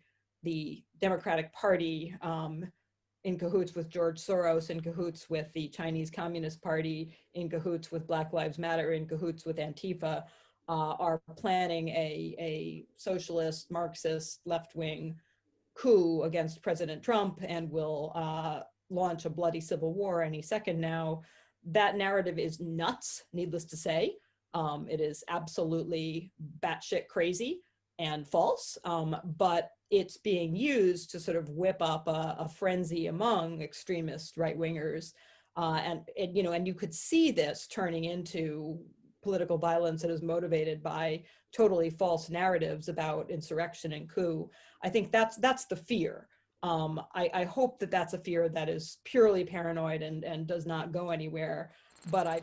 S9: Democratic Party, in cahoots with George Soros, in cahoots with the Chinese Communist Party, in cahoots with Black Lives Matter, in cahoots with Antifa, are planning a socialist, Marxist, left-wing coup against President Trump and will launch a bloody civil war any second now. That narrative is nuts, needless to say. It is absolutely batshit crazy and false, but it's being used to sort of whip up a frenzy among extremist right-wingers. And you could see this turning into political violence that is motivated by totally false narratives about insurrection and coup. I think that's the fear. I hope that that's a fear that is purely paranoid and does not go anywhere. But I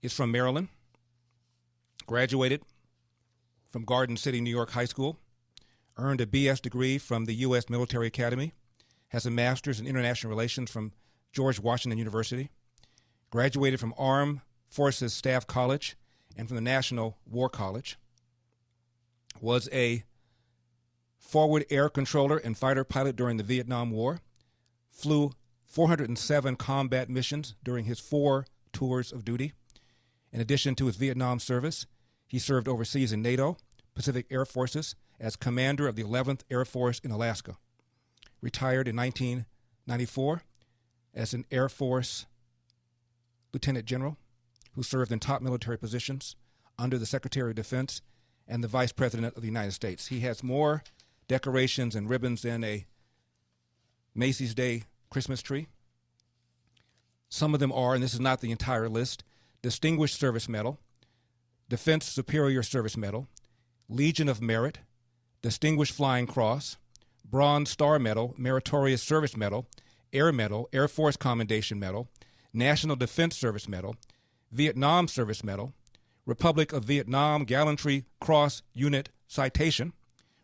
S10: is from Maryland, graduated from Garden City, New York High School, earned a BS degree from the U.S. Military Academy, has a master's in international relations from George Washington University, graduated from Armed Forces Staff College and from the National War College, was a forward air controller and fighter pilot during the Vietnam War, flew 407 combat missions during his 4 tours of duty. In addition to his Vietnam service, he served overseas in NATO, Pacific Air Forces, as commander of the 11th Air Force in Alaska. Retired in 1994 as an Air Force Lieutenant General who served in top military positions under the Secretary of Defense and the Vice President of the United States. He has more decorations and ribbons than a Macy's Day Christmas tree. Some of them are, and this is not the entire list, Distinguished Service Medal, Defense Superior Service Medal, Legion of Merit, Distinguished Flying Cross, Bronze Star Medal, Meritorious Service Medal, Air Medal, Air Force Commendation Medal, National Defense Service Medal, Vietnam Service Medal, Republic of Vietnam Gallantry Cross Unit Citation,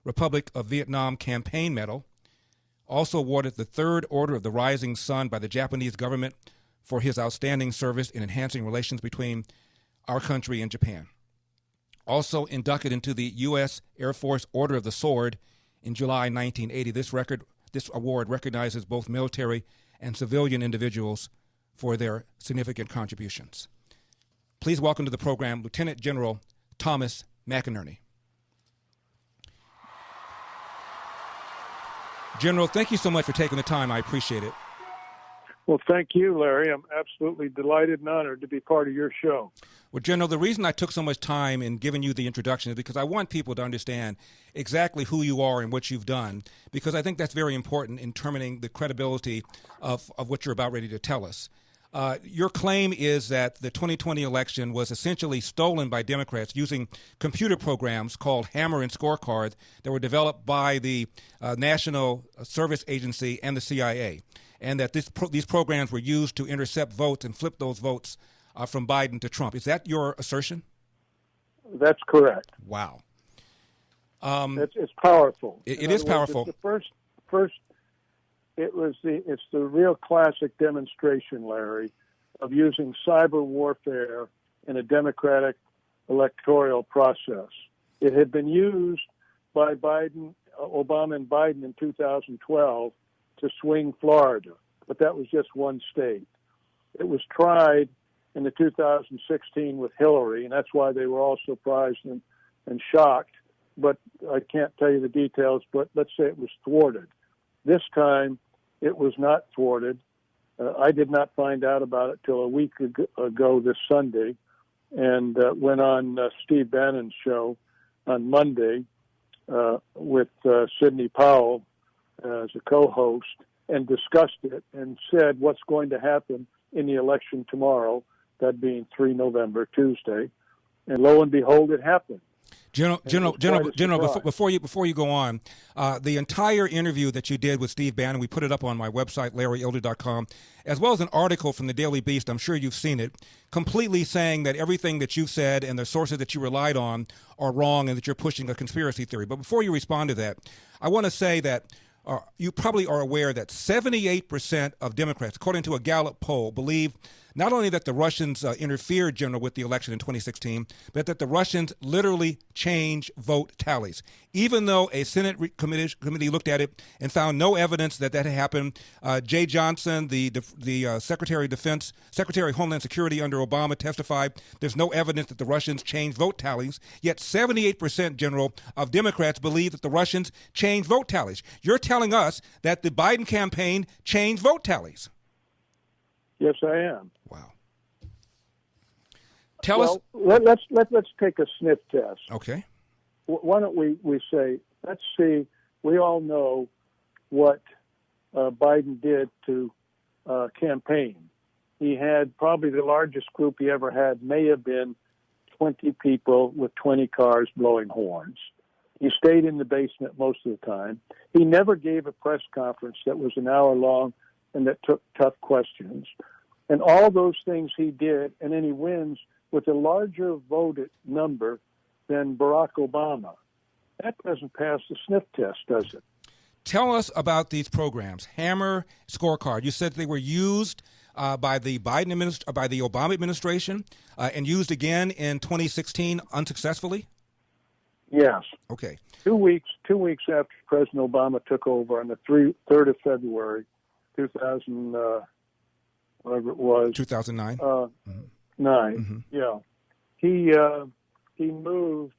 S10: Republic of Vietnam Campaign Medal, also awarded the Third Order of the Rising Sun by the Japanese government for his outstanding service in enhancing relations between our country and Japan. Also inducted into the U.S. Air Force Order of the Sword in July 1980. This award recognizes both military and civilian individuals for their significant contributions. Please welcome to the program Lieutenant General Thomas McInerney. General, thank you so much for taking the time. I appreciate it.
S11: Well, thank you, Larry. I'm absolutely delighted and honored to be part of your show.
S10: Well, General, the reason I took so much time in giving you the introduction is because I want people to understand exactly who you are and what you've done, because I think that's very important in determining the credibility of what you're about ready to tell us. Your claim is that the 2020 election was essentially stolen by Democrats using computer programs called Hammer and Scorecard that were developed by the National Service Agency and the CIA, and that these programs were used to intercept votes and flip those votes from Biden to Trump. Is that your assertion?
S11: That's correct.
S10: Wow.
S11: It's powerful.
S10: It is powerful.
S11: It's the first. It's the real classic demonstration, Larry, of using cyber warfare in a democratic electoral process. It had been used by Obama and Biden in 2012 to swing Florida, but that was just one state. It was tried in the 2016 with Hillary, and that's why they were all surprised and shocked. But I can't tell you the details, but let's say it was thwarted. This time, it was not thwarted. I did not find out about it till a week ago this Sunday, and went on Steve Bannon's show on Monday with Sidney Powell as a co-host, and discussed it and said what's going to happen in the election tomorrow, that being 3 November, Tuesday. And lo and behold, it happened.
S10: General, before you go on, the entire interview that you did with Steve Bannon, we put it up on my website, LarryElder.com, as well as an article from the Daily Beast. I'm sure you've seen it, completely saying that everything that you've said and the sources that you relied on are wrong and that you're pushing a conspiracy theory. But before you respond to that, I want to say that you probably are aware that 78% of Democrats, according to a Gallup poll, believe not only that the Russians interfered, General, with the election in 2016, but that the Russians literally changed vote tallies. Even though a Senate committee looked at it and found no evidence that had happened, Jay Johnson, the Secretary of Defense, Secretary of Homeland Security under Obama, testified there's no evidence that the Russians changed vote tallies. Yet 78%, General, of Democrats believe that the Russians changed vote tallies. You're telling us that the Biden campaign changed vote tallies.
S11: Yes, I am.
S10: Wow. Tell us.
S11: Let's take a sniff test.
S10: Okay.
S11: Why don't we say, let's see, we all know what Biden did to campaign. He had probably the largest group he ever had, may have been 20 people with 20 cars blowing horns. He stayed in the basement most of the time. He never gave a press conference that was an hour long and that took tough questions. And all those things he did, and then he wins with a larger voted number than Barack Obama. That doesn't pass the sniff test, does it?
S10: Tell us about these programs. Hammer, Scorecard. You said they were used by the Obama administration and used again in 2016 unsuccessfly?
S11: Yes.
S10: Okay.
S11: 2 weeks after President Obama took over on the 3rd of February,
S10: 2009.
S11: 9. Yeah. He moved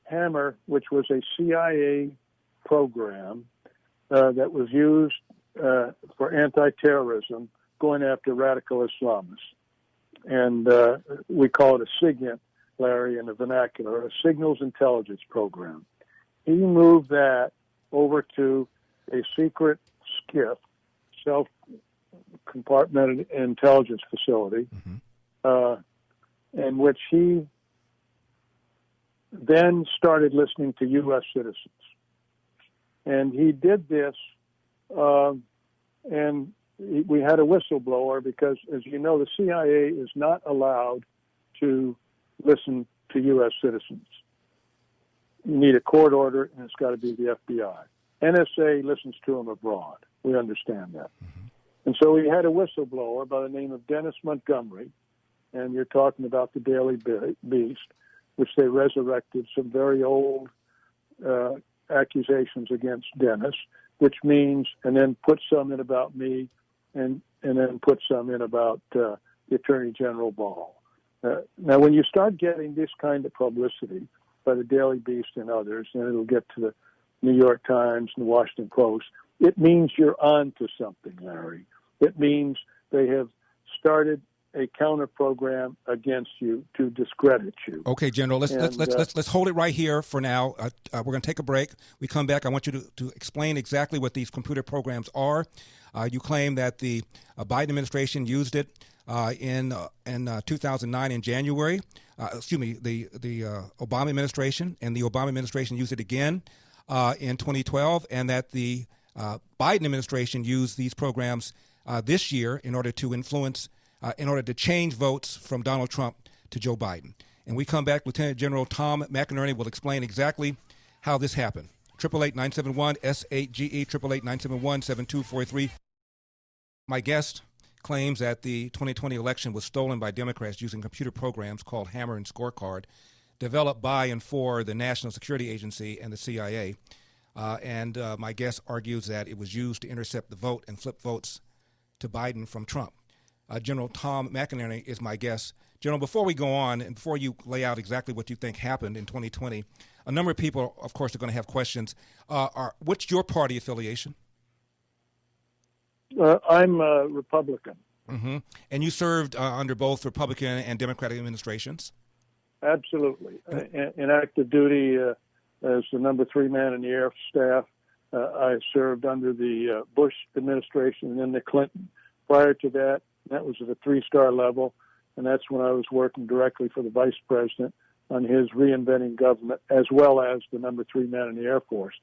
S11: Hammer, which was a CIA program that was used for anti-terrorism, going after radical Islamists. And we call it a SIGINT, Larry, in the vernacular, a signals intelligence program. He moved that over to a secret SCIF, self-compartmented intelligence facility, in which he then started listening to U.S. citizens. And he did this, and we had a whistleblower because, as you know, the CIA is not allowed to listen to U.S. citizens. You need a court order, and it's got to be the FBI. NSA listens to them abroad. We understand that. And so we had a whistleblower by the name of Dennis Montgomery, and you're talking about the Daily Beast, which they resurrected some very old accusations against Dennis, which means, and then put some in about me, and then put some in about the Attorney General Ball. Now, when you start getting this kind of publicity by the Daily Beast and others, and it'll get to the New York Times and the Washington Post, it means you're on to something, Larry. It means they have started a counter program against you to discredit you.
S10: Okay, General, let's hold it right here for now. We're going to take a break. We come back. I want you to explain exactly what these computer programs are. You claim that the Biden administration used it in 2009 in January. The Obama administration, and the Obama administration used it again in 2012, and that the Biden administration used these programs this year in order to influence, in order to change votes from Donald Trump to Joe Biden. And we come back, Lieutenant General Tom McInerney will explain exactly how this happened. 888-971-SAGE, 888-971-7243. My guest claims that the 2020 election was stolen by Democrats using computer programs called Hammer and Scorecard, developed by and for the National Security Agency and the CIA. And my guest argues that it was used to intercept the vote and flip votes to Biden from Trump. General Tom McInerney is my guest. General, before we go on and before you lay out exactly what you think happened in 2020, a number of people, of course, are going to have questions. What's your party affiliation?
S11: I'm a Republican.
S10: Mm-hmm. And you served under both Republican and Democratic administrations?
S11: Absolutely. In active duty as the number 3 man in the Air Staff, I served under the Bush administration and then the Clinton. Prior to that, that was at a 3-star level, and that's when I was working directly for the Vice President on his reinventing government, as well as the number 3 man in the Air Force.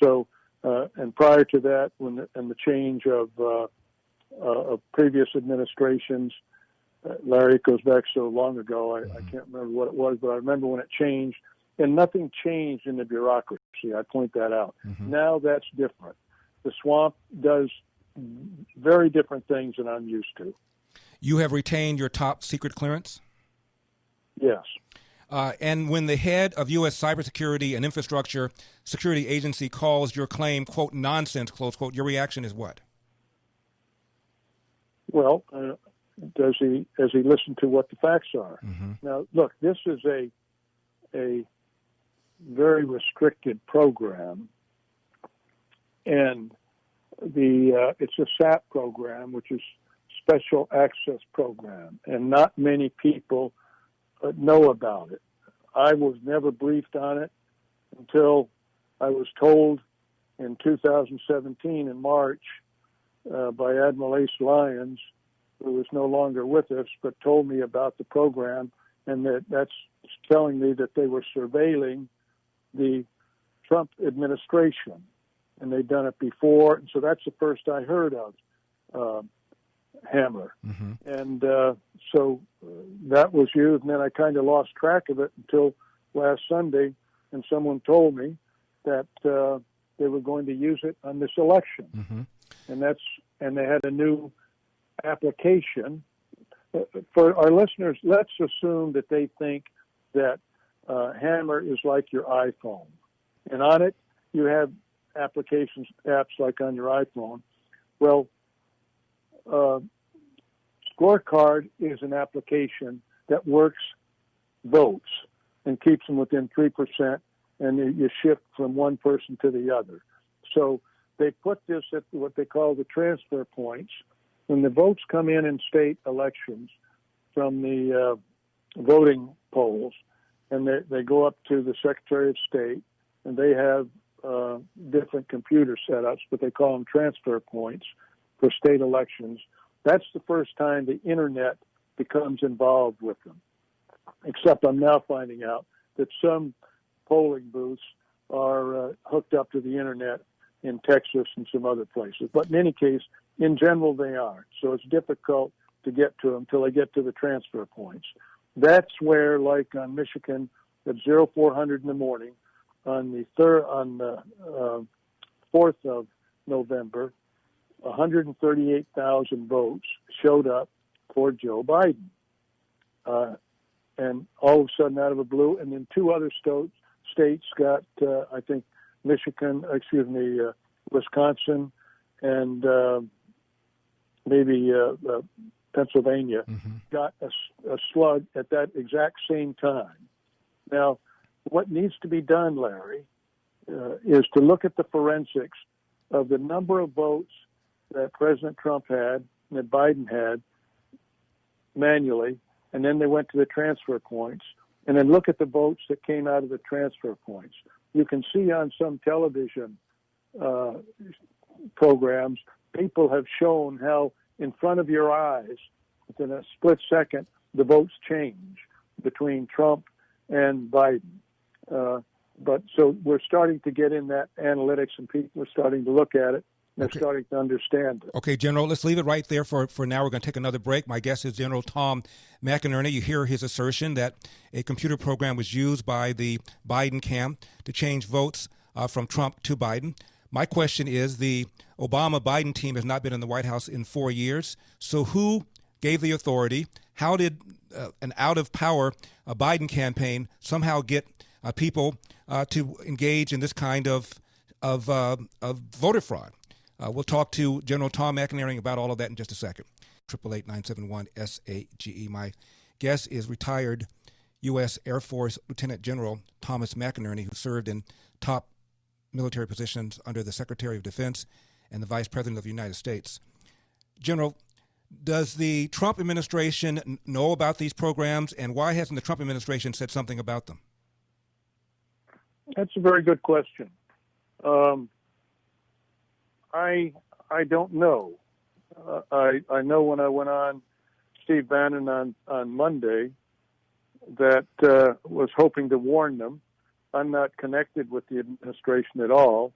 S11: So, and prior to that, and the change of previous administrations, Larry, it goes back so long ago, I can't remember what it was, but I remember when it changed, and nothing changed in the bureaucracy. I point that out. Now that's different. The swamp does very different things than I'm used to.
S10: You have retained your top secret clearance?
S11: Yes.
S10: And when the head of U.S. Cybersecurity and Infrastructure Security Agency calls your claim, quote, nonsense, close quote, your reaction is what?
S11: Well, has he listened to what the facts are? Now, look, this is a very restricted program, and it's a SAP program, which is Special Access Program, and not many people know about it. I was never briefed on it until I was told in 2017 in March by Admiral Ace Lyons, who is no longer with us, but told me about the program, and that's telling me that they were surveilling the Trump administration, and they'd done it before, and so that's the first I heard of Hammer. And so that was used, and then I kind of lost track of it until last Sunday, and someone told me that they were going to use it on this election. And they had a new application. For our listeners, let's assume that they think that Hammer is like your iPhone, and on it you have applications, apps like on your iPhone. Well, Scorecard is an application that works votes and keeps them within 3%, and you shift from one person to the other. So they put this at what they call the transfer points. When the votes come in state elections from the voting polls, and they go up to the Secretary of State, and they have different computer setups, but they call them transfer points for state elections. That's the first time the internet becomes involved with them. Except I'm now finding out that some polling booths are hooked up to the internet in Texas and some other places. But in any case, in general, they aren't. So it's difficult to get to them until they get to the transfer points. That's where, like on Michigan, at 0400 in the morning, on the 4th of November, 138,000 votes showed up for Joe Biden. And all of a sudden, out of the blue, and then 2 other states got, I think, Wisconsin and maybe Pennsylvania got a slug at that exact same time. Now, what needs to be done, Larry, is to look at the forensics of the number of votes that President Trump had and that Biden had manually, and then they went to the transfer points, and then look at the votes that came out of the transfer points. You can see on some television programs, people have shown how in front of your eyes, within a split second, the votes change between Trump and Biden. But so we're starting to get in that analytics, and people are starting to look at it. They're starting to understand it.
S10: Okay, General, let's leave it right there for now. We're going to take another break. My guest is General Tom McInerney. You hear his assertion that a computer program was used by the Biden camp to change votes from Trump to Biden. My question is, the Obama-Biden team has not been in the White House in 4 years. So who gave the authority? How did an out-of-power Biden campaign somehow get people to engage in this kind of voter fraud? We'll talk to General Tom McInerney about all of that in just a second. 888-971-SAGE. My guest is retired U.S. Air Force Lieutenant General Thomas McInerney, who served in top military positions under the Secretary of Defense and the Vice President of the United States. General, does the Trump administration know about these programs, and why hasn't the Trump administration said something about them?
S11: That's a very good question. I don't know. I know when I went on Steve Bannon on Monday that was hoping to warn them. I'm not connected with the administration at all,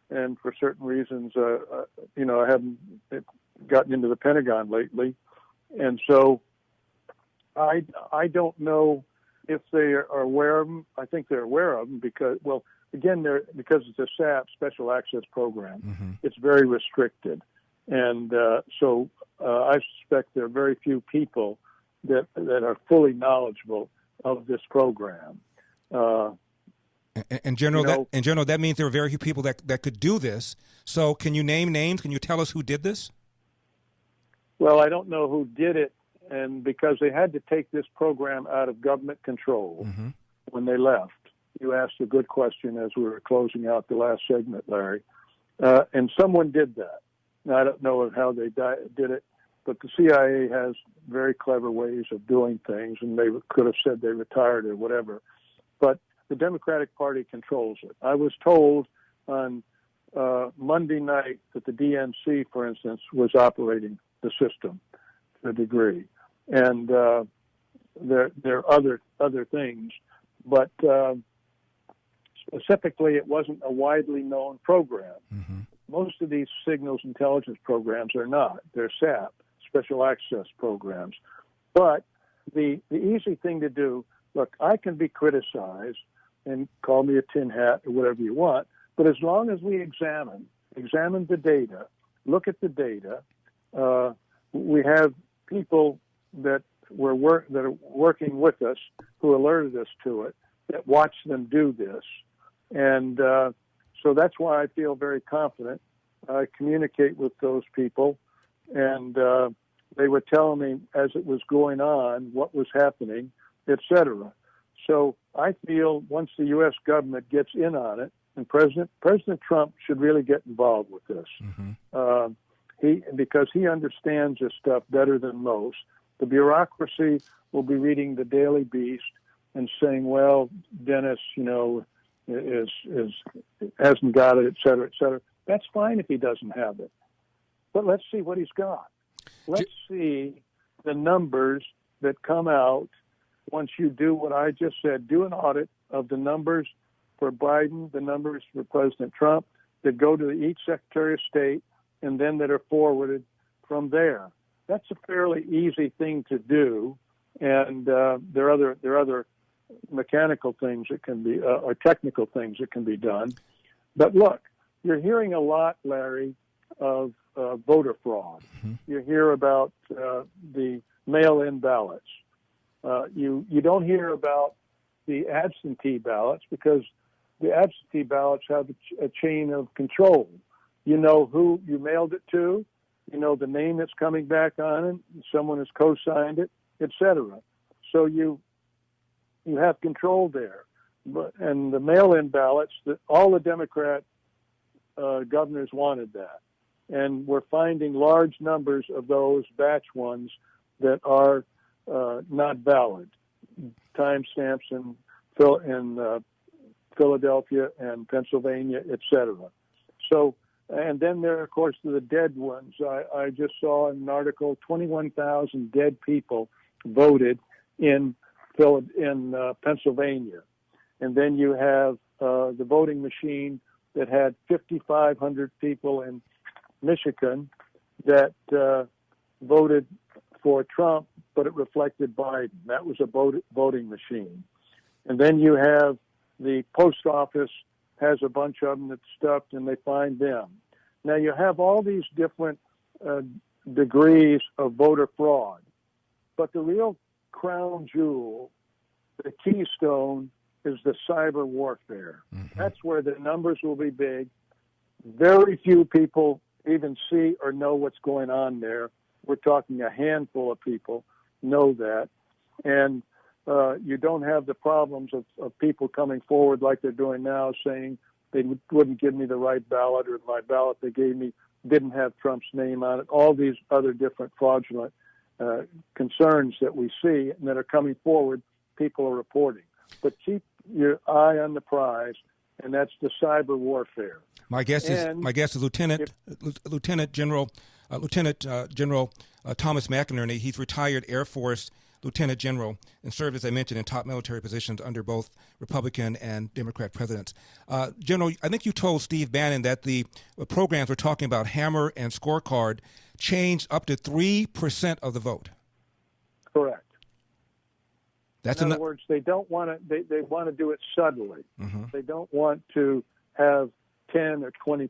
S11: and for certain reasons, I haven't gotten into the Pentagon lately, and so I don't know if they are aware of them. I think they're aware of them because it's a SAP, Special Access Program.
S10: Mm-hmm.
S11: It's very restricted, and so I suspect there are very few people that are fully knowledgeable of this program.
S10: And General, that means there are very few people that could do this. So can you name names? Can you tell us who did this?
S11: Well, I don't know who did it, and because they had to take this program out of government control when they left. You asked a good question as we were closing out the last segment, Larry. And someone did that. Now, I don't know how they did it, but the CIA has very clever ways of doing things, and they could have said they retired or whatever. But the Democratic Party controls it. I was told on Monday night that the DNC, for instance, was operating the system to a degree. And there are other things, but specifically, it wasn't a widely known program.
S10: Mm-hmm.
S11: Most of these signals intelligence programs are not. They're SAP, Special Access Programs. But the easy thing to do, look, I can be criticized and call me a tin hat or whatever you want, but as long as we examine the data, look at the data, we have people that are working with us who alerted us to it, that watch them do this. And so that's why I feel very confident. I communicate with those people, and they were telling me as it was going on what was happening, etc. So I feel once the U.S. government gets in on it, and President Trump should really get involved with this.
S10: Mm-hmm.
S11: Because he understands this stuff better than most. The bureaucracy will be reading the Daily Beast and saying, "Well, Dennis, hasn't got it, et cetera, et cetera." That's fine if he doesn't have it, but let's see what he's got. Let's see the numbers that come out once you do what I just said. Do an audit of the numbers for Biden, the numbers for President Trump that go to each Secretary of State, and then that are forwarded from there. That's a fairly easy thing to do, and there are other mechanical things that can be, or technical things that can be done. But look, you're hearing a lot, Larry, of voter fraud.
S10: Mm-hmm.
S11: You hear about the mail-in ballots. You don't hear about the absentee ballots because the absentee ballots have a chain of control. You know who you mailed it to, you know the name that's coming back on it, someone has co-signed it, etc. So you have control there. And the mail-in ballots, all the Democrat governors wanted that. And we're finding large numbers of those batch ones that are not valid. Timestamps in Philadelphia and Pennsylvania, etc. So, and then there are, of course, the dead ones. I just saw an article, 21,000 dead people voted in Pennsylvania. And then you have the voting machine that had 5,500 people in Michigan that voted for Trump, but it reflected Biden. That was a voting machine. And then you have the post office has a bunch of them that's stuffed, and they find them. Now you have all these different degrees of voter fraud, but the real crown jewel, the keystone, is the cyber warfare.
S10: Mm-hmm.
S11: That's where the numbers will be big. Very few people even see or know what's going on there. We're talking a handful of people know that. And you don't have the problems of people coming forward like they're doing now, saying they wouldn't give me the right ballot, or my ballot they gave me didn't have Trump's name on it. All these other different fraudulent concerns that we see and that are coming forward, people are reporting. But keep your eye on the prize, and that's the cyber warfare.
S10: My guess is Lieutenant General Thomas McInerney. He's retired Air Force Lieutenant General and served, as I mentioned, in top military positions under both Republican and Democrat presidents. General, I think you told Steve Bannon that the programs we're talking about, Hammer and Scorecard, changed up to 3% of the vote.
S11: Correct.
S10: That's
S11: in other words, they don't want to. They want to do it subtly.
S10: Mm-hmm.
S11: They don't want to have 10 or 20%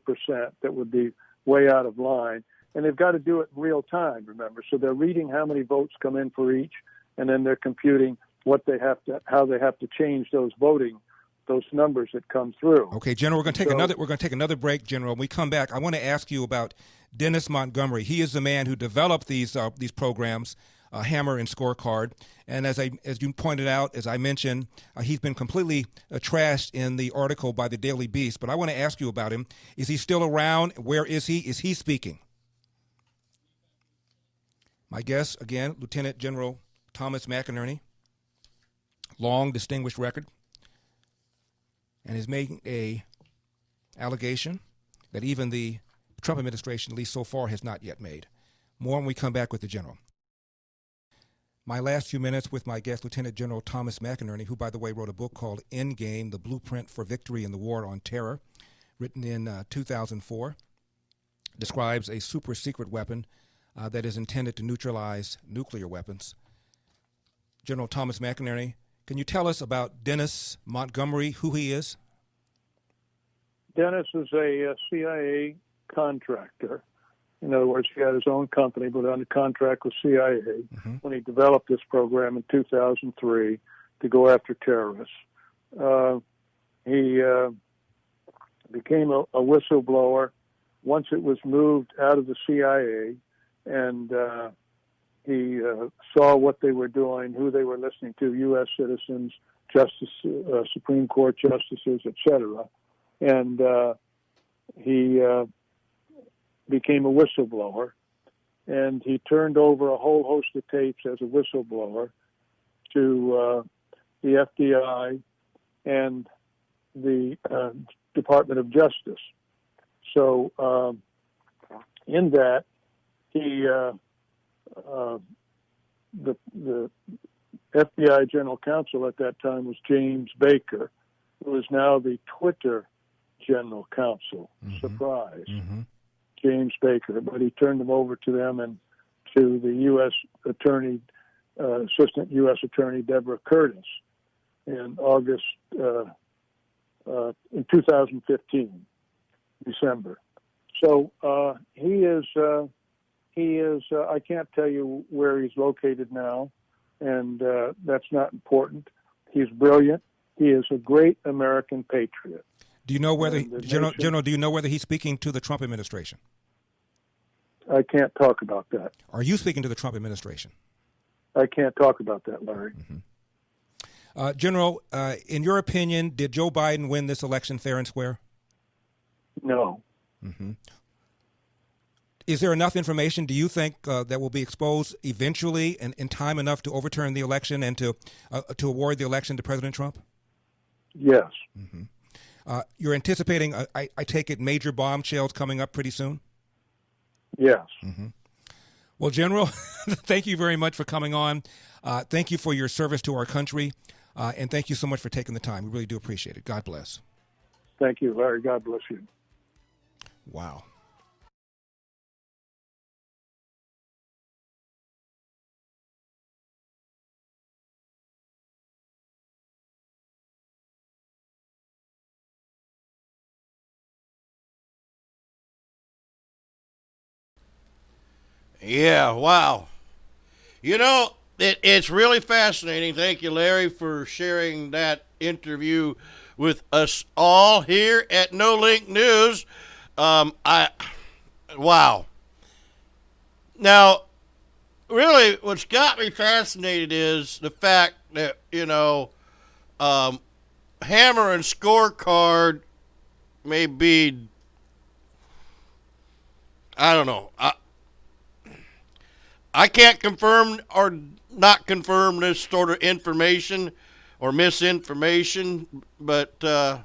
S11: that would be way out of line, and they've got to do it in real time. Remember, so they're reading how many votes come in for each, and then they're computing how they have to change those numbers that come through.
S10: Okay, General, we're going to take another break, General. When we come back, I want to ask you about Dennis Montgomery. He is the man who developed these programs, Hammer and Scorecard. And as you pointed out, as I mentioned, he's been completely trashed in the article by the Daily Beast. But I want to ask you about him. Is he still around? Where is he? Is he speaking? My guest, again, Lieutenant General Thomas McInerney. Long, distinguished record. And is making a allegation that even the Trump administration, at least so far, has not yet made. More when we come back with the General. My last few minutes with my guest, Lieutenant General Thomas McInerney, who, by the way, wrote a book called Endgame, The Blueprint for Victory in the War on Terror, written in 2004, describes a super secret weapon that is intended to neutralize nuclear weapons. General Thomas McInerney, can you tell us about Dennis Montgomery, who he is?
S11: Dennis is a CIA contractor. In other words, he had his own company, but under contract with CIA when he developed this program in 2003 to go after terrorists. He became a whistleblower once it was moved out of the CIA, and he saw what they were doing, who they were listening to, U.S. citizens, Supreme Court justices, etc. And he became a whistleblower, and he turned over a whole host of tapes as a whistleblower to the FBI and the Department of Justice. So in that, the FBI General Counsel at that time was James Baker, who is now the Twitter General Counsel. Surprise. James Baker, but he turned them over to them and to the U.S. Attorney, Assistant U.S. Attorney Deborah Curtis in August, in 2015, December. So he is. I can't tell you where he's located now, and that's not important. He's brilliant. He is a great American patriot.
S10: Do you know whether General? Do you know whether he's speaking to the Trump administration?
S11: I can't talk about that.
S10: Are you speaking to the Trump administration?
S11: I can't talk about that, Larry.
S10: General, in your opinion, did Joe Biden win this election fair and square?
S11: No.
S10: Is there enough information, do you think, that will be exposed eventually and in time enough to overturn the election and to award the election to President Trump?
S11: Yes.
S10: You're anticipating, I take it, major bombshells coming up pretty soon?
S11: Yes.
S10: Well, General, thank you very much for coming on. Thank you for your service to our country, and thank you so much for taking the time. We really do appreciate it. God bless.
S11: Thank you, Larry. God bless you.
S10: Wow.
S3: Yeah, wow. You know, it's really fascinating. Thank you, Larry, for sharing that interview with us all here at No Link News. Wow. Now, really, what's got me fascinated is the fact that, hammer and scorecard may be, I don't know. I can't confirm or not confirm this sort of information or misinformation, but, I'd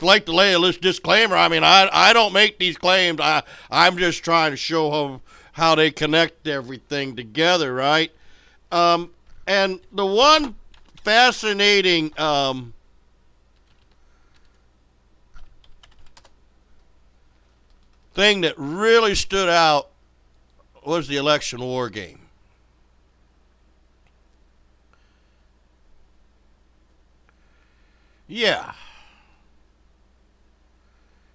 S3: like to lay a disclaimer. I mean, I don't make these claims. I'm just trying to show how they connect everything together, right? And the one fascinating thing that really stood out was the election war game. Yeah.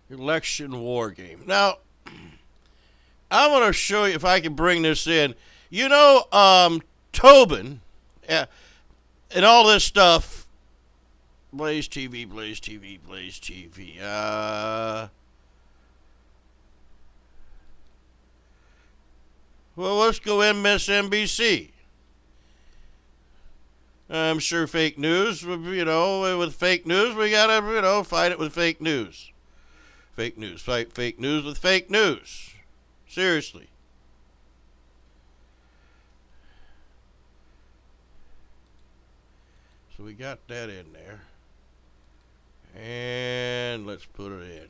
S3: Election war game. Now, I'm going to show you if I can bring this in. Tobin, and all this stuff. Blaze TV. Well, let's go MSNBC. I'm sure fake news, with fake news, we got to, fight it with fake news. Fake news. Fight fake news with fake news. Seriously. So we got that in there. And let's put it in.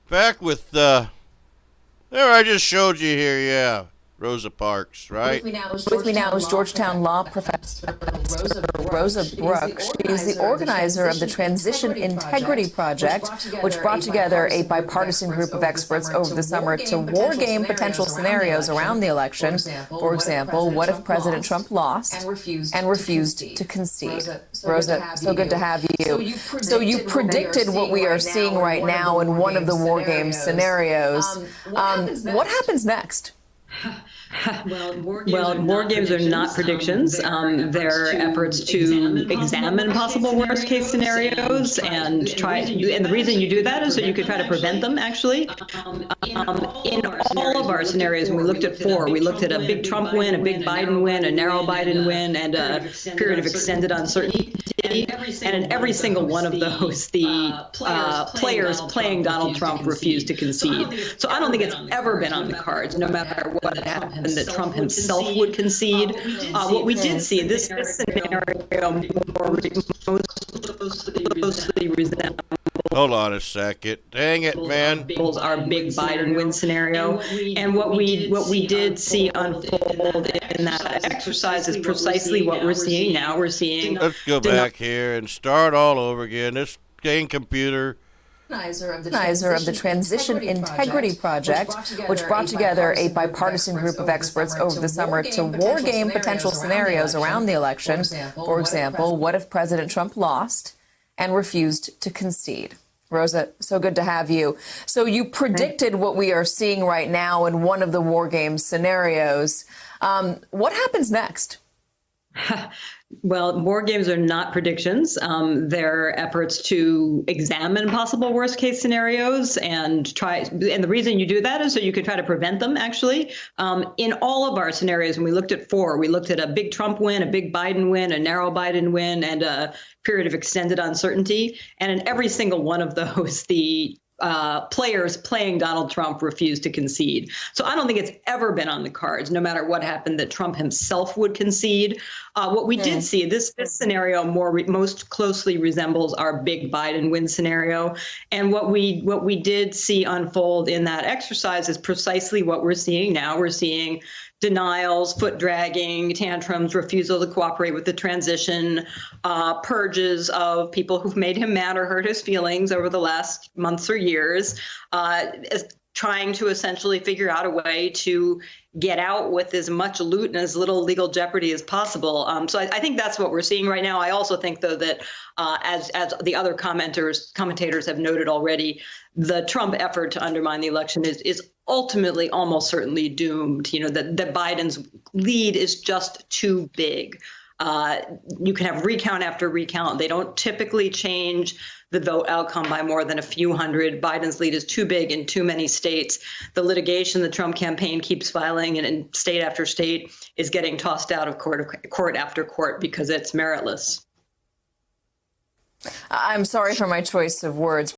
S3: Back with, there I just showed you here, yeah. Rosa Parks, right?
S4: With me now is Georgetown law professor Rosa Brooks. She is the organizer of the Transition Integrity Project, which brought together a bipartisan group of experts over the summer to wargame potential scenarios around the election. For example, what if President Trump lost and refused to concede? Rosa, so good to have you. So you predicted what we are seeing right now in one of the wargame scenarios. What happens next?
S9: Well, war games are not predictions. They're efforts to examine possible worst-case scenarios and try. And the reason you do that is so you could try to prevent them. Actually, in all of our scenarios, when we looked at four, we looked at a big Trump win, a big Biden win, a narrow Biden win, and a period of extended uncertainty. And in every single one of those, the players playing Donald Trump refused to concede. So I don't think it's ever been on the cards, no matter what happened, that Trump himself would concede. What we did see, this scenario more closely resembles.
S3: Hold on a second. Dang it, man.
S9: Our big Biden win scenario. And what we did see unfold in that exercise is precisely what we're seeing now. We're seeing.
S3: Let's go back here and start all over again. This dang computer.
S4: Organizer of the Transition Integrity Project, which brought together a bipartisan group of experts over the summer to wargame potential scenarios around the election. For example, what if President Trump lost and refused to concede? Rosa, so good to have you. So you predicted what we are seeing right now in one of the wargame scenarios. What happens next?
S9: Well, war games are not predictions. They're efforts to examine possible worst-case scenarios and try. And the reason you do that is so you can try to prevent them. Actually, in all of our scenarios, when we looked at four, we looked at a big Trump win, a big Biden win, a narrow Biden win, and a period of extended uncertainty. And in every single one of those, the players playing Donald Trump refused to concede. So I don't think it's ever been on the cards, no matter what happened, that Trump himself would concede. What we did see, this scenario most closely resembles our big Biden win scenario. And what we did see unfold in that exercise is precisely what we're seeing now. We're seeing denials, foot dragging, tantrums, refusal to cooperate with the transition, purges of people who've made him mad or hurt his feelings over the last months or years, trying to essentially figure out a way to get out with as much loot and as little legal jeopardy as possible. So I think that's what we're seeing right now. I also think, though, that as the other commentators have noted already, the Trump effort to undermine the election is ultimately almost certainly doomed. You know, that Biden's lead is just too big.
S1: You can have recount after recount. They don't typically change the vote outcome by more than a few hundred. Biden's lead is too big in too many states. The litigation the Trump campaign keeps filing and in state after state is getting tossed out of court after court because it's meritless.
S4: I'm sorry for my choice of words.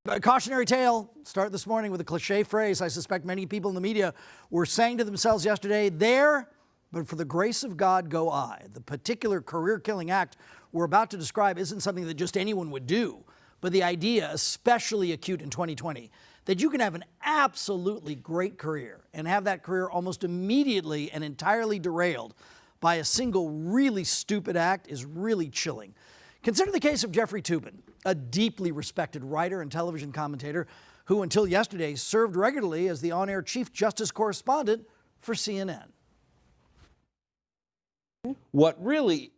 S12: A cautionary tale. Start this morning with a cliche phrase I suspect many people in the media were saying to themselves yesterday, there, but for the grace of God go I. The particular career-killing act we're about to describe isn't something that just anyone would do, but the idea, especially acute in 2020, that you can have an absolutely great career and have that career almost immediately and entirely derailed by a single really stupid act is really chilling. Consider the case of Jeffrey Toobin, a deeply respected writer and television commentator who until yesterday served regularly as the on-air chief justice correspondent for CNN.
S13: What really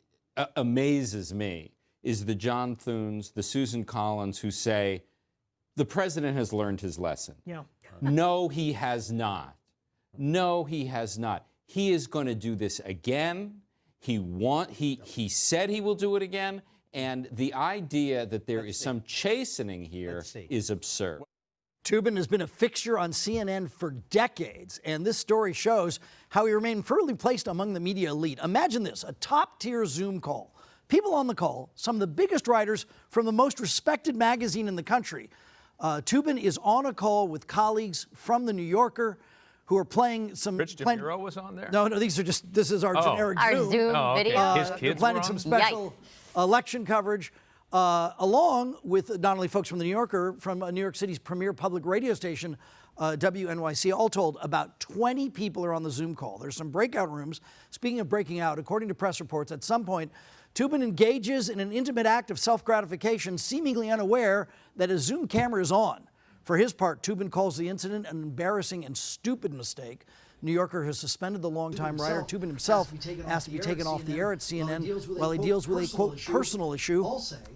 S13: amazes me is the John Thunes, the Susan Collins who say, the president has learned his lesson.
S12: Yeah.
S13: No, he has not. No, he has not. He is going to do this again. He said he will do it again. And the idea that there is some chastening here is absurd.
S12: Toobin has been a fixture on CNN for decades, and this story shows how he remained firmly placed among the media elite. Imagine this, a top-tier Zoom call. People on the call, some of the biggest writers from the most respected magazine in the country. Toobin is on a call with colleagues from The New Yorker who are playing some...
S25: Rich DeMuro was on there?
S12: No, this is our generic
S5: Our
S12: Zoom.
S5: Zoom video.
S25: His kids
S12: they're planning some special election coverage, along with not only folks from The New Yorker, from New York City's premier public radio station, WNYC. All told, about 20 people are on the Zoom call. There's some breakout rooms. Speaking of breaking out, according to press reports, at some point, Toobin engages in an intimate act of self-gratification, seemingly unaware that a Zoom camera is on. For his part, Toobin calls the incident an embarrassing and stupid mistake. New Yorker has suspended the longtime writer. Toobin himself asked to be taken off the air at CNN while he deals with a, quote, personal issue.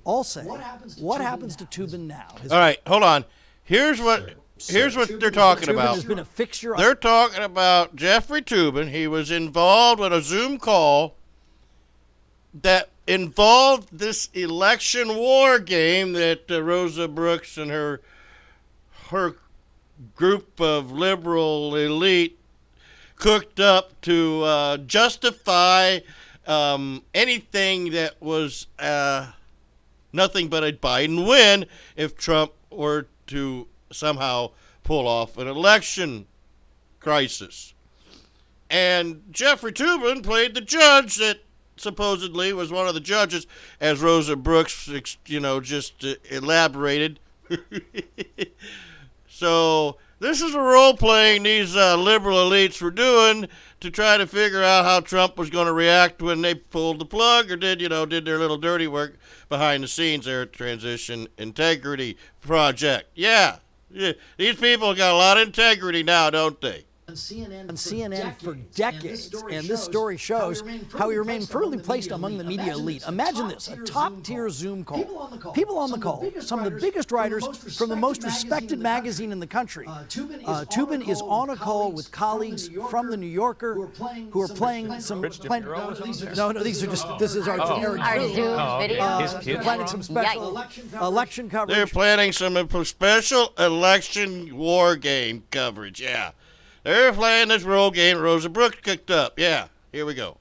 S12: All say, what happens to Toobin now?
S3: All right, hold on. Here's what they're talking about.
S12: Has been a fixture.
S3: They're talking about Jeffrey Toobin. He was involved with a Zoom call that involved this election war game that Rosa Brooks and her group of liberal elite cooked up to justify anything that was nothing but a Biden win if Trump were to somehow pull off an election crisis. And Jeffrey Toobin played the judge that supposedly was one of the judges, as Rosa Brooks, just elaborated. So this is a role playing these liberal elites were doing to try to figure out how Trump was going to react when they pulled the plug or did their little dirty work behind the scenes there at Transition Integrity Project. Yeah, these people got a lot of integrity now, don't they?
S12: On CNN for decades, and this story shows how he remained firmly placed among the media elite. Imagine this, a top-tier Zoom call. People on the call, some of the biggest writers from the most respected magazine in the country. Toobin is on a call with colleagues from The New Yorker who are playing some...
S25: Rich DeMuro was on there?
S12: No, this is our generic
S5: Zoom video.
S25: His kids
S12: planning some special election coverage.
S3: They're planning some special election war game coverage, yeah. They're playing this role game Rosa Brooks cooked up. Yeah, here we go.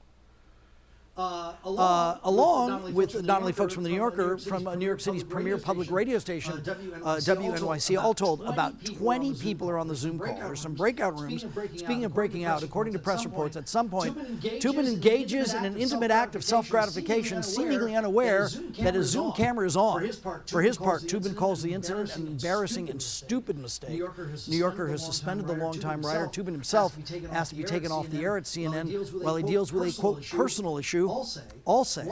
S12: along with not only folks from the New Yorker, from New York City's premier public radio station, WNYC, all told. About 20 people are on the Zoom call. There's some breakout rooms. Speaking of breaking out, according to press reports, at some point, Toobin engages in an intimate act of self-gratification, seemingly unaware that his Zoom camera is on. For his part, Toobin calls the incident an embarrassing and stupid mistake. New Yorker has suspended the longtime writer. Toobin himself asked to be taken off the air at CNN while he deals with a, quote, personal issue. All say,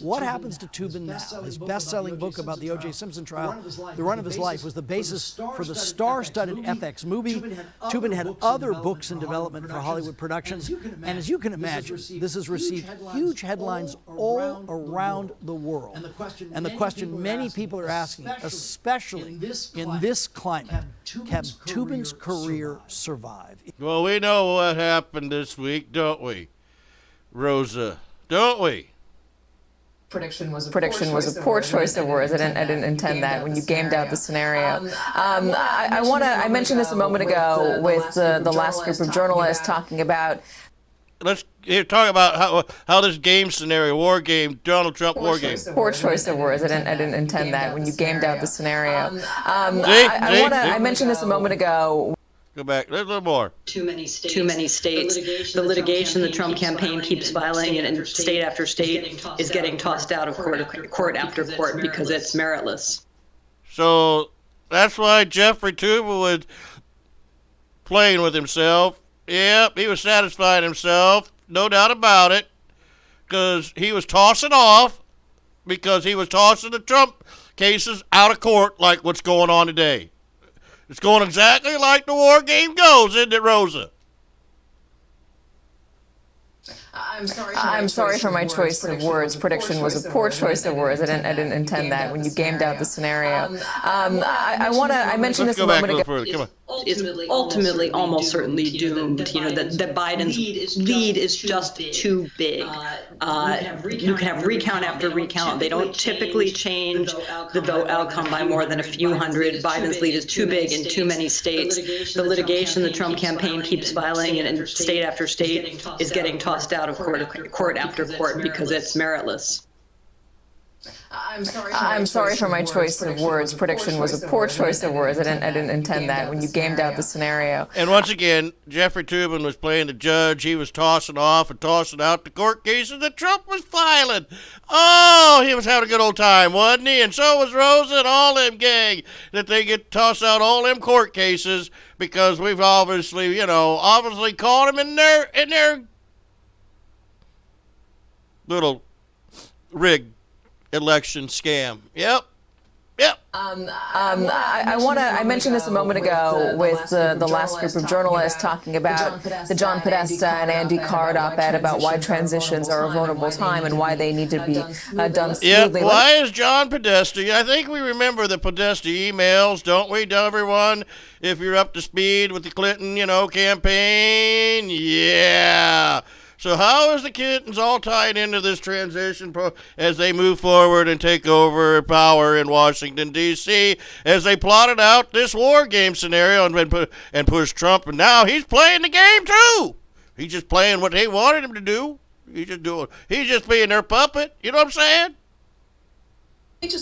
S12: what happens to Toobin now? His best-selling book about the O.J. Simpson trial, The Run of His Life, was the basis for the star-studded FX movie. Toobin had other books in development for Hollywood productions, and as you can imagine, this has received huge headlines all around the world. And the question many people are asking, especially in this climate, can Toobin's career survive?
S3: Well, we know what happened this week, don't we, Rosa? Don't we?
S4: Prediction was a poor choice of words. I didn't intend that when you gamed out the scenario. I mentioned this a moment ago with the last group of journalists talking about.
S3: Let's talk about how this game scenario, war game, Donald Trump war game.
S4: Poor choice of words. I didn't intend that when you gamed out the scenario. I mentioned this a moment ago.
S3: Go back. There's a little more.
S1: Too many states. The litigation the Trump campaign keeps filing, and state after state is getting tossed out of court after court because it's meritless.
S3: So that's why Jeffrey Toobin was playing with himself. Yep, he was satisfying himself, no doubt about it, because he was tossing off, because he was tossing the Trump cases out of court like what's going on today. It's going exactly like the war game goes, isn't it, Rosa?
S4: I'm sorry for my choice of words. Prediction was a poor choice of words. I didn't intend that when you gamed out the scenario. I mentioned this a moment ago.
S3: Come on.
S1: Is ultimately almost certainly doomed. You know, that Biden's lead is just too big. You can have recount after recount. They don't typically change the vote outcome by more than a few hundred. Biden's lead is too big in too many states. The litigation the Trump campaign keeps filing, and state after state is getting tossed out of court after court because it's meritless.
S4: I'm sorry for my choice of words. Prediction was a poor choice of words. I didn't intend that when you gamed out the scenario.
S3: And once again, Jeffrey Toobin was playing the judge. He was tossing off and tossing out the court cases that Trump was filing. Oh, he was having a good old time, wasn't he? And so was Rosa and all them gang, that they get to toss out all them court cases because we've obviously caught them in their little rigged election scam. Yep.
S4: I mentioned this a moment ago with the last group of journalists talking about the John Podesta and Andy Card op-ed about why transitions are a vulnerable time and why they need to be done smoothly.
S3: Yeah, why is John Podesta? I think we remember the Podesta emails, don't we, everyone? If you're up to speed with the Clinton, campaign. Yeah. So how is the Clintons all tied into this transition as they move forward and take over power in Washington, D.C., as they plotted out this war game scenario and pushed Trump, and now he's playing the game too. He's just playing what they wanted him to do. He's just being their puppet. You know what I'm saying?
S4: Let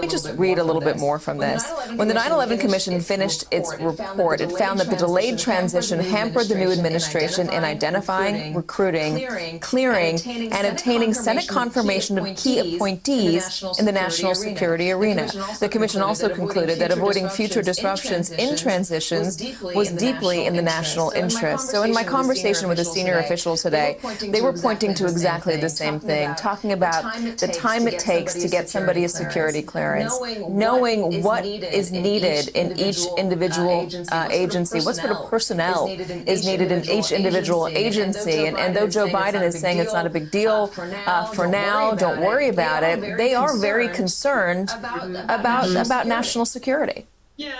S4: me just read a little bit more from this. When the 9/11 Commission finished its report, it found that the delayed transition hampered the new administration in identifying, recruiting, clearing, and obtaining Senate confirmation of key appointees in the national security arena. The Commission also concluded that avoiding future disruptions in transitions was deeply in the national interest. So in my conversation with a senior official today, they were pointing to exactly the same thing, talking about the time it takes to get somebody a security clearance, knowing what is needed in each individual agency, what sort of personnel is needed in each individual agency. And though Joe Biden is saying it's not a big deal for now, don't worry about it, they are very concerned about national security.
S3: And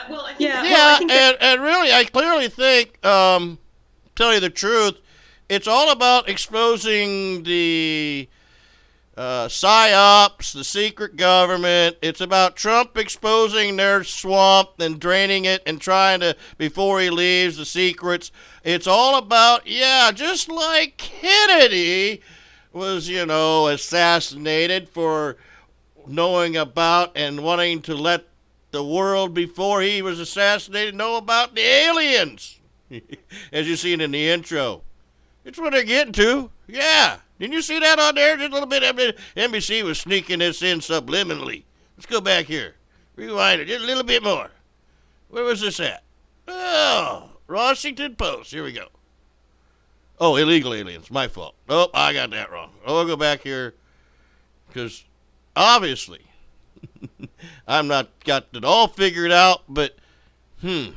S3: really, I clearly think, tell you the truth, it's all about exposing the PSYOPs, the secret government. It's about Trump exposing their swamp and draining it and trying to, before he leaves, the secrets. It's all about, just like Kennedy was, assassinated for knowing about and wanting to let the world before he was assassinated know about the aliens, as you seen in the intro. It's what they're getting to. Yeah. Didn't you see that on there? Just a little bit. NBC was sneaking this in subliminally. Let's go back here. Rewind it just a little bit more. Where was this at? Oh, Washington Post. Here we go. Oh, illegal aliens. My fault. Oh, I got that wrong. I'll go back here because obviously I'm not got it all figured out, but you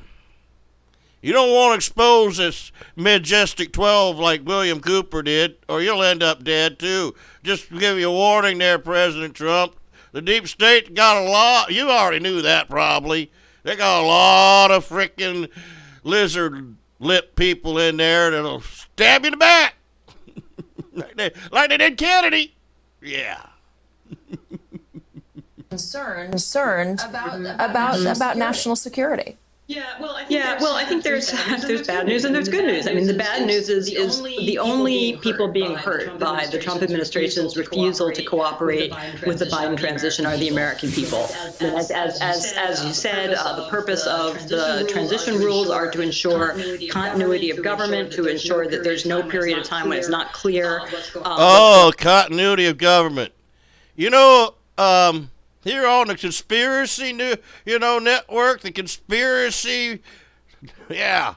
S3: don't want to expose this Majestic 12 like William Cooper did, or you'll end up dead too. Just to give you a warning there, President Trump. The deep state got a lot. You already knew that probably. They got a lot of freaking lizard lip people in there that'll stab you in the back. like they did Kennedy. Yeah.
S4: Concerned about national security.
S1: I think there's bad news and there's good news. I mean, the bad news is the only people being hurt by the Trump administration's refusal to cooperate with the Biden transition are the American people. And as you said, the purpose of the transition rules are to ensure continuity of government, to ensure that there's no period of time when it's not clear.
S3: Continuity of government. Here on the conspiracy network, the conspiracy, yeah.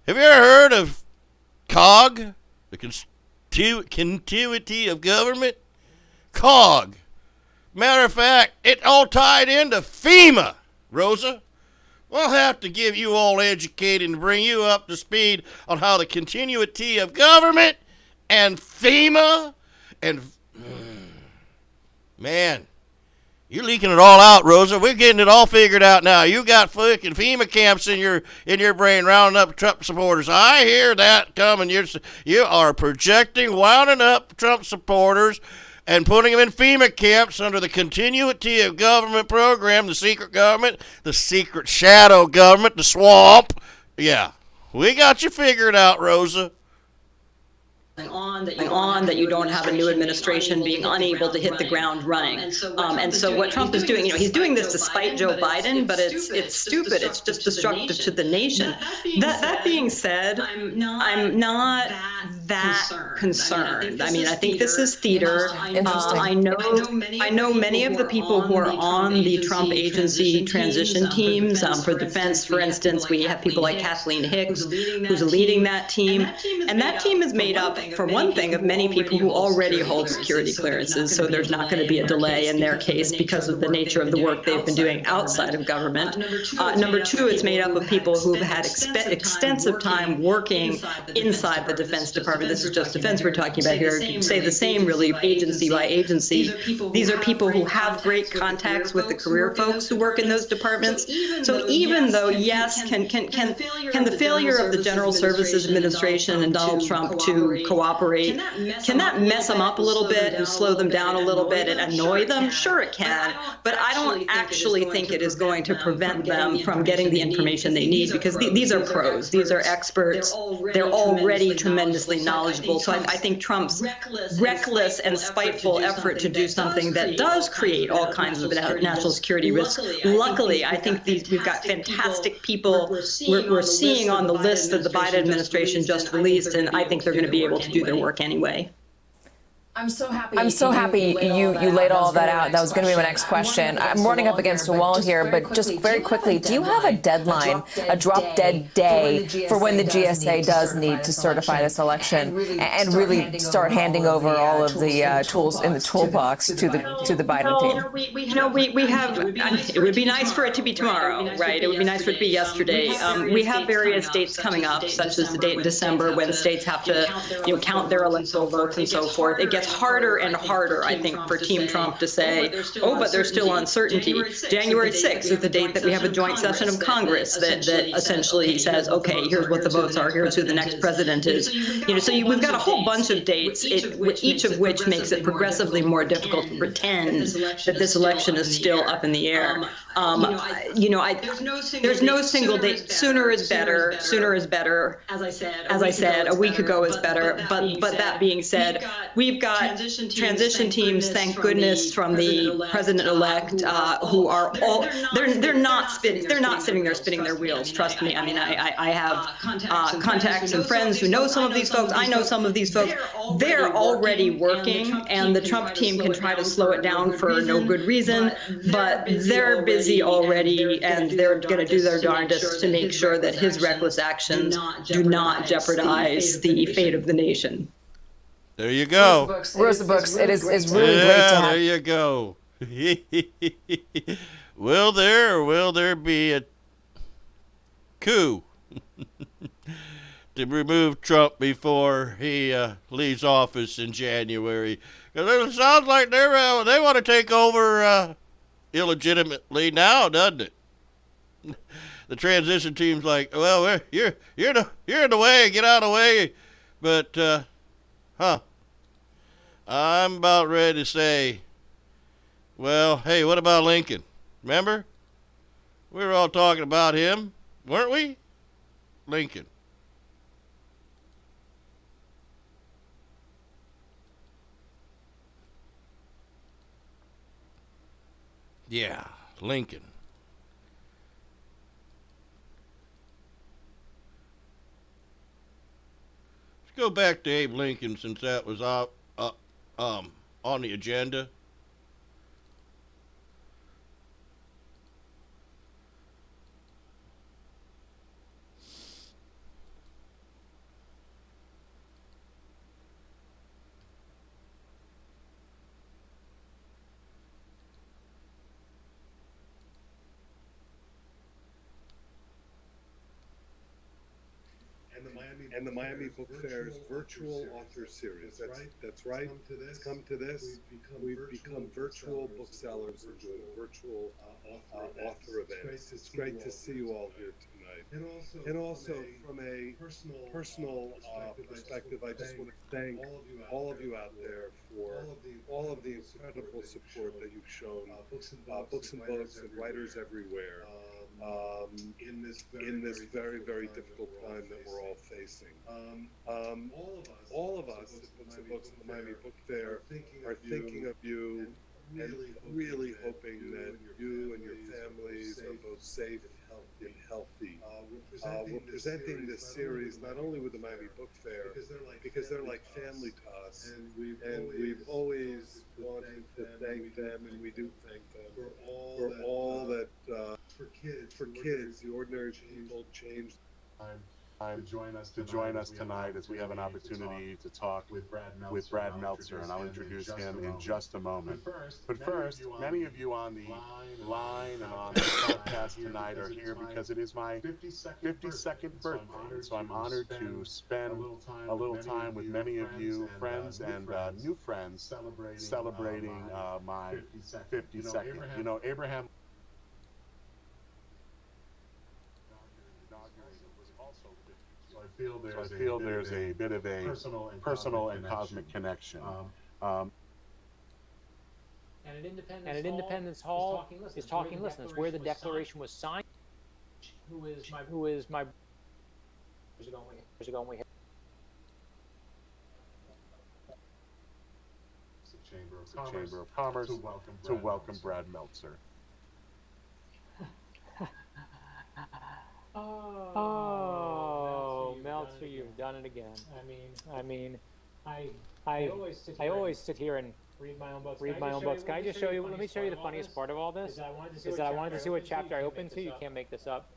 S3: Have you ever heard of COG, the continuity of government? COG. Matter of fact, it all tied into FEMA, Rosa. We'll have to give you all educated and bring you up to speed on how the continuity of government and FEMA and, man. You're leaking it all out, Rosa. We're getting it all figured out now. You got fucking FEMA camps in your brain rounding up Trump supporters. I hear that coming. You are projecting, wounding up Trump supporters and putting them in FEMA camps under the continuity of government program, the secret government, the secret shadow government, the swamp. Yeah, we got you figured out, Rosa.
S1: That you don't have a new administration being unable to hit the ground running. And so what Trump is doing, he's doing this to spite Joe Biden, but it's stupid. It's just destructive to the nation. That being said, I'm not that concerned. I mean, I think this is theater. I know many of the people who are on the Trump agency transition teams for defense. For instance, we have people like Kathleen Hicks, who's leading that team. And that team is made up, for one thing, of many people who already hold security clearances, so there's not going to be a delay in their case because of the nature of the work they've been doing outside of government. Number two, it's made up of people who've had extensive time working inside the Defense Department. This is just defense we're talking about here. You say the same, really, agency by agency. These are people who have great contacts with the career folks who work in those departments. So even though, yes, can the failure of the General Services Administration and Donald Trump to cooperate, can that mess them up a little bit and slow them down a little bit and annoy them? Sure it can, but I don't actually think it is going to prevent them from getting the information they need, because these are pros, these are experts, they're already tremendously knowledgeable. So I think Trump's reckless and spiteful effort to do something that does create all kinds of national security risks. Luckily, I think we've got fantastic people we're seeing on the list that the Biden administration just released, and I think they're going to be able to do their work anyway.
S4: I'm so happy you laid all of that out. That was going to be my next question. I'm running up against a wall here, but just very quickly, do you have a deadline, a drop-dead day for when the GSA does need to certify this election and really start handing over all of the tools in the toolbox to the Biden team?
S1: We have. It would be nice for it to be tomorrow, right? It would be nice for it to be yesterday. We have various dates coming up, such as the date in December when states have to, count their electoral votes and so forth. It gets harder and harder, I think, for Team Trump to say, but there's still uncertainty. January 6th is the date that we have a joint session of Congress that essentially says, okay, here's what the votes are, here's who the next president is. So we've got a whole bunch of dates, each of which makes it progressively more difficult to pretend that this election is still up in the air. There's no single date. Sooner is better. Sooner is better. As I said, a week ago is better. But that being said, we've got transition teams, thank goodness, from the president-elect who are all they're not sitting there spinning their wheels. Trust me. I mean, I have contacts and friends who know some of these folks. I know some of these folks. They're already working, and the Trump team can try to slow it down for no good reason, but they're busy already, and they're going to do their darndest to make sure that his reckless actions do not jeopardize the fate of the nation.
S3: There you go.
S4: Rosa Brooks, it is really great to have.
S3: There you go. Will there be a coup to remove Trump before he leaves office in January? Because it sounds like they want to take over illegitimately now, doesn't it? The transition team's like, well, you're in the way, get out of the way. But I'm about ready to say, well, hey, what about Lincoln? Remember? We were all talking about him, weren't we? Lincoln. Yeah, Lincoln. Let's go back to Abe Lincoln since that was on the agenda.
S14: And the Miami Book Fair's virtual author series. That's right. Come to this. We've become virtual booksellers and doing virtual author events. It's great to see you all here tonight. And also from a personal perspective, I just want to thank all of you out there for all of the incredible support that you've shown Books and Books and writers everywhere. In this very, very difficult time that we're all facing. All of us at Books and Books at the Miami Book Fair are thinking of you and really hoping that you and your families are both safe and healthy. We're presenting this series not only with the Miami Book Fair, because they're like family to us, and we've always wanted to thank them, and we do thank them for all that for kids, the ordinary people changed.
S15: To join us tonight as we have an opportunity to talk with Brad Meltzer, and I'll introduce him in just a moment. But first, many of you on the line and on the podcast tonight are here because it is my 52nd birthday, so I'm honored to spend a little time with many of you, friends and new friends, celebrating my 52nd. You know, Abraham So I feel there's a bit of a personal and cosmic connection.
S16: And at Independence Hall is Talking Listeners, where the Declaration was signed. Who is my years ago we had
S15: the Chamber of Commerce to welcome Brad Meltzer.
S16: Oh, Meltzer, you've done it again. I always sit here and read my own books. Can I just show you? Let me show you the funniest part of all this. Is that I wanted to see what chapter I opened to. You can't make this up.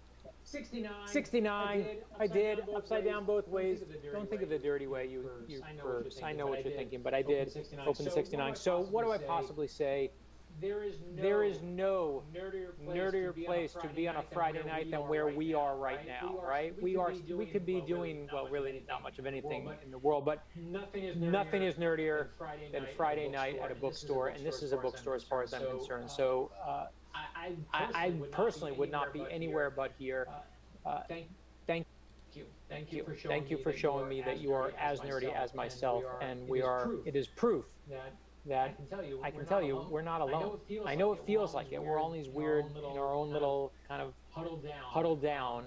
S16: 69. I did. Upside down both ways. Don't think of the dirty way. I know what you're thinking, but I did open to 69. So what do I possibly say? There is no nerdier place to be on a Friday night than where we are right now, right? We could be doing, well, really not much of anything in the world, but nothing is nerdier than Friday night at a bookstore, and this is a bookstore as far as I'm concerned. So I personally would not be anywhere but here. Thank you for showing me that you are as nerdy as myself, and it is proof that I can tell you we're not alone. I know it feels like it. We're all these weird, in our own little kind of huddled down.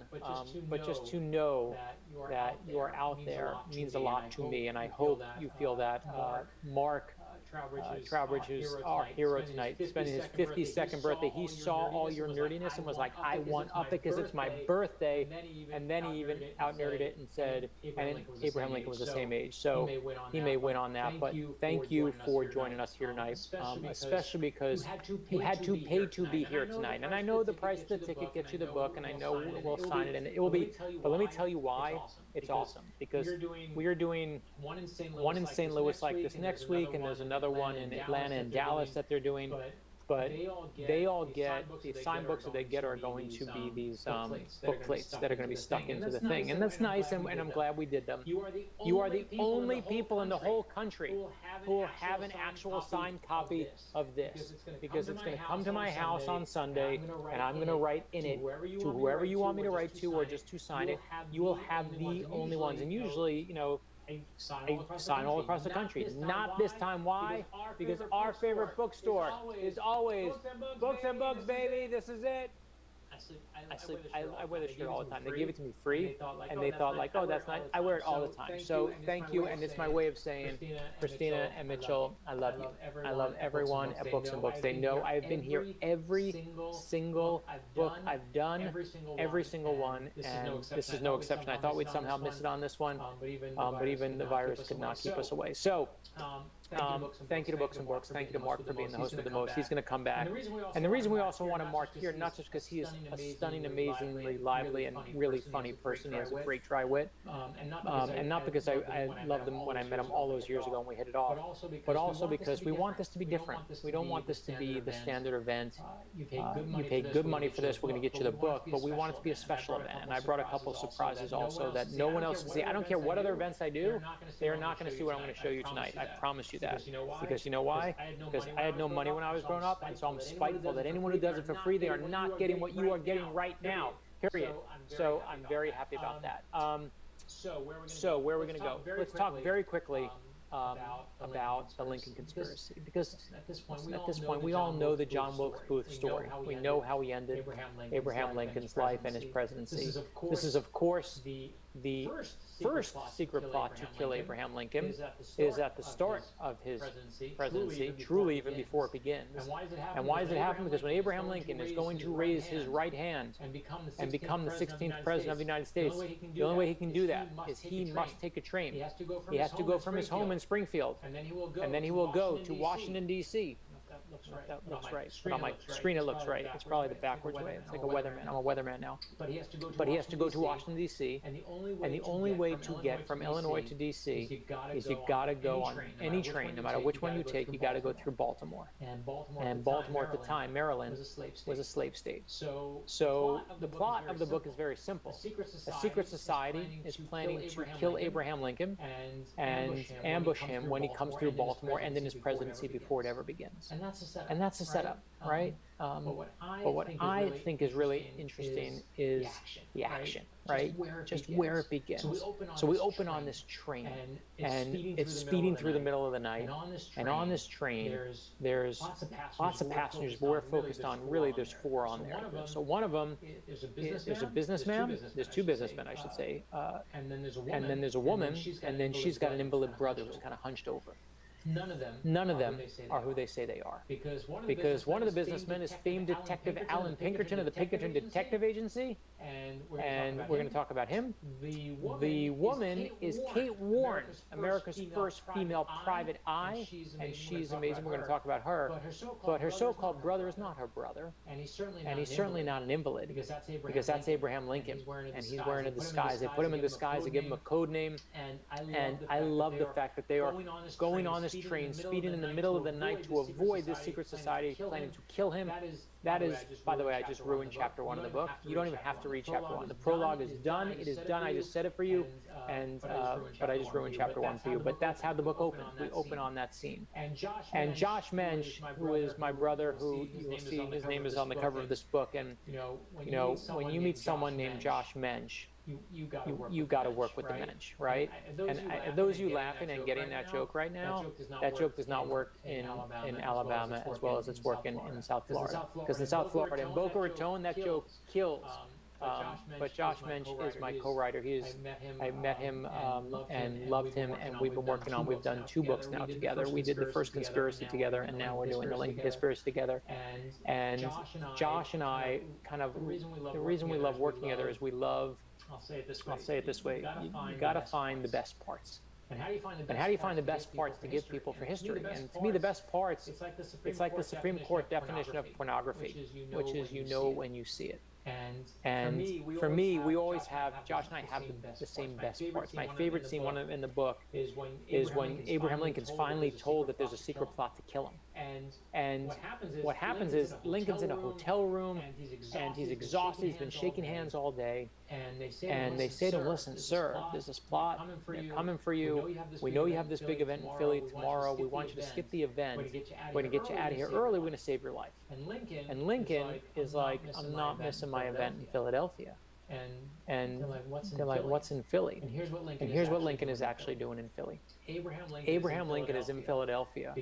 S16: But just to know that you are out there means a lot to me, and I hope you feel that. Mark Trowbridge, who's our hero tonight, spending his 52nd birthday, he saw all your nerdiness and was like, I want up because it's my birthday. And then he even out-nerded it and said, and Abraham Lincoln was the same age, so he may win on that. But thank you for joining us here tonight, especially because you had to pay to be here tonight. And I know the price of the ticket gets you the book, and I know we'll sign it, and it will be, but let me tell you why it's awesome. Because we are doing one in St. Louis like this next week, and there's another one in Atlanta and Dallas that they're doing, but they all get the signed books that they get are going to be these book plates that are going to be stuck into the thing, and that's nice, and I'm glad we did them. You are the only people in the whole country who will have an actual signed copy of this, because it's going to come to my house on Sunday, and I'm going to write in it to whoever you want me to write to, or just to sign it. You will have the only ones, and usually, you know, I sign all across the country. Not this time. Why? Because our favorite bookstore is always Books and Books, baby. This is it. I wear this shirt all the time. They gave it to me free, and they thought like, oh, that's nice. I wear it all the time. So thank you, and it's my way of saying, Christina and Mitchell, I love you. I love everyone at Books and Books. They know I've been here every single book I've done, every single one, and this is no exception. I thought we'd somehow miss it on this one, but even the virus could not keep us away. So thank you to Books and Books. Thank you to Mark for being the host of the most. He's going to come back. And the reason we also want to Mark here, not just because he is a stunning, amazingly lively, and really funny person. He has a great dry wit. And not because I loved him when I met him all those years ago and we hit it off, but also because we want this to be different. We don't want this to be the standard event. You pay good money for this. We're going to get you the book, but we want it to be a special event. And I brought a couple of surprises also that no one else can see. I don't care what other events I do. They are not going to see what I'm going to show you tonight. I promise you that. Because you know why? Because I had no money when I was growing up, and so I'm spiteful that anyone who does it for free, they are not getting what you are getting right now, period. So I'm very happy about that. So where are we going to go? Let's talk very quickly about the Lincoln conspiracy, because at this point we all know the John Wilkes Booth story. We know how he ended Abraham Lincoln's life and his presidency. This is of course the first secret plot to kill Abraham Lincoln is at the start of his presidency, truly even before it begins. And why does it happen? Because when Abraham Lincoln is going to raise his right hand and become the 16th president of the United States, the only way he can do that is he must take a train. He has to go from his home in Springfield, and then he will go to Washington, D.C. That looks right. But on my screen it looks right. It's probably the backwards way. It's like a weatherman. I'm a weatherman now. But he has to go to Washington, D.C. And the only way to get from Illinois to D.C. is you got to go on any train, no matter which one you take, you got to go through Baltimore. And Baltimore at the time, Maryland, was a slave state. So the plot of the book is very simple. A secret society is planning to kill Abraham Lincoln and ambush him when he comes through Baltimore and in his presidency before it ever begins. And that's the setup, right? But what I think is really interesting is the action, right? Just where it begins. So we open on this train, and it's speeding through the middle of the night. And on this train, there's lots of passengers, but we're focused on, really, there's 4 on there. So one of them, there's a businessman. There's 2 businessmen, I should say. And then there's a woman, and then she's got an invalid brother who's kind of hunched over. None of them are who they say they are. Because one of the businessmen is famed Detective Alan Pinkerton of the Pinkerton Detective Agency, and we're going to talk about him. The woman is Kate Warren, America's first female private eye, and she's amazing. We're going to talk about her. But her so-called brother is not her brother, and he's certainly not an invalid, because that's Abraham Lincoln, and he's wearing a disguise. They put him in disguise, they give him a code name, and I love the fact that they are going on this train, speeding in the middle of the night to avoid this secret society planning to kill him. That is, by the way, I just ruined chapter 1 of the book. You don't even have to read chapter 1. The prologue is done. It is done. I just said it for you, but I just ruined chapter 1 for you. But that's how the book opens. We open on that scene. And Josh Mensch, who is my brother, who you will see, his name is on the cover of this book. And, when you meet someone named Josh Mensch, you got to work with the mensch, right? And those you laughing and getting that joke right now, that joke does not work in Alabama as well as it's working in South Florida. Because in South Florida, in Boca Raton, that joke kills. But Josh Mensch is my co-writer. I met him and loved him, and we've done 2 books now together. We did the first Conspiracy together, and now we're doing the Lincoln Conspiracy together. And Josh and I the reason we love working together is we love, I'll say it this way, you got to find the best parts. And how do you find the best parts to give people for history? And to me, the best parts, it's like the Supreme Court definition of pornography, which is you know when you see it. And for me, we always have, Josh and I have the same best parts. My favorite scene, one in the book, is when Abraham Lincoln's finally told that there's a secret plot to kill him. And what happens is Lincoln's in a hotel room, and he's exhausted. He's been shaking hands all day. And they say to him, listen, sir, there's this plot. They're coming for you. We know you have this big event in Philly tomorrow. We want you to skip the event. We're going to get you out of here early. We're going to save your life. And Lincoln is like, I'm not missing my event in Philadelphia. And they're like, what's in Philly? And here's what Lincoln is actually doing in Philly. Abraham Lincoln is in Philadelphia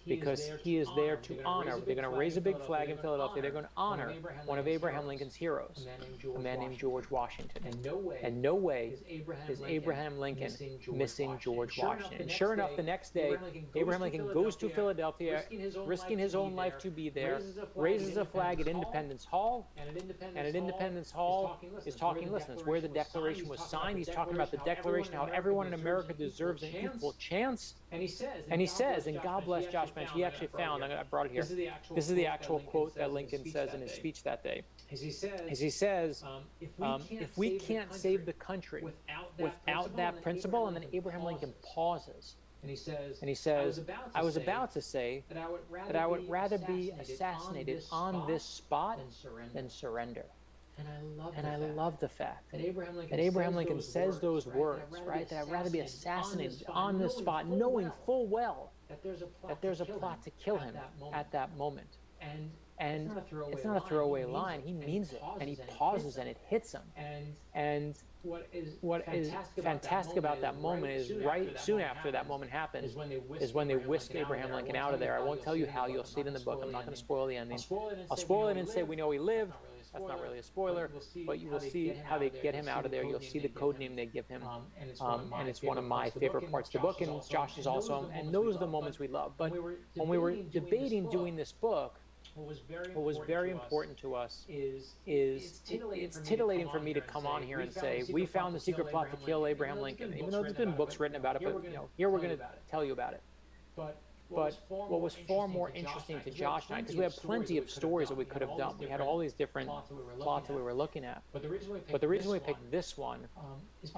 S16: because he is there to honor. They're going to raise a big flag in Philadelphia. They're going to honor one of Abraham Lincoln's heroes, a man named George Washington. And no way is Abraham Lincoln missing George Washington. And sure enough, the next day, Abraham Lincoln goes to Philadelphia, risking his own life to be there, raises a flag at Independence Hall, and at Independence Hall is talking, listen, it's where the Declaration was signed. He's talking about the Declaration, how everyone in America deserves an equal chance. And he says, and God bless Josh Mensch, he actually found, I brought it here. This is the actual quote that Lincoln says in his speech that day. As he says, if we can't save the country without that principle, and then Abraham Lincoln pauses. And he says, I was about to say that I would rather be assassinated on this spot than surrender. And I love the fact that Abraham Lincoln says those words, right? That I'd rather be assassinated on this spot, knowing full well that there's a plot to kill him at that moment. And it's not a throwaway line. He means it, and he pauses, and it hits him. And what is fantastic about that moment is right soon after that moment happens is when they whisk Abraham Lincoln out of there. I won't tell you how. You'll see it in the book. I'm not going to spoil the ending. I'll spoil it and say we know he lived. That's not really a spoiler, but you will see how they get him out of there. You'll see the code name they give him, and it's one of my favorite parts of the book, and Josh is also, and those are the moments we love. But when we were debating doing this book, what was very important to us is it's titillating for me to come on here and say, we found the secret plot to kill Abraham Lincoln, even though there's been books written about it, but here we're going to tell you about it. But what was far more interesting to Josh and I, because we had plenty of stories that we could have done. We had all these different plots that we were looking at. But the reason we picked this one is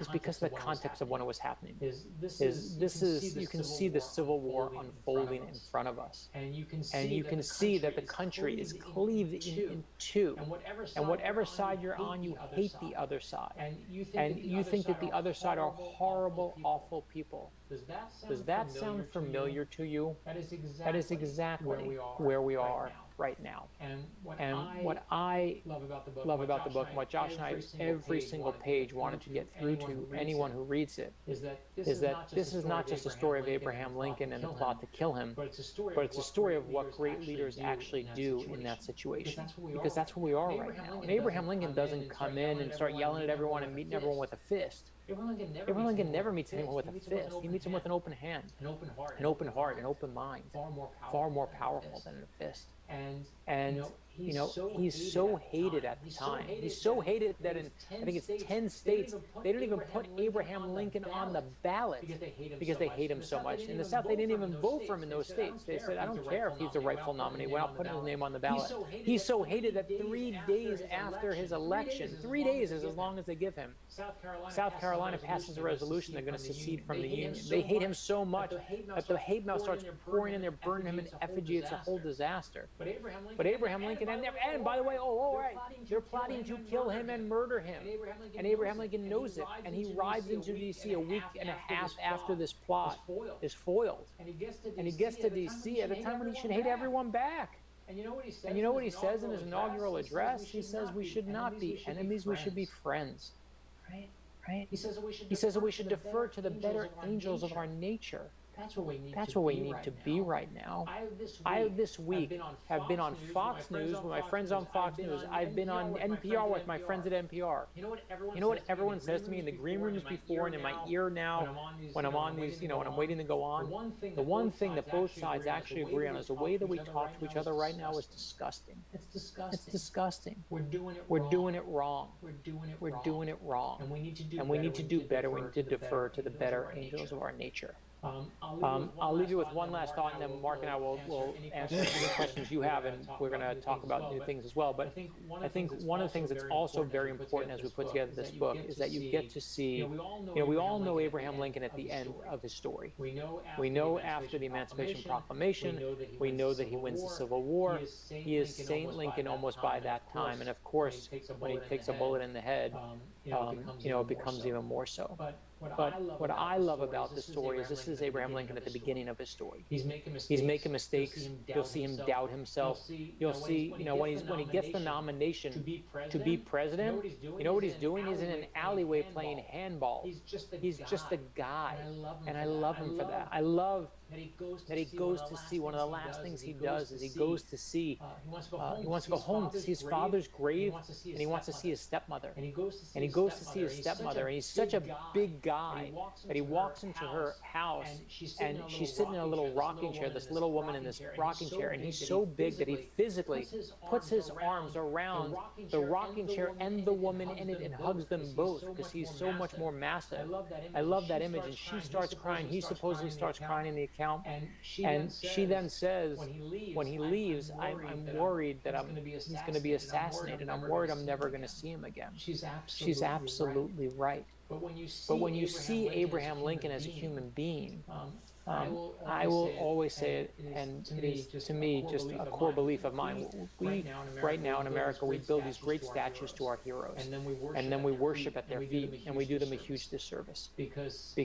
S16: because of the context of when it was happening. You can see the Civil War unfolding in front of us. And you can see that the country is cleaved in two. And whatever side you're on, you hate the other side. And you think that the other side are horrible, awful people. Does that sound familiar to you? That is exactly where we are right now. And what I love about the book, and what Josh and I, every single page, wanted to get through to anyone who reads it, is that this is not just a story of Abraham Lincoln and the plot to kill him, but it's a story of what great leaders actually do in that situation. Because that's where we are right now. And Abraham Lincoln doesn't come in and start yelling at everyone and meeting everyone with a fist. Abraham Lincoln never meets anyone with a fist. He meets them with an open hand, an open heart, an open mind, far more powerful than a fist. And he's so hated at the time. He's so hated that in, I think it's 10 states, they don't even put Abraham Lincoln on the ballot because they hate him so much. In the South, they didn't even vote for him in those states. They said, I don't care if he's the rightful nominee. We're not putting his name on the ballot. He's so hated that 3 days after his election, 3 days is as long as they give him, South Carolina passes a resolution they're going to secede from the Union. They hate him so much that the hate mail starts pouring in there, burning him in effigy. It's a whole disaster. But Abraham Lincoln, and by the way, right, they're plotting to kill him and murder him. And Abraham Lincoln knows it. And he rides into D.C. a week and a half after this plot is foiled. And he gets to D.C. at a time when he should hate everyone back. And you know what he says in his inaugural address? He says we should not be enemies, we should be friends. Right? He says that we should defer to the better angels of our nature. That's where we need to be right now. I this week have been on Fox News with my friends on Fox News. I've been on NPR with my friends at NPR. You know what everyone says to me in the green rooms before and in my ear now when I'm on these, when I'm waiting to go on? The one thing that both sides actually agree on is the way that we talk to each other right now is disgusting. It's disgusting. We're doing it wrong. We're doing it wrong. And we need to do better. We need to defer to the better angels of our nature. I'll leave you with one last thought, and then Mark and I will answer any questions you have, and we're going to talk about new things as well. But I think one of the things that's also very important as we put together this book is that you get to see, we all know Abraham Lincoln at the end of his story. We know after the Emancipation Proclamation, we know that he wins the Civil War. He is Saint Lincoln almost by that time, and of course, when he takes a bullet in the head, it becomes even more so. But what I love about this story is this is Abraham Lincoln at the beginning of his story. He's making mistakes. You'll see him doubt himself. You'll see, when he gets the nomination to be president, you know what he's doing? He's in an alleyway playing handball. He's just a guy, and I love him for that. I love that he goes to see, one of the last things he does is he goes to see, he wants to go home to see his father's grave, and he wants to see his stepmother. And he goes to see his stepmother, and he's such a big guy that he walks into her house, and she's sitting in a little rocking chair, this little woman in this rocking chair, and he's so big that he physically puts his arms around the rocking chair and the woman in it and hugs them both because he's so much more massive. I love that image, and she starts crying. He supposedly starts crying in the account. And she then says, when he leaves, I'm worried that he's going to be assassinated. I'm worried I'm never going to see him again. She's absolutely right. But when you see Abraham Lincoln as a human being, I will always say it, and it is, to me, just a core belief of mine. We, right now in America, we build these great statues to our heroes, and then we worship at their feet, and we do them a huge disservice because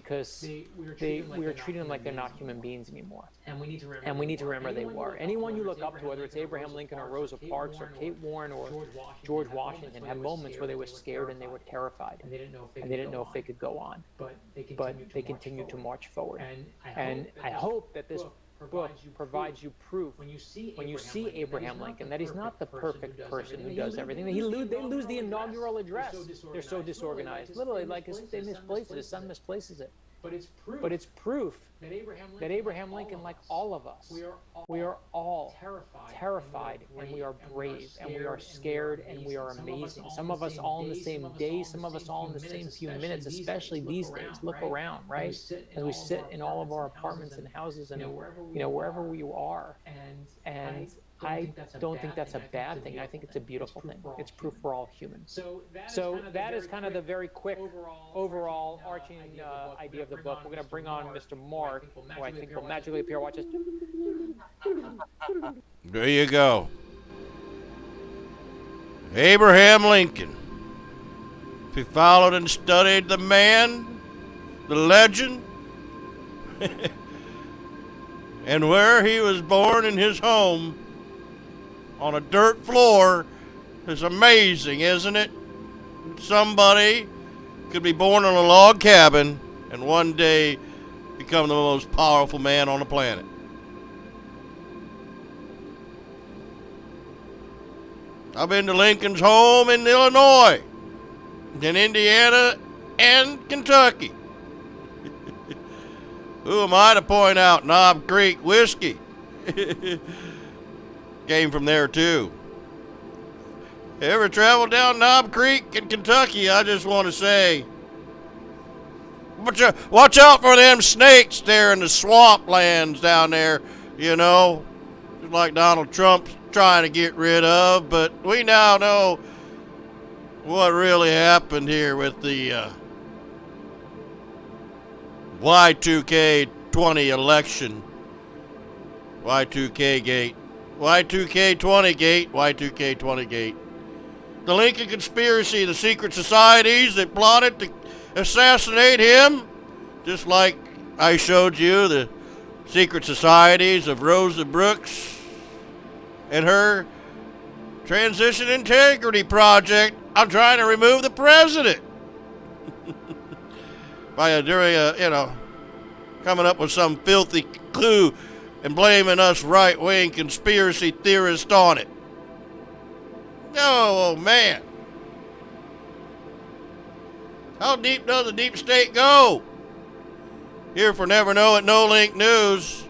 S16: we are treating them like they're not human beings anymore. And we need to remember they were. Anyone you look up to, whether it's Abraham Lincoln or Rosa Parks or Kate Warren or George Washington, had moments where they were scared and they were terrified, and they didn't know if they could go on, but they continued to march forward. And I hope that this book provides you proof when you see Abraham Lincoln that he's not the perfect person who does everything. They lose the inaugural address. They're so disorganized. Literally, they misplace it. His son misplaces it. But it's proof that Abraham Lincoln, like all of us, we are all terrified, and we are brave, and we are scared, and we are amazing. Some of us all in the same day, some of us all in the same few minutes, especially these days. Look around, right? As we sit in all of our apartments and houses and wherever we are. And I don't think that's a bad thing. I think it's a beautiful thing. It's proof we're all human. So that is kind of the very quick overall arching idea of the book. We're going to bring on Mr. Mark, who I think will magically appear. Watch this.
S3: There you go. Abraham Lincoln. If you followed and studied the man, the legend, and where he was born in his home, on a dirt floor, is amazing, isn't it? Somebody could be born in a log cabin and one day become the most powerful man on the planet. I've been to Lincoln's home in Illinois, in Indiana, and Kentucky. Who am I to point out Knob Creek whiskey? Came from there too. Ever traveled down Knob Creek in Kentucky? I just want to say, watch out for them snakes there in the swamplands down there, just like Donald Trump's trying to get rid of. But we now know what really happened here with the Y2K20 election. Y2K gate. Y2K20 gate. Y2K20 gate. The Lincoln conspiracy, the secret societies that plotted to assassinate him, just like I showed you the secret societies of Rosa Brooks and her Transition Integrity Project. I'm trying to remove the president. by coming up with some filthy clue and blaming us right-wing conspiracy theorists on it. Oh, man. How deep does the deep state go? Here for Never Know at No Link News.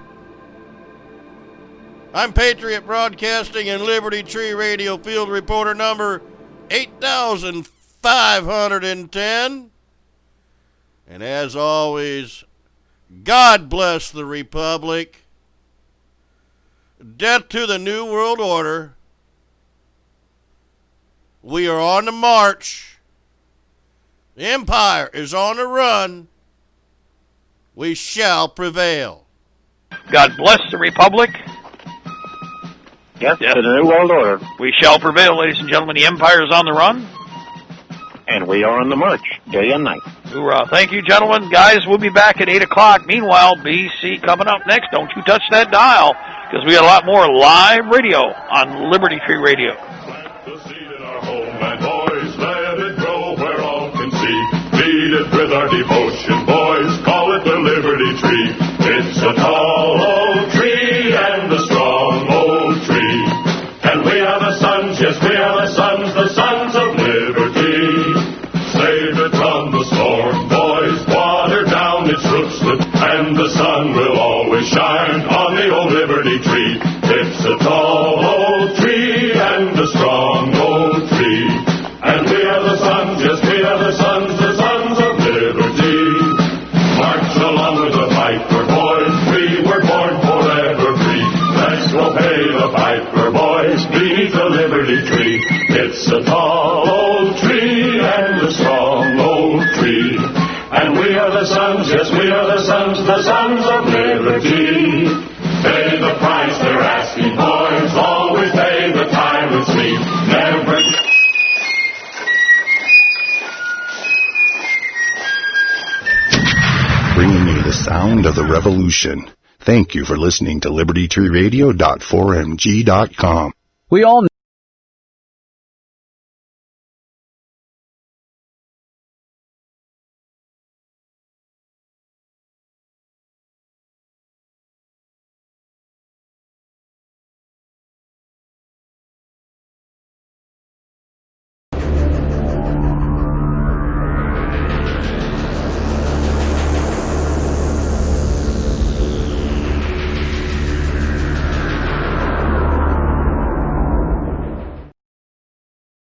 S3: I'm Patriot Broadcasting and Liberty Tree Radio field reporter number 8,510. And as always, God bless the Republic. Death to the New World Order. We are on the march. The empire is on the run. We shall prevail.
S7: God bless the Republic.
S8: Yes, to the New World Order.
S7: We shall prevail, ladies and gentlemen. The empire is on the run.
S8: And we are on the march, day and night.
S7: Hoorah. Thank you, gentlemen. Guys, we'll be back at 8 o'clock. Meanwhile, BC coming up next. Don't you touch that dial, because we got a lot more live radio on Liberty Tree Radio.
S17: Plant the seed in our homeland, boys. Let it grow where all can see. Feed it with our devotion, boys. Call it the Liberty Tree. It's a tall old tree and a strong old tree. And we are the sons, yes, we are the sons of liberty. Save it from the storm, boys. Water down its roots, and the sun will always shine on the old Liberty Tree. It's a tall old tree and a strong old tree. And we are the sons, yes, we are the sons of liberty. March along with the piper, boys. We were born forever free. Let's go pay the piper, boys, beneath the Liberty Tree. It's a tall old tree and a strong old tree. And we are the sons, yes, we are the sons of liberty. Pay the price they're asking, boys. Always pay the tyrant's fee. Never.
S18: Bringing you the sound of the revolution. Thank you for listening to LibertyTreeRadio.4mg.com.
S19: We all